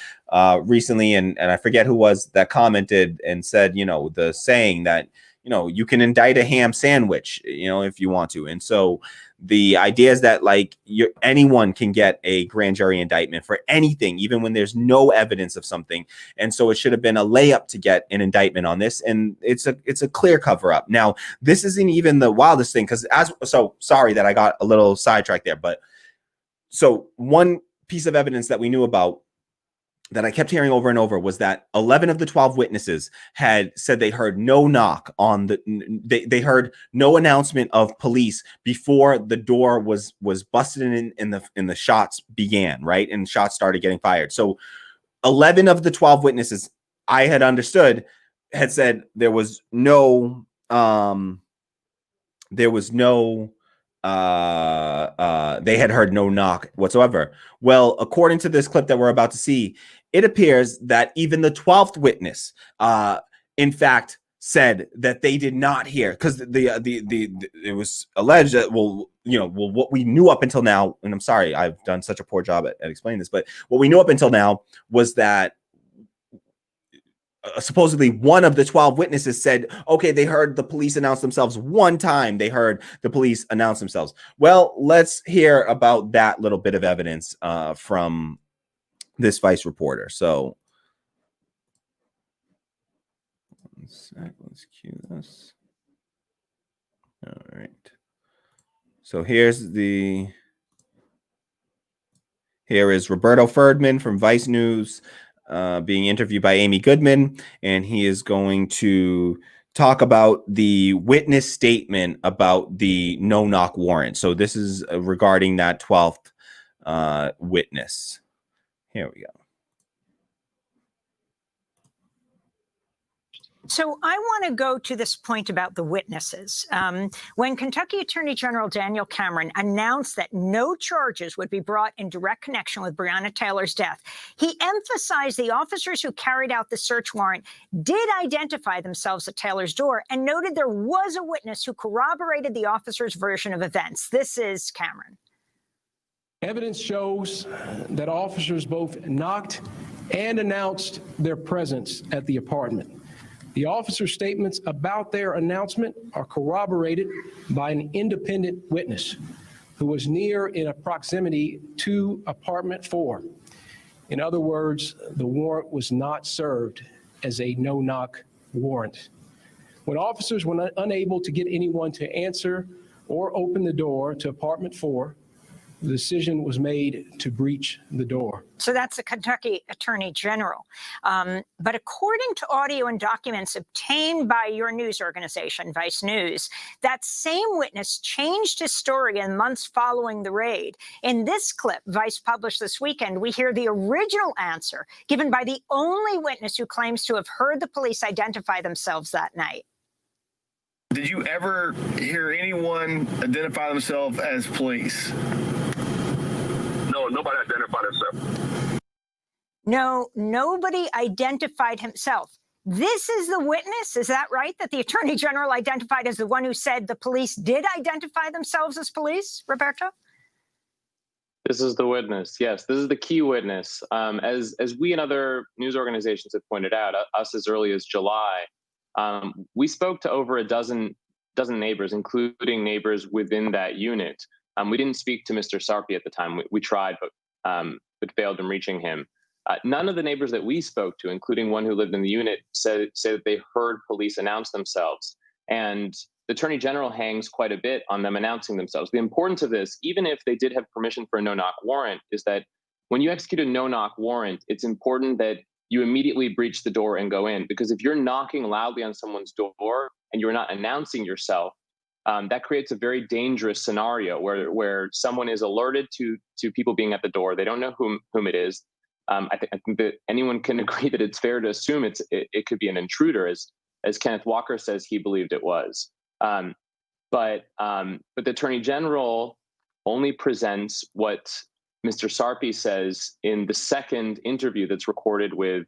recently, and I forget who was that commented and said, you know, the saying that, you can indict a ham sandwich, if you want to. And so the idea is that like anyone can get a grand jury indictment for anything, even when there's no evidence of something. And so it should have been a layup to get an indictment on this. And it's a clear cover up. Now, this isn't even the wildest thing, because sorry that I got a little sidetracked there, but so one piece of evidence that we knew about that I kept hearing over and over was that 11 of the 12 witnesses had said they heard no knock on they heard no announcement of police before the door was busted in the shots began, right? And shots started getting fired. So 11 of the 12 witnesses I had understood had said they had heard no knock whatsoever. Well, according to this clip that we're about to see, it appears that even the 12th witness, in fact, said that they did not hear, because it was alleged that what we knew up until now, and I'm sorry I've done such a poor job at explaining this, but what we knew up until now was that supposedly one of the 12 witnesses said, okay, they heard the police announce themselves one time. They heard the police announce themselves. Well, let's hear about that little bit of evidence from this Vice reporter. So one sec, let's cue this. All right. So here is Roberto Ferdman from Vice News being interviewed by Amy Goodman, and he is going to talk about the witness statement about the no-knock warrant. So this is regarding that 12th witness. Here we go. So I want to go to this point about the witnesses. When Kentucky Attorney General Daniel Cameron announced that no charges would be brought in direct connection with Breonna Taylor's death, he emphasized the officers who carried out the search warrant did identify themselves at Taylor's door and noted there was a witness who corroborated the officer's version of events. This is Cameron. Evidence shows that officers both knocked and announced their presence at the apartment. The officer's statements about their announcement are corroborated by an independent witness who was near in a proximity to apartment 4. In other words, the warrant was not served as a no-knock warrant. When officers were unable to get anyone to answer or open the door to apartment 4, the decision was made to breach the door. So that's the Kentucky Attorney General. But according to audio and documents obtained by your news organization, Vice News, that same witness changed his story in months following the raid. In this clip Vice published this weekend, we hear the original answer given by the only witness who claims to have heard the police identify themselves that night. Did you ever hear anyone identify themselves as police? No, nobody identified himself. No, nobody identified himself. This is the witness, is that right? That the Attorney General identified as the one who said the police did identify themselves as police, Roberto? This is the witness, yes. This is the key witness. As we and other news organizations have pointed out, us as early as July, we spoke to over a dozen neighbors, including neighbors within that unit. We didn't speak to Mr. Sarpy at the time. We tried, but failed in reaching him. None of the neighbors that we spoke to, including one who lived in the unit, say that they heard police announce themselves. And the Attorney General hangs quite a bit on them announcing themselves. The importance of this, even if they did have permission for a no-knock warrant, is that when you execute a no-knock warrant, it's important that you immediately breach the door and go in. Because if you're knocking loudly on someone's door and you're not announcing yourself, that creates a very dangerous scenario where someone is alerted to people being at the door. They don't know whom it is. I think that anyone can agree that it's fair to assume it could be an intruder, as Kenneth Walker says he believed it was. But the Attorney General only presents what Mr. Sarpy says in the second interview that's recorded with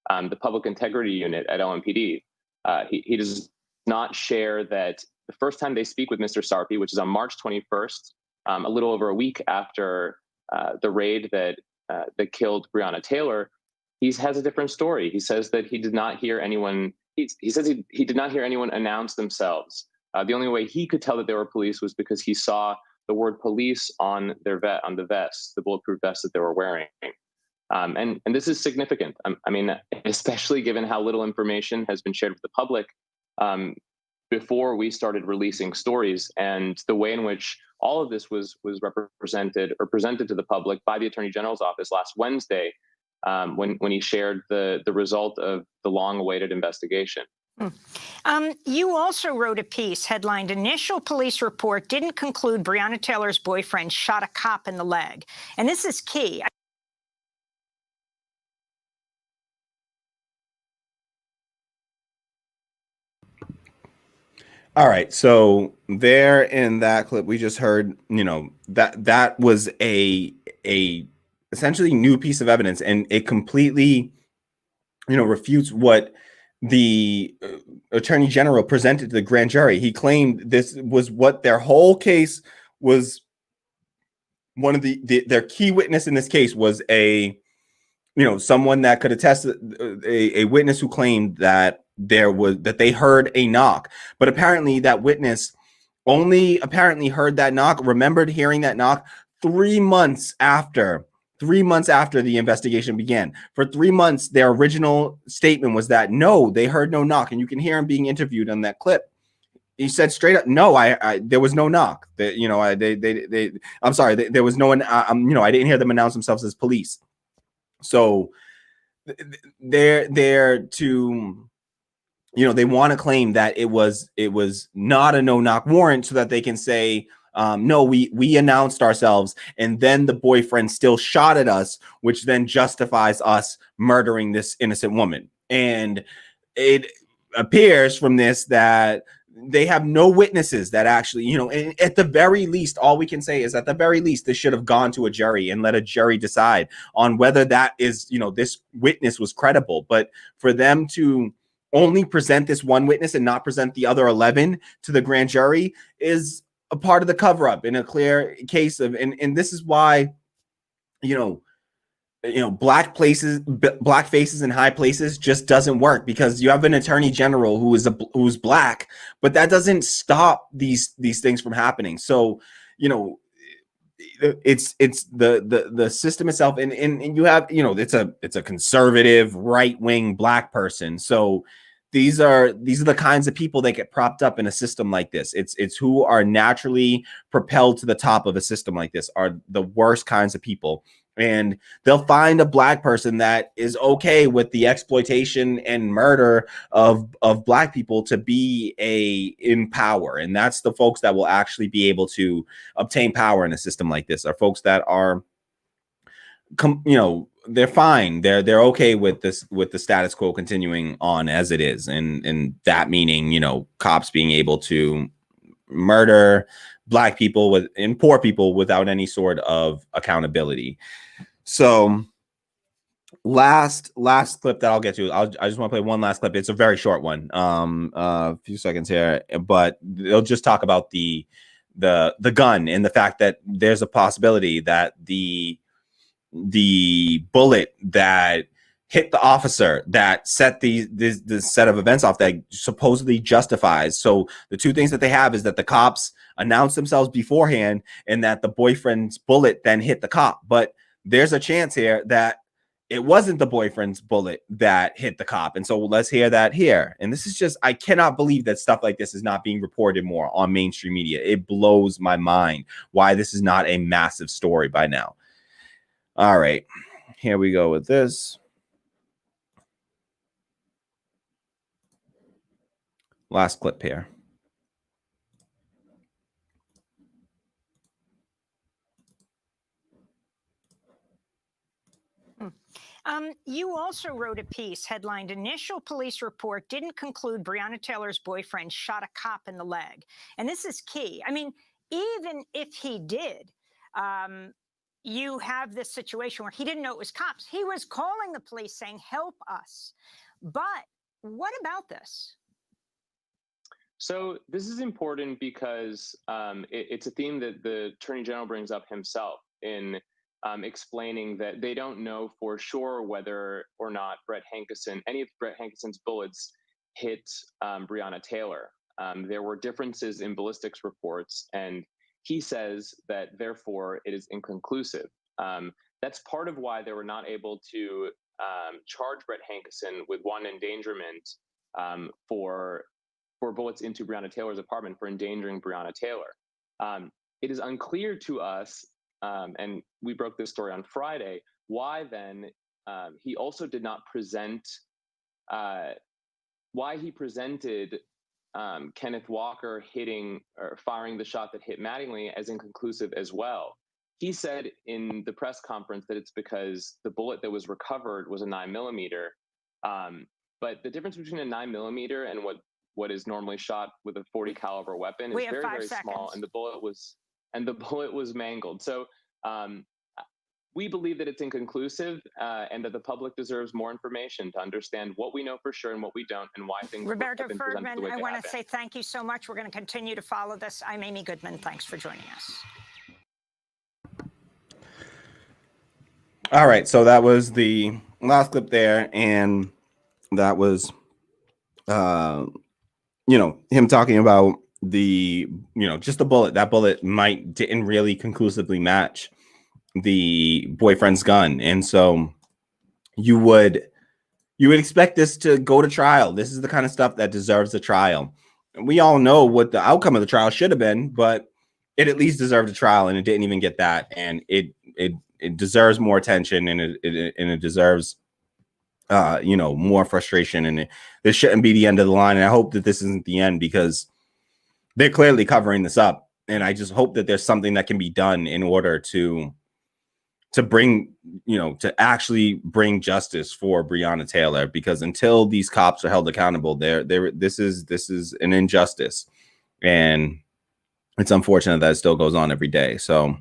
the Public Integrity Unit at LMPD. He does not share that the first time they speak with Mr. Sarpy, which is on March 21st, a little over a week after the raid that killed Breonna Taylor, he has a different story. He says that he did not hear anyone he says he did not hear anyone announce themselves. The only way he could tell that they were police was because he saw the word police on on the vest, the bulletproof vest that they were wearing. And this is significant. I mean, especially given how little information has been shared with the public before we started releasing stories, and the way in which all of this was represented or presented to the public by the Attorney General's office last Wednesday, when he shared the result of the long-awaited investigation. You also wrote a piece headlined "Initial Police Report Didn't Conclude Breonna Taylor's Boyfriend Shot a Cop in the Leg." And this is key. All right, so there in that clip we just heard, that was a essentially new piece of evidence, and it completely, refutes what the Attorney General presented to the grand jury. He claimed this was what their whole case was. One of their key witness in this case was someone that could attest, a witness who claimed that they heard a knock, but apparently that witness only apparently heard that knock, remembered hearing that knock 3 months after the investigation began. For 3 months, their original statement was that no, they heard no knock, and you can hear him being interviewed on that clip. He said straight up, no, I there was no knock. I'm sorry, there was no one. I didn't hear them announce themselves as police. So they're to, they want to claim that it was not a no knock warrant so that they can say, no, we announced ourselves, and then the boyfriend still shot at us, which then justifies us murdering this innocent woman. And it appears from this that they have no witnesses that actually, and at the very least, all we can say is at the very least, this should have gone to a jury and let a jury decide on whether that is, this witness was credible. But for them to only present this one witness and not present the other 11 to the grand jury is a part of the cover-up in a clear case of, and this is why, black faces in high places just doesn't work, because you have an attorney general who's black, but that doesn't stop these things from happening. So, it's the system itself, and you have, it's a conservative right-wing black person. So these are the kinds of people that get propped up in a system like this. It's who are naturally propelled to the top of a system like this are the worst kinds of people. And they'll find a black person that is okay with the exploitation and murder of black people to be in power. And that's the folks that will actually be able to obtain power in a system like this, are folks that are, they're fine. They're okay with this, with the status quo continuing on as it is. And that meaning, cops being able to murder black people and poor people without any sort of accountability. So last clip that I'll get to, I just want to play one last clip. It's a very short one, a few seconds here, but they'll just talk about the gun and the fact that there's a possibility that the bullet that hit the officer that set this set of events off, that supposedly justifies. So the two things that they have is that the cops announced themselves beforehand and that the boyfriend's bullet then hit the cop. But there's a chance here that it wasn't the boyfriend's bullet that hit the cop. And so let's hear that here. And this is just, I cannot believe that stuff like this is not being reported more on mainstream media. It blows my mind why this is not a massive story by now. All right, here we go with this. Last clip here. You also wrote a piece headlined "Initial Police Report Didn't Conclude Breonna Taylor's Boyfriend Shot a Cop in the Leg." And this is key. I mean, even if he did, you have this situation where he didn't know it was cops. He was calling the police saying, "Help us." But what about this? So this is important because it's a theme that the Attorney General brings up himself in explaining that they don't know for sure whether or not any of Brett Hankeson's bullets hit Breonna Taylor. There were differences in ballistics reports, and he says that therefore it is inconclusive. That's part of why they were not able to charge Brett Hankison with wanton endangerment for bullets into Breonna Taylor's apartment for endangering Breonna Taylor. It is unclear to us, and we broke this story on Friday, why then he also did not present, why he presented Kenneth Walker hitting or firing the shot that hit Mattingly as inconclusive as well. He said in the press conference that it's because the bullet that was recovered was a 9mm. But the difference between a 9mm and what is normally shot with a 40 caliber weapon is very, very small, and the bullet was mangled. So we believe that it's inconclusive and that the public deserves more information to understand what we know for sure and what we don't, and why things Roberto have been presented the way Ferdman, I they want have to been. say thank you so much. We're going to continue to follow this. I'm Amy Goodman. Thanks for joining us. All right, so that was the last clip there, and that was him talking about the just the bullet. That bullet didn't really conclusively match the boyfriend's gun, and so you would expect this to go to trial. This is the kind of stuff that deserves a trial. And we all know what the outcome of the trial should have been, but it at least deserved a trial, and it didn't even get that. And it deserves more attention, and it deserves more frustration. And this shouldn't be the end of the line. And I hope that this isn't the end, because they're clearly covering this up. And I just hope that there's something that can be done in order to bring, to actually bring justice for Breonna Taylor, because until these cops are held accountable, this is an injustice, and it's unfortunate that it still goes on every day. So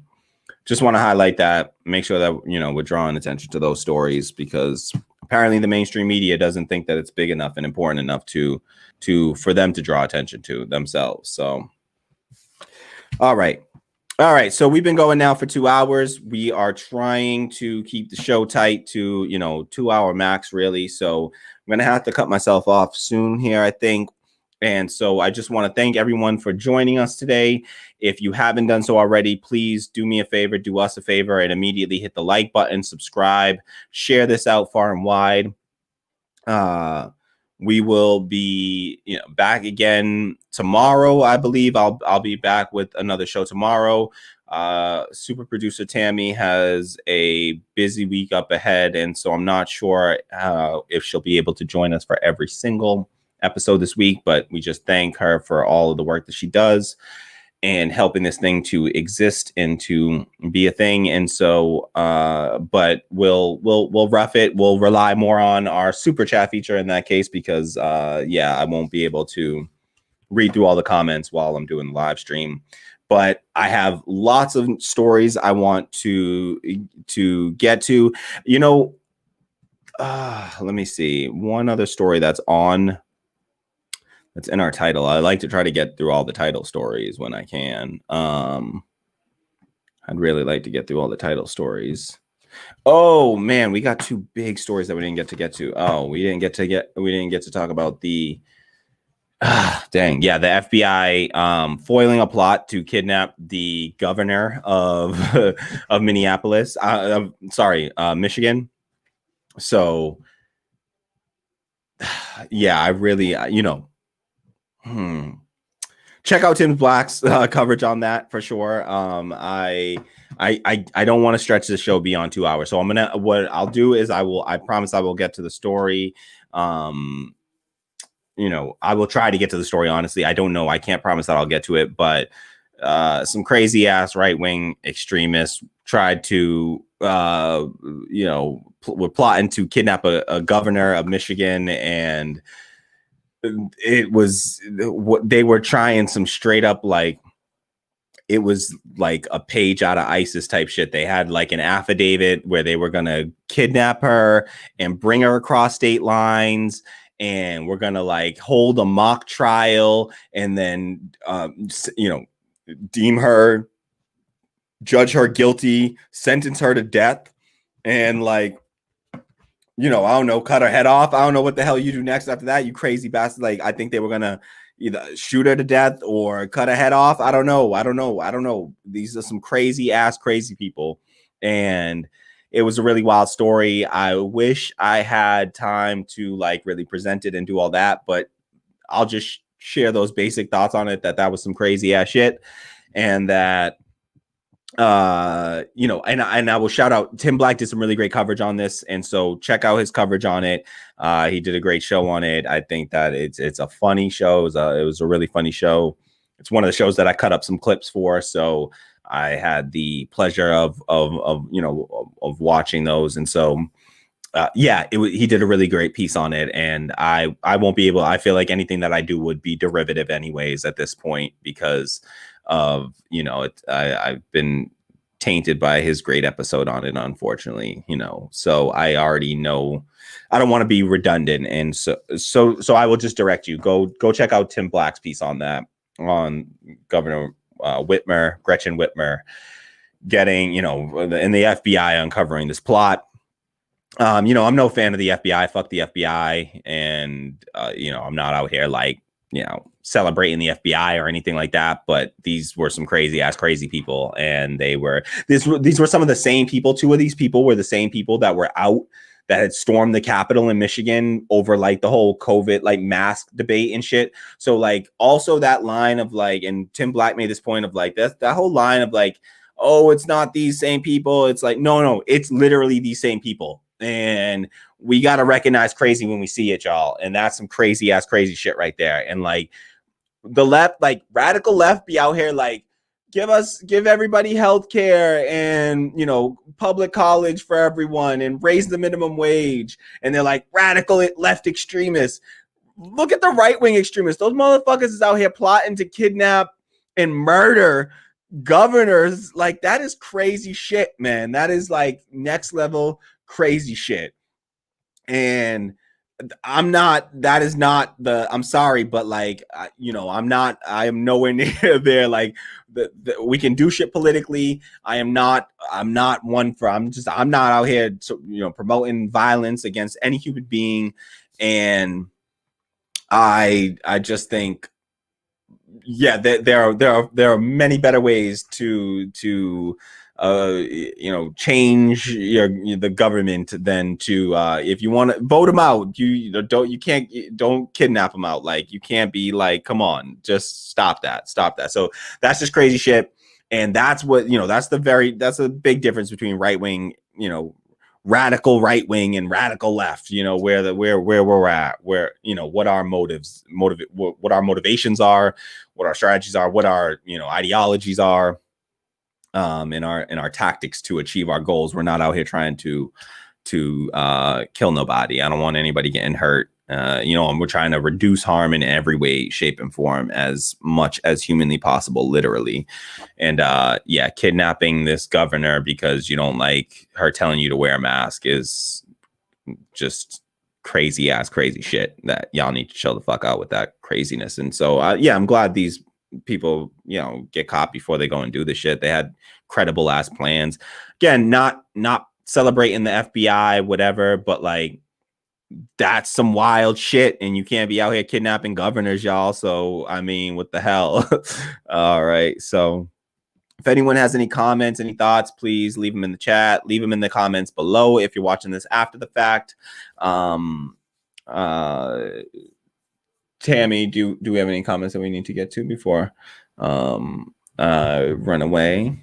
just want to highlight that, make sure that, we're drawing attention to those stories, because apparently the mainstream media doesn't think that it's big enough and important enough for them to draw attention to themselves. So, all right. So we've been going now for 2 hours. We are trying to keep the show tight to, 2 hour max, really. So I'm going to have to cut myself off soon here, I think. And so I just want to thank everyone for joining us today. If you haven't done so already, please do me a favor, do us a favor, and immediately hit the like button, subscribe, share this out far and wide. We will be back again tomorrow. I believe I'll be back with another show tomorrow. Super producer Tammy has a busy week up ahead, and so I'm not sure if she'll be able to join us for every single episode this week, but we just thank her for all of the work that she does and helping this thing to exist and to be a thing. And so, but we'll rough it. We'll rely more on our super chat feature in that case, because I won't be able to read through all the comments while I'm doing the live stream. But I have lots of stories I want to get to. Let me see. One other story that's in our title. I like to try to get through all the title stories when I can. I'd really like to get through all the title stories. Oh man, we got 2 big stories that we didn't get to. Oh, we didn't get to talk about the dang. Yeah, the FBI foiling a plot to kidnap the governor of of Minneapolis. Michigan. So yeah, I really check out Tim Black's coverage on that for sure. I don't want to stretch the show beyond 2 hours, so what I'll do is I promise I will get to the story. I will try to get to the story. Honestly, I don't know. I can't promise that I'll get to it, but some crazy ass right-wing extremists tried to were plotting to kidnap a governor of Michigan, and it was what they were trying some straight up, like it was like a page out of ISIS type shit. They had like an affidavit where they were going to kidnap her and bring her across state lines, and we're going to like hold a mock trial and then judge her guilty, sentence her to death, and like I don't know, cut her head off. I don't know what the hell you do next after that, you crazy bastard. Like, I think they were gonna either shoot her to death or cut her head off. I don't know. These are some crazy people. And it was a really wild story. I wish I had time to like really present it and do all that, but I'll just share those basic thoughts on it, that was some crazy ass shit. And that and I will shout out Tim Black did some really great coverage on this, and so check out his coverage on it. He did a great show on it. I think that it's a funny show. It was a really funny show. It's one of the shows that I cut up some clips for, so I had the pleasure of watching those. And so he did a really great piece on it, and I won't be able, I feel like anything that I do would be derivative anyways at this point, because of I've been tainted by his great episode on it, unfortunately, so I already know I don't want to be redundant, and so I will just direct you, go check out Tim Black's piece on that, on Governor Whitmer, Gretchen Whitmer getting, in the FBI uncovering this plot. I'm no fan of the FBI. Fuck the FBI. And, I'm not out here like, celebrating the FBI or anything like that. But these were some crazy people. And these were some of the same people. Two of these people were the same people that were out, that had stormed the Capitol in Michigan over like the whole COVID, like mask debate and shit. So like also that line of like, and Tim Black made this point of like, that whole line of like, oh, it's not these same people. It's like, no, it's literally these same people. And we got to recognize crazy when we see it, y'all. And that's some crazy shit right there. And like the left, like radical left, be out here like, give everybody health care and, public college for everyone and raise the minimum wage. And they're like radical left extremists. Look at the right-wing extremists. Those motherfuckers is out here plotting to kidnap and murder governors. Like, that is crazy shit, man. That is like next level crazy shit. And I'm sorry, but like, I am nowhere near there. Like we can do shit politically. I'm not out here, promoting violence against any human being. And I just think, there are many better ways to change the government than to if you want to vote them out, don't kidnap them out. Like, you can't be like, come on, just stop that. So that's just crazy shit. And that's what, that's a big difference between right wing, radical right wing and radical left, where we're at, where, what our what our motivations are, what our strategies are, what our, ideologies are. In our tactics to achieve our goals. We're not out here trying to kill nobody. I don't want anybody getting hurt. And we're trying to reduce harm in every way, shape, and form as much as humanly possible, literally. And kidnapping this governor because you don't like her telling you to wear a mask is just crazy shit that y'all need to chill the fuck out with that craziness. And so I'm glad these people get caught before they go and do the shit. They had credible ass plans. Again, not celebrating the FBI, whatever, but like, that's some wild shit, and you can't be out here kidnapping governors, y'all. So I mean, what the hell? All right, so if anyone has any comments, any thoughts, please leave them in the chat, leave them in the comments below if you're watching this after the fact. Tammy, do we have any comments that we need to get to before run away?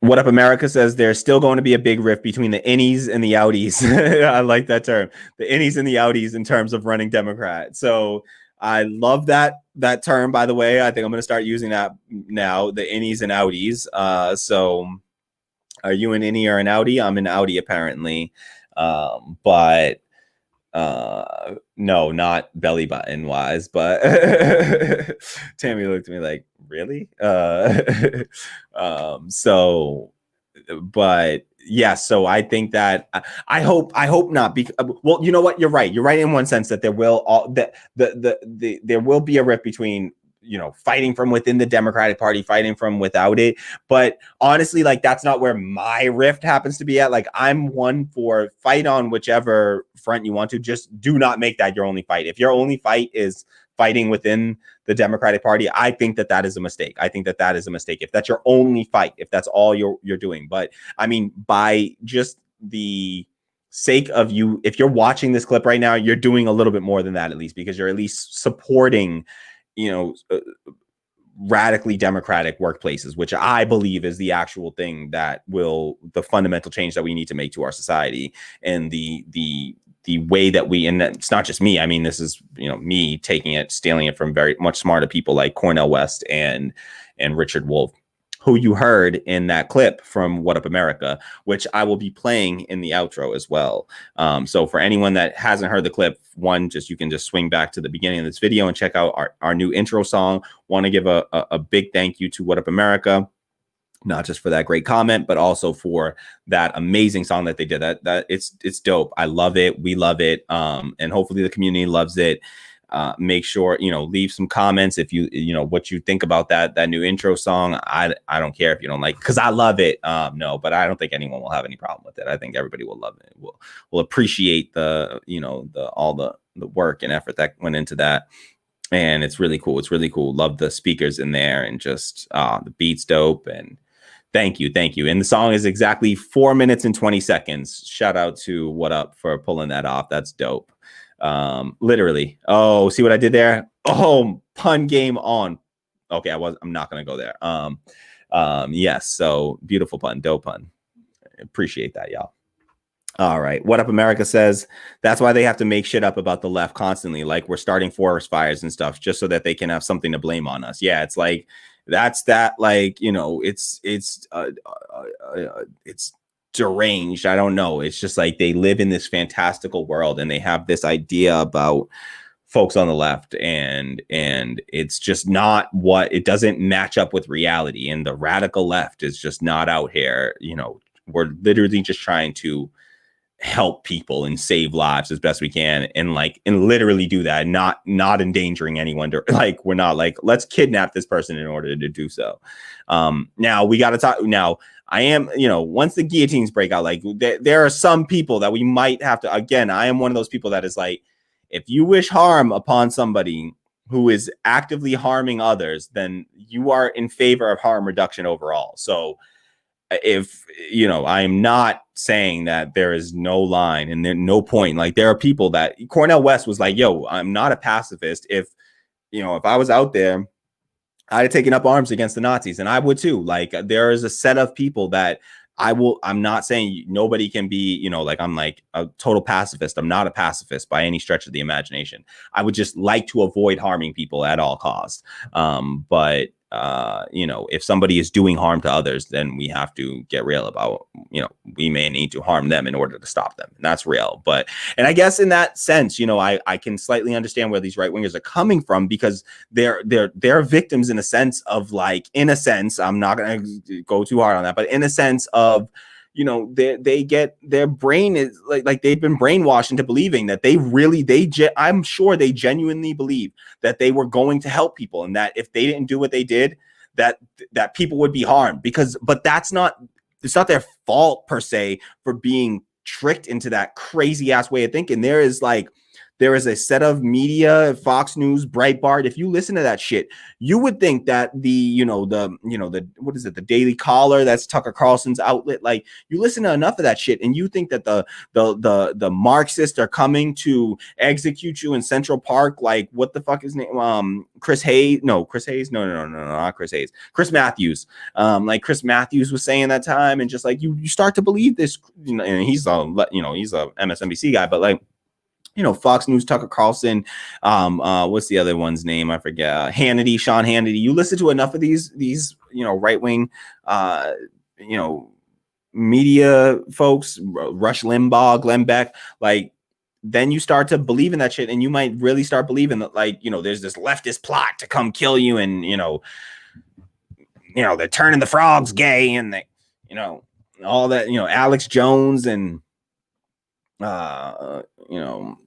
What Up America says there's still going to be a big rift between the innies and the outies. I like that term, the innies and the outies, in terms of running Democrat. So I love that term, by the way. I think I'm going to start using that now, the innies and outies. So are you an innie or an outie? I'm an outie, apparently. But no, not belly button wise, but Tammy looked at me like, really? So I think that I hope not, because, well, you know what, you're right in one sense that there will there will be a rift between fighting from within the Democratic Party, fighting from without it. But honestly, like, that's not where my rift happens to be at. Like, I'm one for fight on whichever front you want to. Just do not make that your only fight. If your only fight is fighting within the Democratic Party, I think that is a mistake. I think that is a mistake. If that's your only fight, if that's all you're doing. But I mean, by just the sake of you, if you're watching this clip right now, you're doing a little bit more than that, at least, because you're at least supporting, radically democratic workplaces, which I believe is the actual thing that the fundamental change that we need to make to our society, and the way that and it's not just me. I mean, this is, me stealing it from very much smarter people like Cornel West and Richard Wolff, who you heard in that clip from What Up America, which I will be playing in the outro as well. So for anyone that hasn't heard the clip, you can just swing back to the beginning of this video and check out our new intro song. Want to give a big thank you to What Up America, not just for that great comment, but also for that amazing song that they did. That it's dope. I love it. We love it. And hopefully the community loves it. Make sure, leave some comments if what you think about that new intro song. I don't care if you don't like, because I love it. No, but I don't think anyone will have any problem with it. I think everybody will love it. Will appreciate all the work and effort that went into that. And it's really cool. It's really cool. Love the speakers in there, and just the beat's dope. And thank you. And the song is exactly 4 minutes and 20 seconds. Shout out to What Up for pulling that off. That's dope. Literally. Oh, see what I did there? Oh, pun game on. Okay, I'm not gonna go there. Yes, so beautiful pun, dope pun. Appreciate that, y'all. All right. What Up America says that's why they have to make shit up about the left constantly, like we're starting forest fires and stuff, just so that they can have something to blame on us. Yeah, it's like it's deranged. I don't know. It's just like they live in this fantastical world, and they have this idea about folks on the left, and it's just not it doesn't match up with reality. And the radical left is just not out here. We're literally just trying to help people and save lives as best we can, and literally do that, not endangering anyone. We're not like, let's kidnap this person in order to do so. Now we got to talk. Now I am, once the guillotines break out, there are some people that we might have to, again, I am one of those people that is like, if you wish harm upon somebody who is actively harming others, then you are in favor of harm reduction overall. So if, I am not saying that there is no line and there's no point. Like, there are people that Cornel West was like, yo, I'm not a pacifist. If I was out there, I'd have taken up arms against the Nazis, and I would too. Like, there is a set of people that I'm not saying nobody can be, I'm like a total pacifist. I'm not a pacifist by any stretch of the imagination. I would just like to avoid harming people at all costs. But if somebody is doing harm to others, then we have to get real about, we may need to harm them in order to stop them. And that's real. And I guess in that sense, I can slightly understand where these right wingers are coming from, because they're victims in a sense of I'm not going to go too hard on that, but in a sense of, they get, their brain is like they've been brainwashed into believing that I'm sure they genuinely believe that they were going to help people, and that if they didn't do what they did, that people would be harmed, but it's not their fault per se for being tricked into that crazy ass way of thinking. There is a set of media, Fox News, Breitbart. If you listen to that shit, you would think that the Daily Caller, that's Tucker Carlson's outlet. Like, you listen to enough of that shit, and you think that the Marxists are coming to execute you in Central Park. Like, what the fuck is his name? Chris Hayes? No, Chris Hayes. No, not Chris Hayes. Chris Matthews. Like Chris Matthews was saying that time, and just like you start to believe this. And he's a MSNBC guy, but like, Fox News, Tucker Carlson, what's the other one's name? I forget. Hannity, Sean Hannity. You listen to enough of these right wing, media folks, Rush Limbaugh, Glenn Beck, like, then you start to believe in that shit, and you might really start believing that, like, there's this leftist plot to come kill you, and they're turning the frogs gay, and they, all that, Alex Jones and.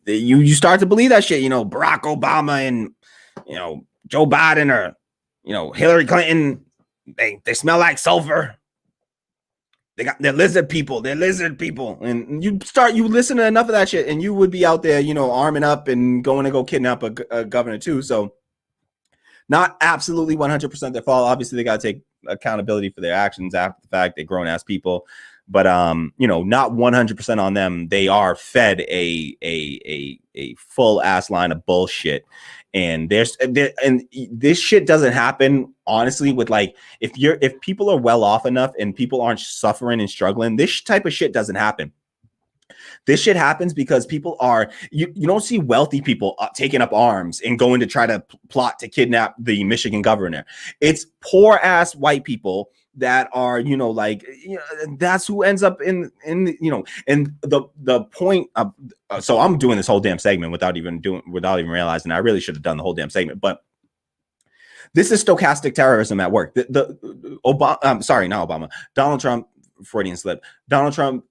You start to believe that shit, Barack Obama and, Joe Biden or, you know, Hillary Clinton, they smell like sulfur. They're lizard people. They're lizard people. And you listen to enough of that shit, and you would be out there, you know, arming up and going to go kidnap a governor too. So not absolutely 100% their fault. Obviously, they got to take accountability for their actions after the fact. They're grown ass people, but you know, not 100% on them. They are fed a full ass line of bullshit. And this shit doesn't happen honestly with like, if people are well off enough and people aren't suffering and struggling, this type of shit doesn't happen. This shit happens because people are, you don't see wealthy people taking up arms and going to try to plot to kidnap the Michigan governor. It's poor ass white people that are, you know, like, you know, that's who ends up in, you know, and the point of, so I'm doing this whole damn segment without even realizing I really should have done the whole damn segment, but this is stochastic terrorism at work. Donald Trump, Freudian slip. Donald Trump,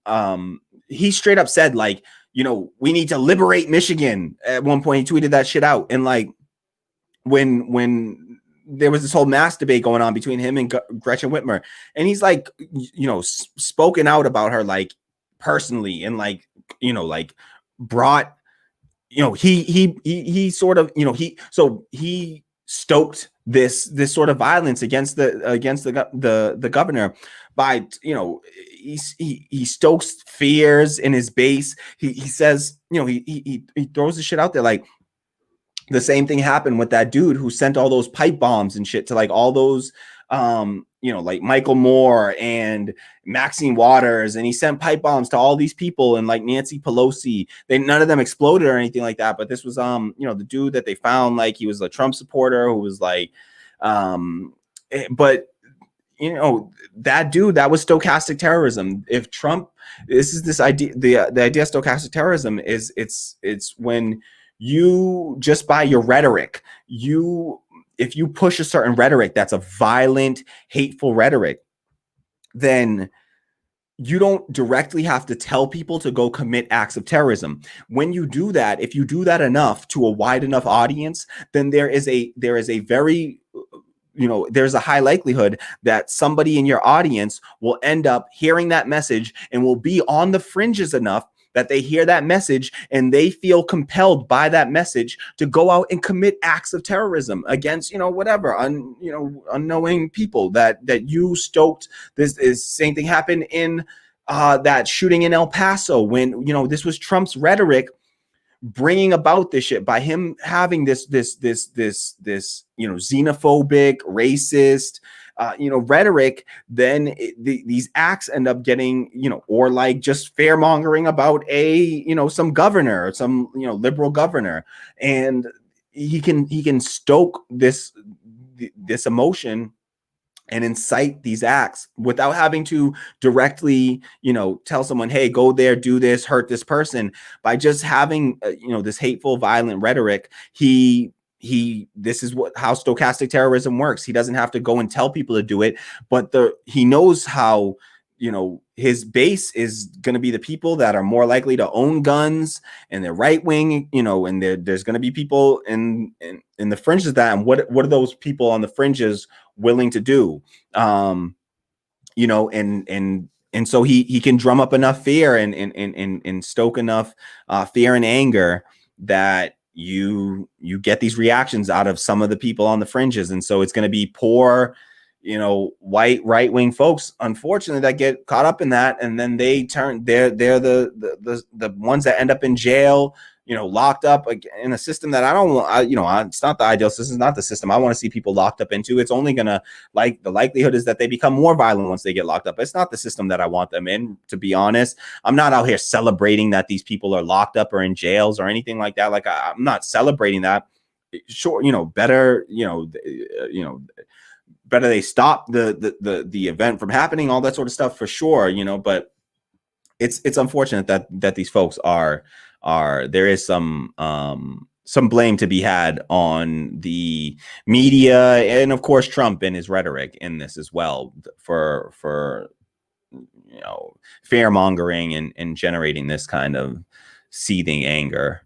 he straight up said, like, you know, we need to liberate Michigan. At one point, he tweeted that shit out. And like, when there was this whole mass debate going on between him and Gretchen Whitmer, and he's like, you know, spoken out about her, like, personally, and like, you know, like, brought, you know, he sort of, you know, he stoked this sort of violence against the governor by, you know, he stokes fears in his base. He says, you know, he throws the shit out there. Like, the same thing happened with that dude who sent all those pipe bombs and shit to like all those you know, like Michael Moore and Maxine Waters, and he sent pipe bombs to all these people, and like Nancy Pelosi. None of them exploded or anything like that, but this was you know, the dude that they found, like, he was a Trump supporter who was like but you know, that dude, that was stochastic terrorism. If Trump, this idea, the idea of stochastic terrorism is it's when you, just by your rhetoric, if you push a certain rhetoric that's a violent, hateful rhetoric, then you don't directly have to tell people to go commit acts of terrorism. When you do that, if you do that enough to a wide enough audience, then there is a very, you know, there's a high likelihood that somebody in your audience will end up hearing that message and will be on the fringes enough that they hear that message and they feel compelled by that message to go out and commit acts of terrorism against, you know, whatever, you know, unknowing people that you stoked. This is same thing happened in that shooting in El Paso, when, you know, this was Trump's rhetoric bringing about this shit by him having this you know, xenophobic, racist, you know, rhetoric. Then these acts end up getting, you know, or like just fear mongering about you know, some governor, some, you know, liberal governor, and he can stoke this emotion and incite these acts without having to directly, you know, tell someone, hey, go there, do this, hurt this person. By just having, you know, this hateful, violent rhetoric, this is how stochastic terrorism works. He doesn't have to go and tell people to do it, but he knows how, you know, his base is going to be the people that are more likely to own guns, and they're right wing, you know, and there's going to be people in the fringes of that. And what are those people on the fringes willing to do? You know, and so he can drum up enough fear and stoke enough fear and anger that you get these reactions out of some of the people on the fringes. And so it's going to be poor, you know, white right-wing folks, unfortunately, that get caught up in that, and then they're the ones that end up in jail, you know, locked up in a system that I don't want. You know, it's not the ideal system. It's not the system I want to see people locked up into. It's only gonna, like, the likelihood is that they become more violent once they get locked up. It's not the system that I want them in, to be honest. I'm not out here celebrating that these people are locked up or in jails or anything like that. Like, I'm not celebrating that. Sure, you know, better, you know, better they stop the event from happening, all that sort of stuff, for sure, you know. But it's unfortunate that these folks are there is some blame to be had on the media, and of course Trump and his rhetoric in this as well, for you know, fear mongering and generating this kind of seething anger.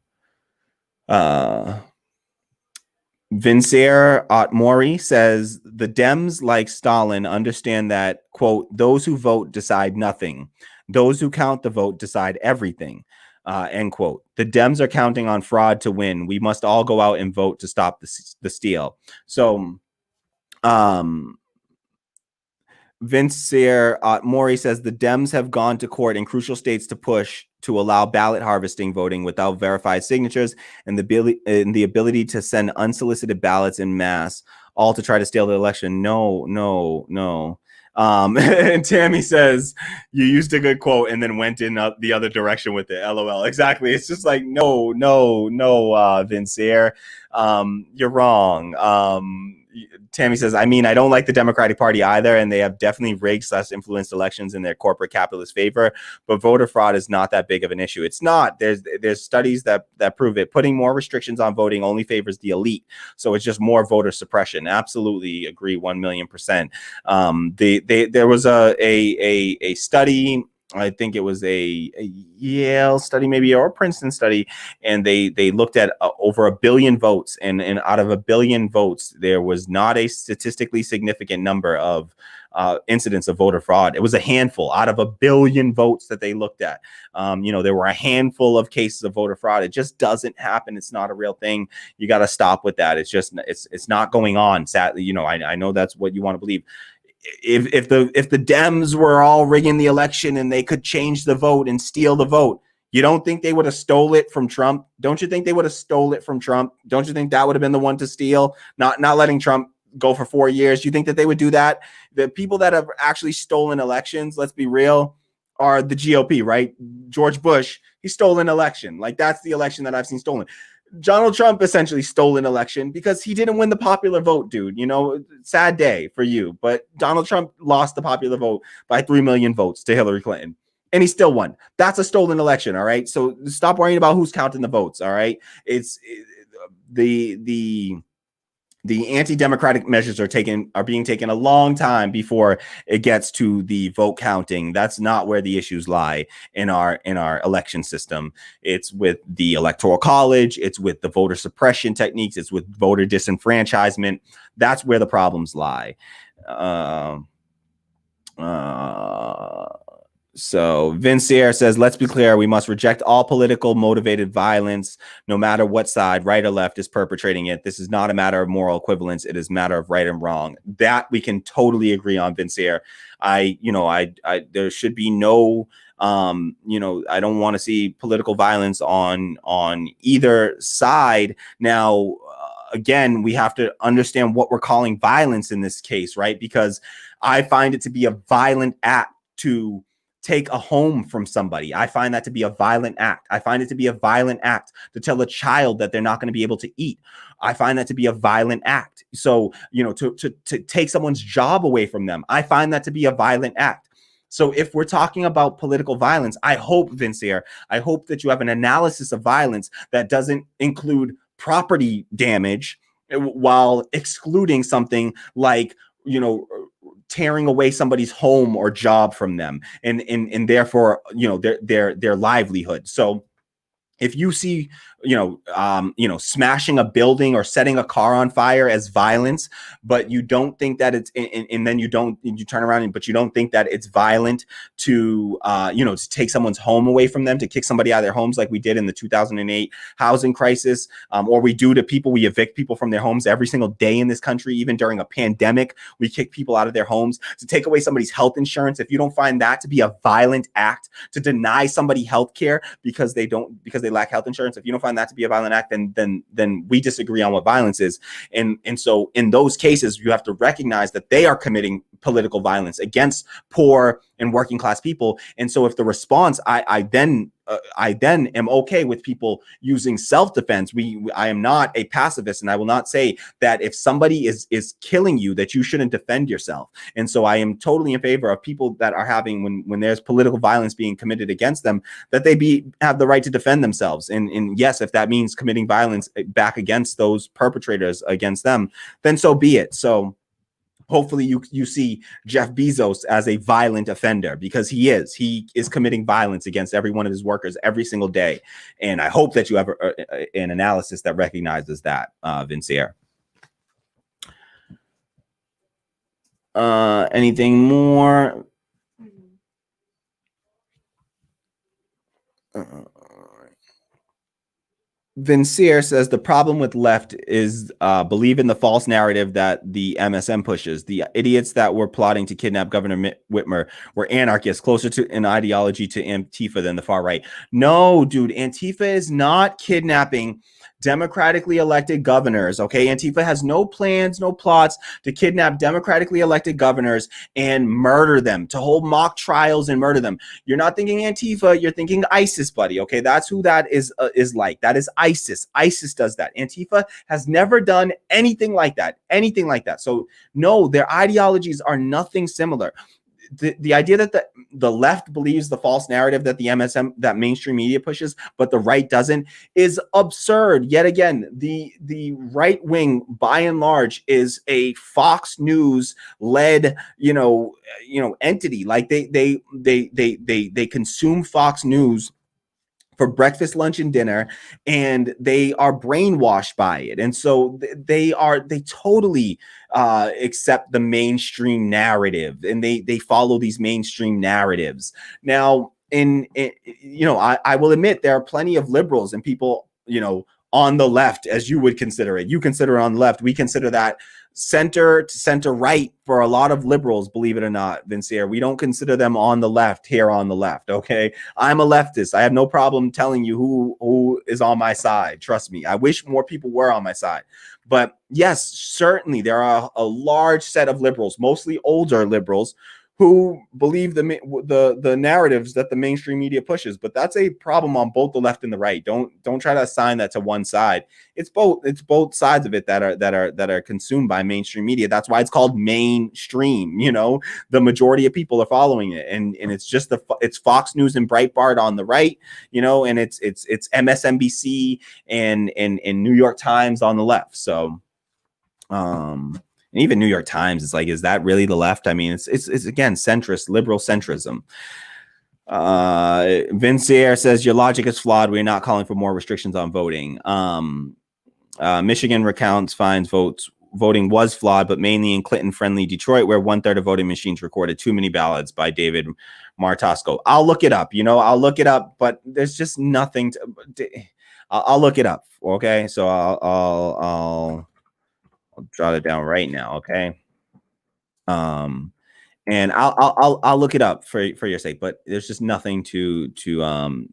Vincier Otmori says the Dems, like Stalin, understand that, quote, those who vote decide nothing. Those who count the vote decide everything. End quote. The Dems are counting on fraud to win. We must all go out and vote to stop the steal. So, Vincier Maury says the Dems have gone to court in crucial states to push to allow ballot harvesting voting without verified signatures and the ability to send unsolicited ballots in mass, all to try to steal the election. No. And Tammy says you used a good quote and then went in the other direction with it. LOL. Exactly. It's just like no, Vincier. You're wrong. Tammy says, I mean, I don't like the Democratic Party either, and they have definitely rigged / influenced elections in their corporate capitalist favor, but voter fraud is not that big of an issue. It's not. There's studies that prove it. Putting more restrictions on voting only favors the elite, so it's just more voter suppression. Absolutely agree 1,000,000%. There was a study, I think it was a Yale study maybe, or a Princeton study, and they looked at over 1 billion votes, and out of 1 billion votes, there was not a statistically significant number of incidents of voter fraud. It was a handful out of 1 billion votes that they looked at. There were a handful of cases of voter fraud. It just doesn't happen. It's not a real thing. You got to stop with that. It's not going on. Sadly, I know that's what you want to believe. If the Dems were all rigging the election and they could change the vote and steal the vote, you don't think they would have stole it from Trump? Don't you think they would have stole it from Trump? Don't you think that would have been the one to steal? Not letting Trump go for 4 years. You think that they would do that? The people that have actually stolen elections, let's be real, are the GOP, right? George Bush, he stole an election. Like, that's the election that I've seen stolen. Donald Trump essentially stole an election because he didn't win the popular vote, dude. Sad day for you. But Donald Trump lost the popular vote by 3 million votes to Hillary Clinton, and he still won. That's a stolen election, all right? So stop worrying about who's counting the votes, all right? The anti-democratic measures are being taken a long time before it gets to the vote counting. That's not where the issues lie in our election system. It's with the Electoral College. It's with the voter suppression techniques. It's with voter disenfranchisement. That's where the problems lie. So Vincier says, let's be clear. We must reject all political motivated violence, no matter what side, right or left, is perpetrating it. This is not a matter of moral equivalence. It is a matter of right and wrong. That we can totally agree on, Vincier. There should be no, I don't want to see political violence on either side. Now, again, we have to understand what we're calling violence in this case, right? Because I find it to be a violent act to take a home from somebody. I find that to be a violent act. I find it to be a violent act to tell a child that they're not going to be able to eat. I find that to be a violent act. So, to take someone's job away from them, I find that to be a violent act. So if we're talking about political violence, I hope, Vincier, I hope that you have an analysis of violence that doesn't include property damage while excluding something like, tearing away somebody's home or job from them and therefore, their livelihood. So if you see, smashing a building or setting a car on fire as violence, but you don't think that it's, and then you turn around, but you don't think that it's violent to, to take someone's home away from them, to kick somebody out of their homes like we did in the 2008 housing crisis, or we do to people. We evict people from their homes every single day in this country. Even during a pandemic, we kick people out of their homes. To take away somebody's health insurance, if you don't find that to be a violent act, to deny somebody health care because they lack health insurance, if you don't find that to be a violent act, then we disagree on what violence is. And so in those cases, you have to recognize that they are committing political violence against poor and working class people. And so if the response, I then am okay with people using self-defense. I am not a pacifist, and I will not say that if somebody is killing you, that you shouldn't defend yourself. And so I am totally in favor of people that are having, when there's political violence being committed against them, that they have the right to defend themselves. And yes, if that means committing violence back against those perpetrators against them, then so be it. So hopefully you see Jeff Bezos as a violent offender, because he is committing violence against every one of his workers every single day. And I hope that you have an analysis that recognizes that, Vincier. Anything more? Vincier says the problem with left is believe in the false narrative that the MSM pushes. The idiots that were plotting to kidnap Governor Whitmer were anarchists, closer to an ideology to Antifa than the far right. No, dude, Antifa is not kidnapping democratically elected governors. Okay, Antifa has no plans, no plots to kidnap democratically elected governors and murder them, to hold mock trials and murder them. You're not thinking Antifa, you're thinking ISIS, buddy. Okay, that's who that is like. That is ISIS. ISIS does that. Antifa has never done anything like that. Anything like that. So no, their ideologies are nothing similar. The idea that the left believes the false narrative that the MSM, that mainstream media pushes, but the right doesn't, is absurd. Yet again, the right wing, by and large, is a Fox News led, entity. Like they consume Fox News for breakfast, lunch, and dinner, and they are brainwashed by it. And so they totally accept the mainstream narrative, and they follow these mainstream narratives. Now, I will admit there are plenty of liberals and people, on the left, as you would consider it. You consider it on the left. We consider that center to center right for a lot of liberals, believe it or not, Vincier. We don't consider them on the left here on the left, okay? I'm a leftist. I have no problem telling you who is on my side. Trust me. I wish more people were on my side. But yes, certainly there are a large set of liberals, mostly older liberals, who believe the narratives that the mainstream media pushes. But that's a problem on both the left and the right. Don't try to assign that to one side. It's both sides of it that are consumed by mainstream media. That's why it's called mainstream. The majority of people are following it, and it's just it's Fox News and Breitbart on the right, and it's MSNBC and New York Times on the left. So and even New York Times, it's like, is that really the left? I mean, it's again, centrist, liberal centrism. Vincier says your logic is flawed. We're not calling for more restrictions on voting. Michigan recounts finds voting was flawed, but mainly in Clinton-friendly Detroit, where 1/3 of voting machines recorded too many ballots, by David Martosco. I'll look it up. I'll look it up, but there's just nothing I'll look it up. Okay, so I'll jot it down right now, okay? And I'll look it up for your sake, but there's just nothing to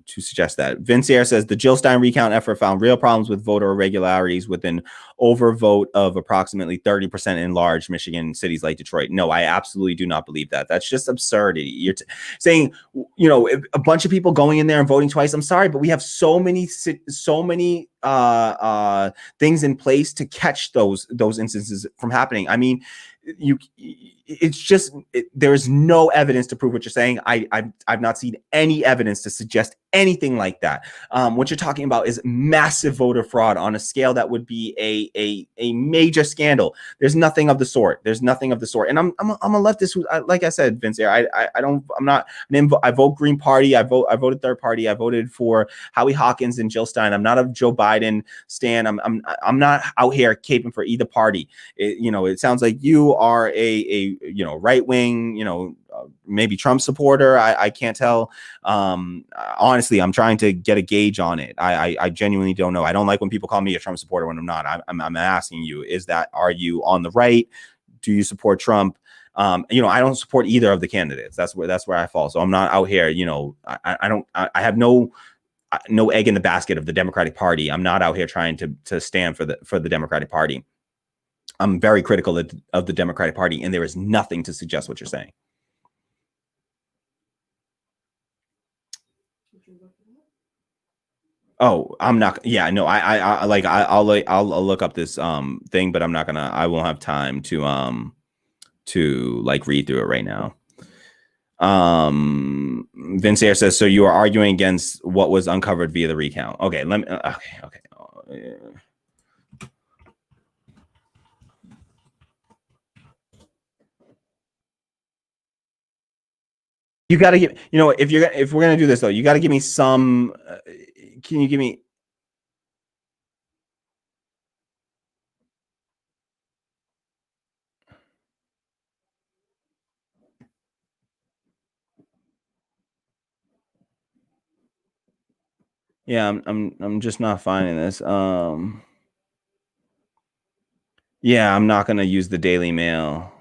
suggest that. Vincier says the Jill Stein recount effort found real problems with voter irregularities with an overvote of approximately 30% in large Michigan cities like Detroit. No, I absolutely do not believe that. That's just absurdity. You're saying, a bunch of people going in there and voting twice. I'm sorry, but we have so many things in place to catch those instances from happening. I mean, there is no evidence to prove what you're saying. I've not seen any evidence to suggest anything like that. What you're talking about is massive voter fraud on a scale that would be a major scandal. There's nothing of the sort. And I'm a leftist who, like I said, Vince, I vote Green Party. I voted third party. I voted for Howie Hawkins and Jill Stein. I'm not a Joe Biden stan. I'm not out here caping for either party. It sounds like you are a right wing, maybe Trump supporter. I can't tell. Honestly, I'm trying to get a gauge on it. I genuinely don't know. I don't like when people call me a Trump supporter when I'm not. I'm asking you, are you on the right? Do you support Trump? I don't support either of the candidates. That's where I fall. So I'm not out here, I have no egg in the basket of the Democratic Party. I'm not out here trying to stand for the Democratic Party. I'm very critical of the Democratic Party, and there is nothing to suggest what you're saying. Oh, I'm not. Yeah, no. I'll look up this thing, but I'm not gonna. I won't have time to read through it right now. Vincier says, so you are arguing against what was uncovered via the recount. Okay, let me. Okay. You got to give, if we're going to do this though, you got to give me some, can you give me, Yeah, I'm just not finding this. Yeah, I'm not gonna use the Daily Mail.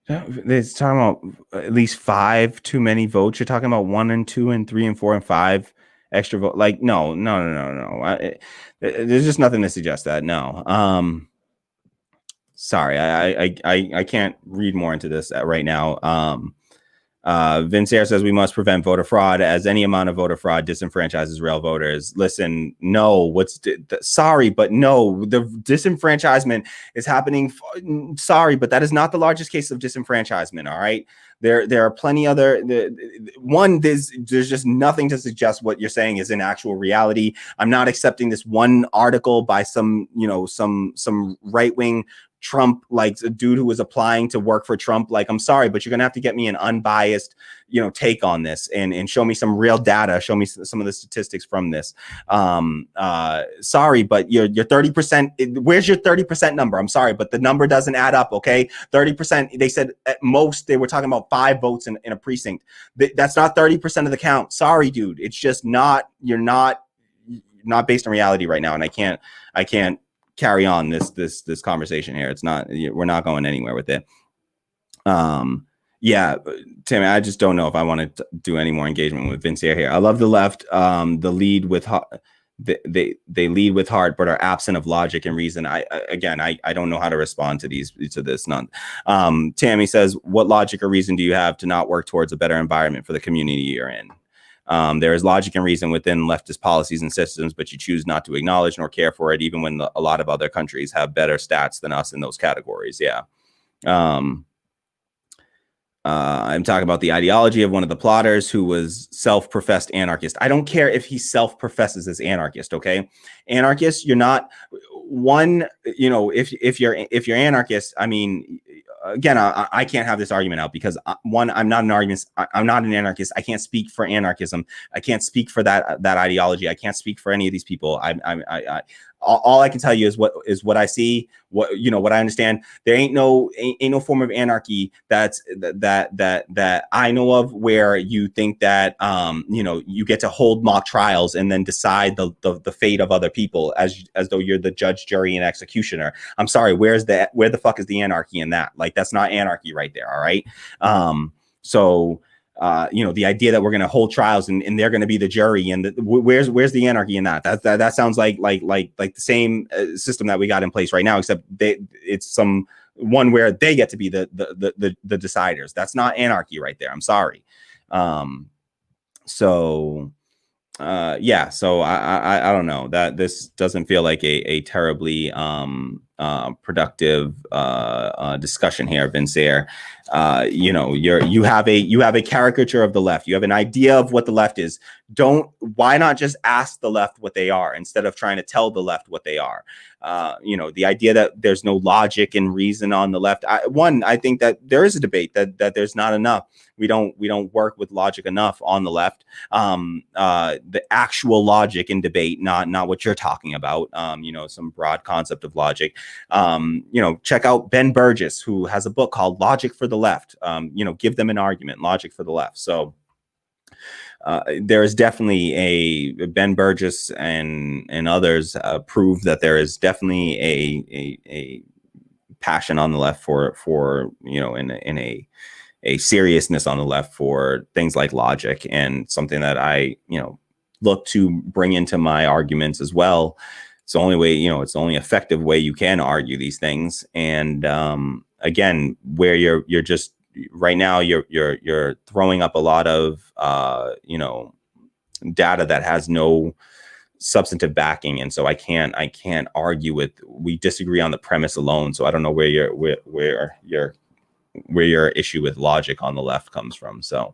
It's talking about at least 5 too many votes. You're talking about 1 and 2 and 3 and 4 and 5 extra vote. Like, no. There's just nothing to suggest that. No. Sorry, I can't read more into this right now. Vince Air says we must prevent voter fraud, as any amount of voter fraud disenfranchises real voters. Listen, no, sorry, but no, the disenfranchisement is happening. Sorry, but that is not the largest case of disenfranchisement. All right. There are plenty other there's just nothing to suggest what you're saying is in actual reality. I'm not accepting this one article by some right-wing Trump, like a dude who was applying to work for Trump. Like, I'm sorry, but you're gonna have to get me an unbiased, take on this and show me some real data, show me some of the statistics from this. Sorry, but your 30%, where's your 30% number? I'm sorry, but the number doesn't add up. Okay, 30%. They said at most they were talking about 5 votes in a precinct. That's not 30% of the count. Sorry, dude. It's just not. You're not based in reality right now, and I can't carry on this conversation here. It's not, we're not going anywhere with it. Yeah, Tim, I just don't know if I want to do any more engagement with Vince here. I love the left. The lead with they lead with heart, but are absent of logic and reason. I don't know how to respond to this. None. Tammy says, what logic or reason do you have to not work towards a better environment for the community you're in? There is logic and reason within leftist policies and systems, but you choose not to acknowledge nor care for it, even when a lot of other countries have better stats than us in those categories. Yeah. I'm talking about the ideology of one of the plotters who was self-professed anarchist. I don't care if he self-professes as anarchist. Okay, anarchist, you're not one. If you're anarchist, I mean, again, I can't have this argument out because one, I'm not an argument. I'm not an anarchist. I can't speak for anarchism. I can't speak for that ideology. I can't speak for any of these people. All I can tell you is what I see, what I understand. There ain't no form of anarchy that I know of where you think that you get to hold mock trials and then decide the fate of other people as though you're the judge, jury, and executioner. I'm sorry, where the fuck is the anarchy in that? Like, that's not anarchy right there. All right. The idea that we're going to hold trials and they're going to be the jury and where's the anarchy in that? That sounds like the same system that we got in place right now, except it's some one where they get to be the deciders. That's not anarchy right there. I'm sorry. So I don't know, that this doesn't feel like a terribly productive discussion here, Vince Air. You have a caricature of the left. You have an idea of what the left is. Why not just ask the left what they are instead of trying to tell the left what they are? The idea that there's no logic and reason on the left. I think that there is a debate that there's not enough. We don't work with logic enough on the left. The actual logic in debate, not what you're talking about. Some broad concept of logic. Check out Ben Burgess, who has a book called Logic for the Left. Give them an argument. Logic for the Left. So there is definitely a Ben Burgess and others prove that there is definitely a passion on the left for in a seriousness on the left for things like logic, and something that I look to bring into my arguments as well. It's the only way, it's the only effective way you can argue these things. And again, where you're just right now, you're throwing up a lot of data that has no substantive backing, and so I can't argue with. We disagree on the premise alone, so I don't know where your issue with logic on the left comes from. So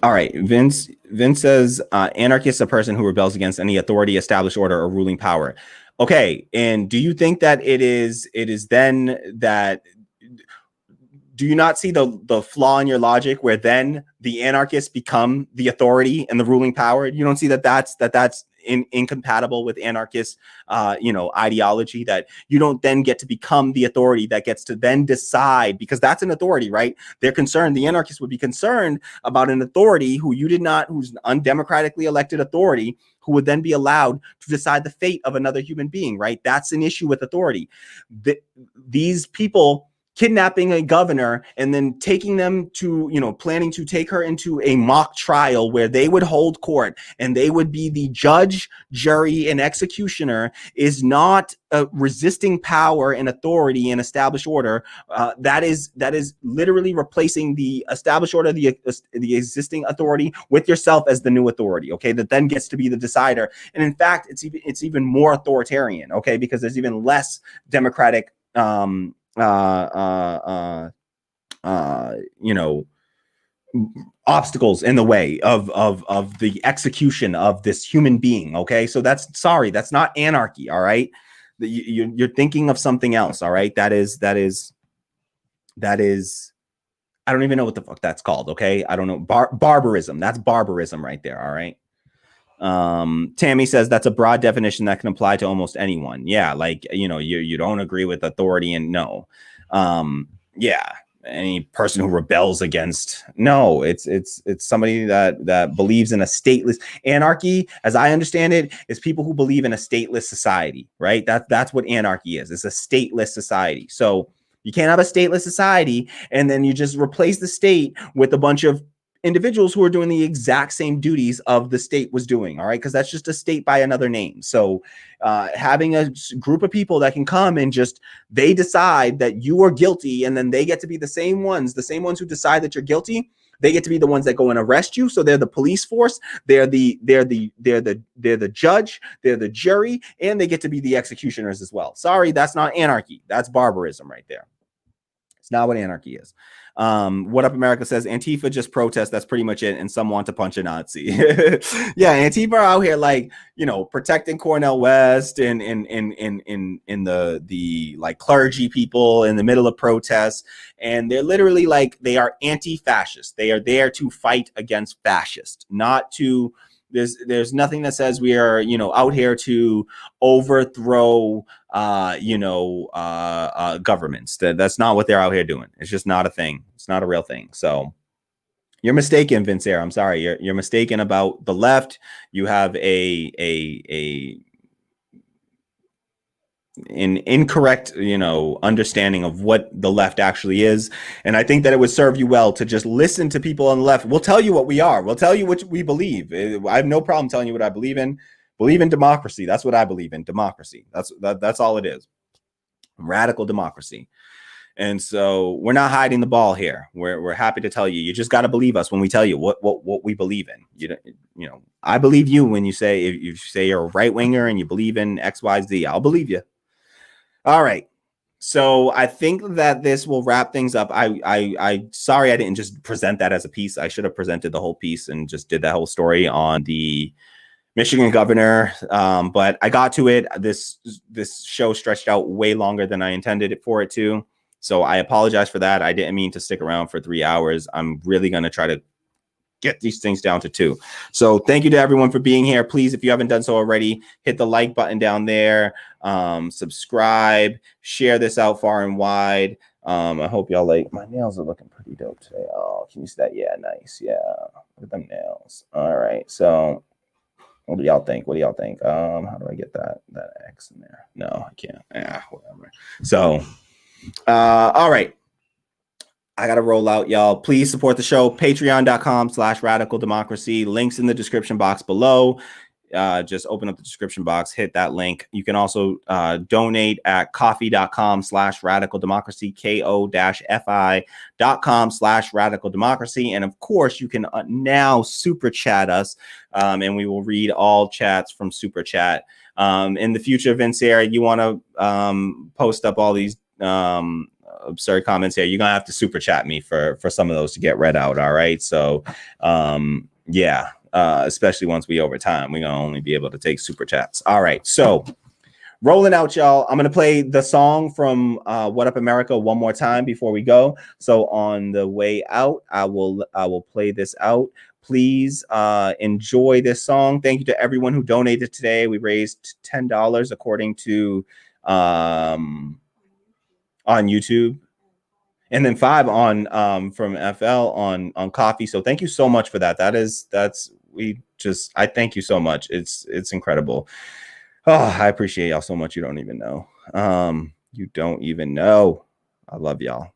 All right, Vince says anarchist is a person who rebels against any authority, established order, or ruling power. Okay, and do you think that it is then that, do you not see the flaw in your logic where then the anarchists become the authority and the ruling power? You don't see that that's incompatible with anarchist ideology, that you don't then get to become the authority that gets to then decide, because that's an authority, right? They're concerned, the anarchists would be concerned about an authority who's an undemocratically elected authority, who would then be allowed to decide the fate of another human being, right? That's an issue with authority. These people kidnapping a governor and then taking them to, planning to take her into a mock trial where they would hold court and they would be the judge, jury, and executioner, is not resisting power and authority and established order. That is literally replacing the established order, the existing authority, with yourself as the new authority. Okay, that then gets to be the decider. And in fact, it's even more authoritarian. Okay, because there's even less democratic obstacles in the way of the execution of this human being. Okay, so that's not anarchy. All right, you're thinking of something else. All right, that is I don't even know what the fuck that's called. Okay, I don't know. Barbarism. That's barbarism right there. All right. Tammy says that's a broad definition that can apply to almost anyone. Yeah, like, you don't agree with authority, and no. Yeah, any person who rebels against, no, it's somebody that believes in a stateless anarchy. As I understand it, is people who believe in a stateless society, right? That's what anarchy is. It's a stateless society. So you can't have a stateless society and then you just replace the state with a bunch of individuals who are doing the exact same duties of the state was doing. All right, because that's just a state by another name. So having a group of people that can come and just, they decide that you are guilty, and then they get to be the same ones who decide that you're guilty. They get to be the ones that go and arrest you. So they're the police force, they're the judge, they're the jury, and they get to be the executioners as well. Sorry, that's not anarchy. That's barbarism right there. It's not what anarchy is. What Up America says, Antifa just protest. That's pretty much it. And some want to punch a Nazi. Yeah, Antifa are out here like, protecting Cornel West and in the like clergy people in the middle of protests. And they're literally like, they are anti-fascist. They are there to fight against fascists, not to, there's nothing that says we are, out here to overthrow governments. That's not what they're out here doing. It's just not a thing. It's not a real thing. So you're mistaken, Vince Air. I'm sorry. You're mistaken about the left. You have an incorrect, understanding of what the left actually is. And I think that it would serve you well to just listen to people on the left. We'll tell you what we are. We'll tell you what we believe. I have no problem telling you what I believe in. Believe in democracy. That's what I believe in. Democracy. That's all it is. Radical democracy. And so we're not hiding the ball here. We're happy to tell you. You just got to believe us when we tell you what we believe in. I believe you when you say, if you say you're a right winger and you believe in X, Y, Z, I'll believe you. All right. So I think that this will wrap things up. I sorry I didn't just present that as a piece. I should have presented the whole piece and just did that whole story on the Michigan governor. But I got to it. This show stretched out way longer than I intended it for it to. So I apologize for that. I didn't mean to stick around for 3 hours. I'm really going to try to get these things down to 2. So thank you to everyone for being here. Please, if you haven't done so already, hit the like button down there, subscribe, share this out far and wide. I hope y'all like, my nails are looking pretty dope today. Oh, can you see that? Yeah, nice. Yeah, look at them nails. All right, so what do y'all think? How do I get that X in there? No, I can't. Yeah, whatever. So all right, I gotta roll out, y'all. Please support the show. Patreon.com/radical democracy. Links in the description box below. Just open up the description box, hit that link. You can also donate at coffee.com/radical democracy, ko-fi.com/radical democracy. And of course, you can now super chat us, and we will read all chats from super chat. In the future, Vince, you want to post up all these absurd comments here, you're gonna have to super chat me for some of those to get read out. All right. So yeah, especially once we over time, we're gonna only be able to take super chats. All right. So rolling out, y'all. I'm gonna play the song from What Up America one more time before we go. So on the way out, I will play this out. Please enjoy this song. Thank you to everyone who donated today. We raised $10 according to on YouTube, and then $5 on from FL on Coffee. So thank you so much for that. I thank you so much. It's incredible. Oh, I appreciate y'all so much. You don't even know. You don't even know. I love y'all.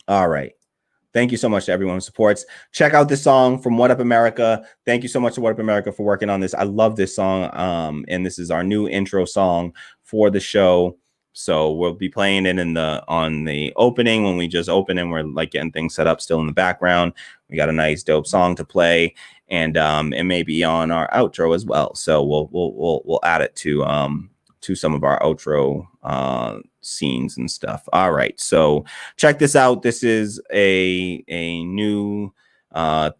All right. Thank you so much to everyone who supports. Check out this song from What Up America. Thank you so much to What Up America for working on this. I love this song. And this is our new intro song for the show. So we'll be playing it on the opening when we just open and we're like getting things set up still in the background. We got a nice dope song to play, and it may be on our outro as well. So we'll add it to some of our outro scenes and stuff. All right, so check this out. This is a new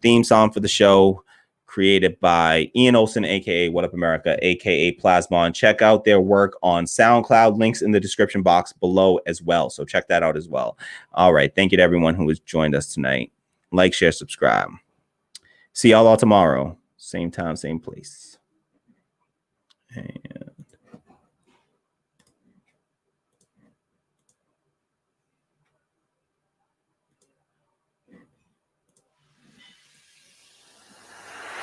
theme song for the show, created by Ian Olsen, aka What Up America, aka Plasmon. Check out their work on SoundCloud. Links in the description box below as well. So check that out as well. All right, thank you to everyone who has joined us tonight. Like, share, subscribe. See y'all all tomorrow, same time, same place.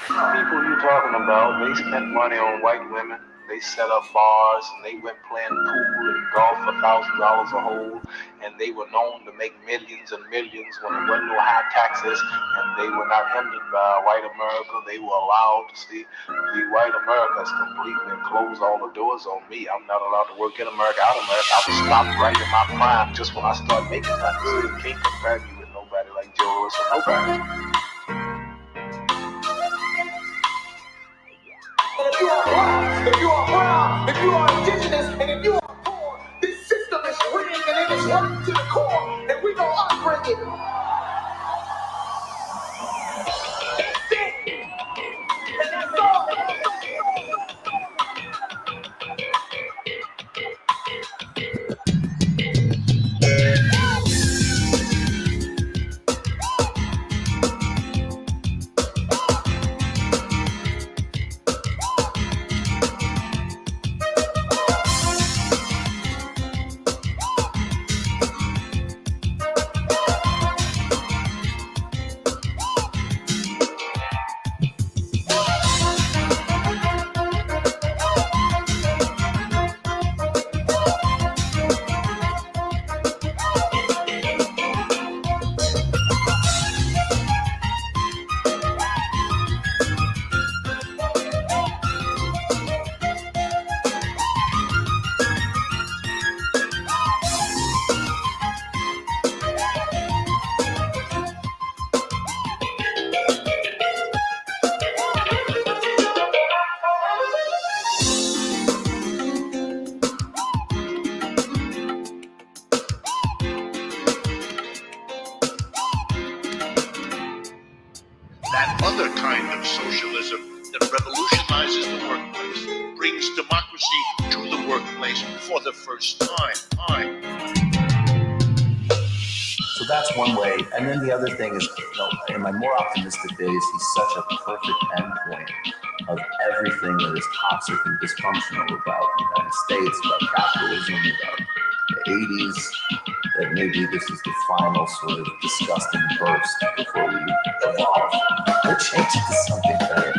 And people you're talking about, they spent money on white women. They set up bars and they went playing pool and golf for $1,000 a hole, and they were known to make millions and millions when there wasn't no high taxes, and they were not hindered by white America. They were allowed to see the white America has completely closed all the doors on me. I'm not allowed to work in America, out of America. I was stopped right in my prime just when I started making money. So you can't compare me with nobody like Joe Lewis or nobody. And if you are black, if you are brown, if you are indigenous, and if you are poor, this system is rigged and it is worked to the core, and we gonna unbreak it. That's it. And that's all. That other kind of socialism that revolutionizes the workplace, brings democracy to the workplace for the first time. So that's one way. And then the other thing is, in my more optimistic days, he's such a perfect endpoint of everything that is toxic and dysfunctional about the United States, about capitalism, about the 80s, that maybe this is the final sort of disgusting burst before we evolve or change it to something better.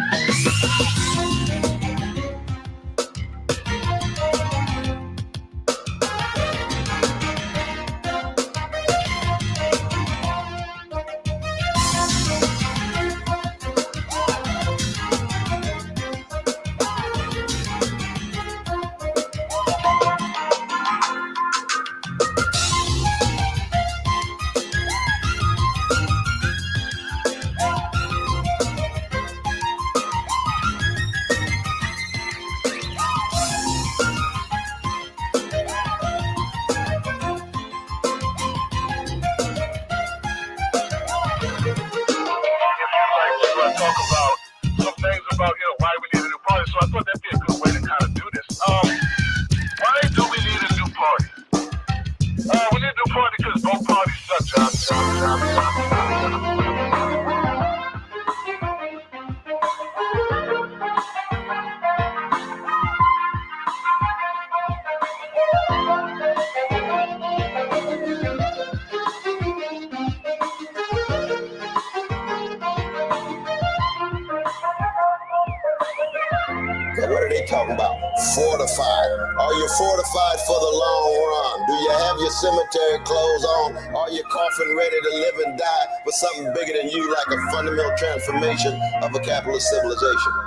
fortified? Are you fortified for the long run? Do you have your cemetery clothes on? Are you coffin ready to live and die for something bigger than you, like a fundamental transformation of a capitalist civilization?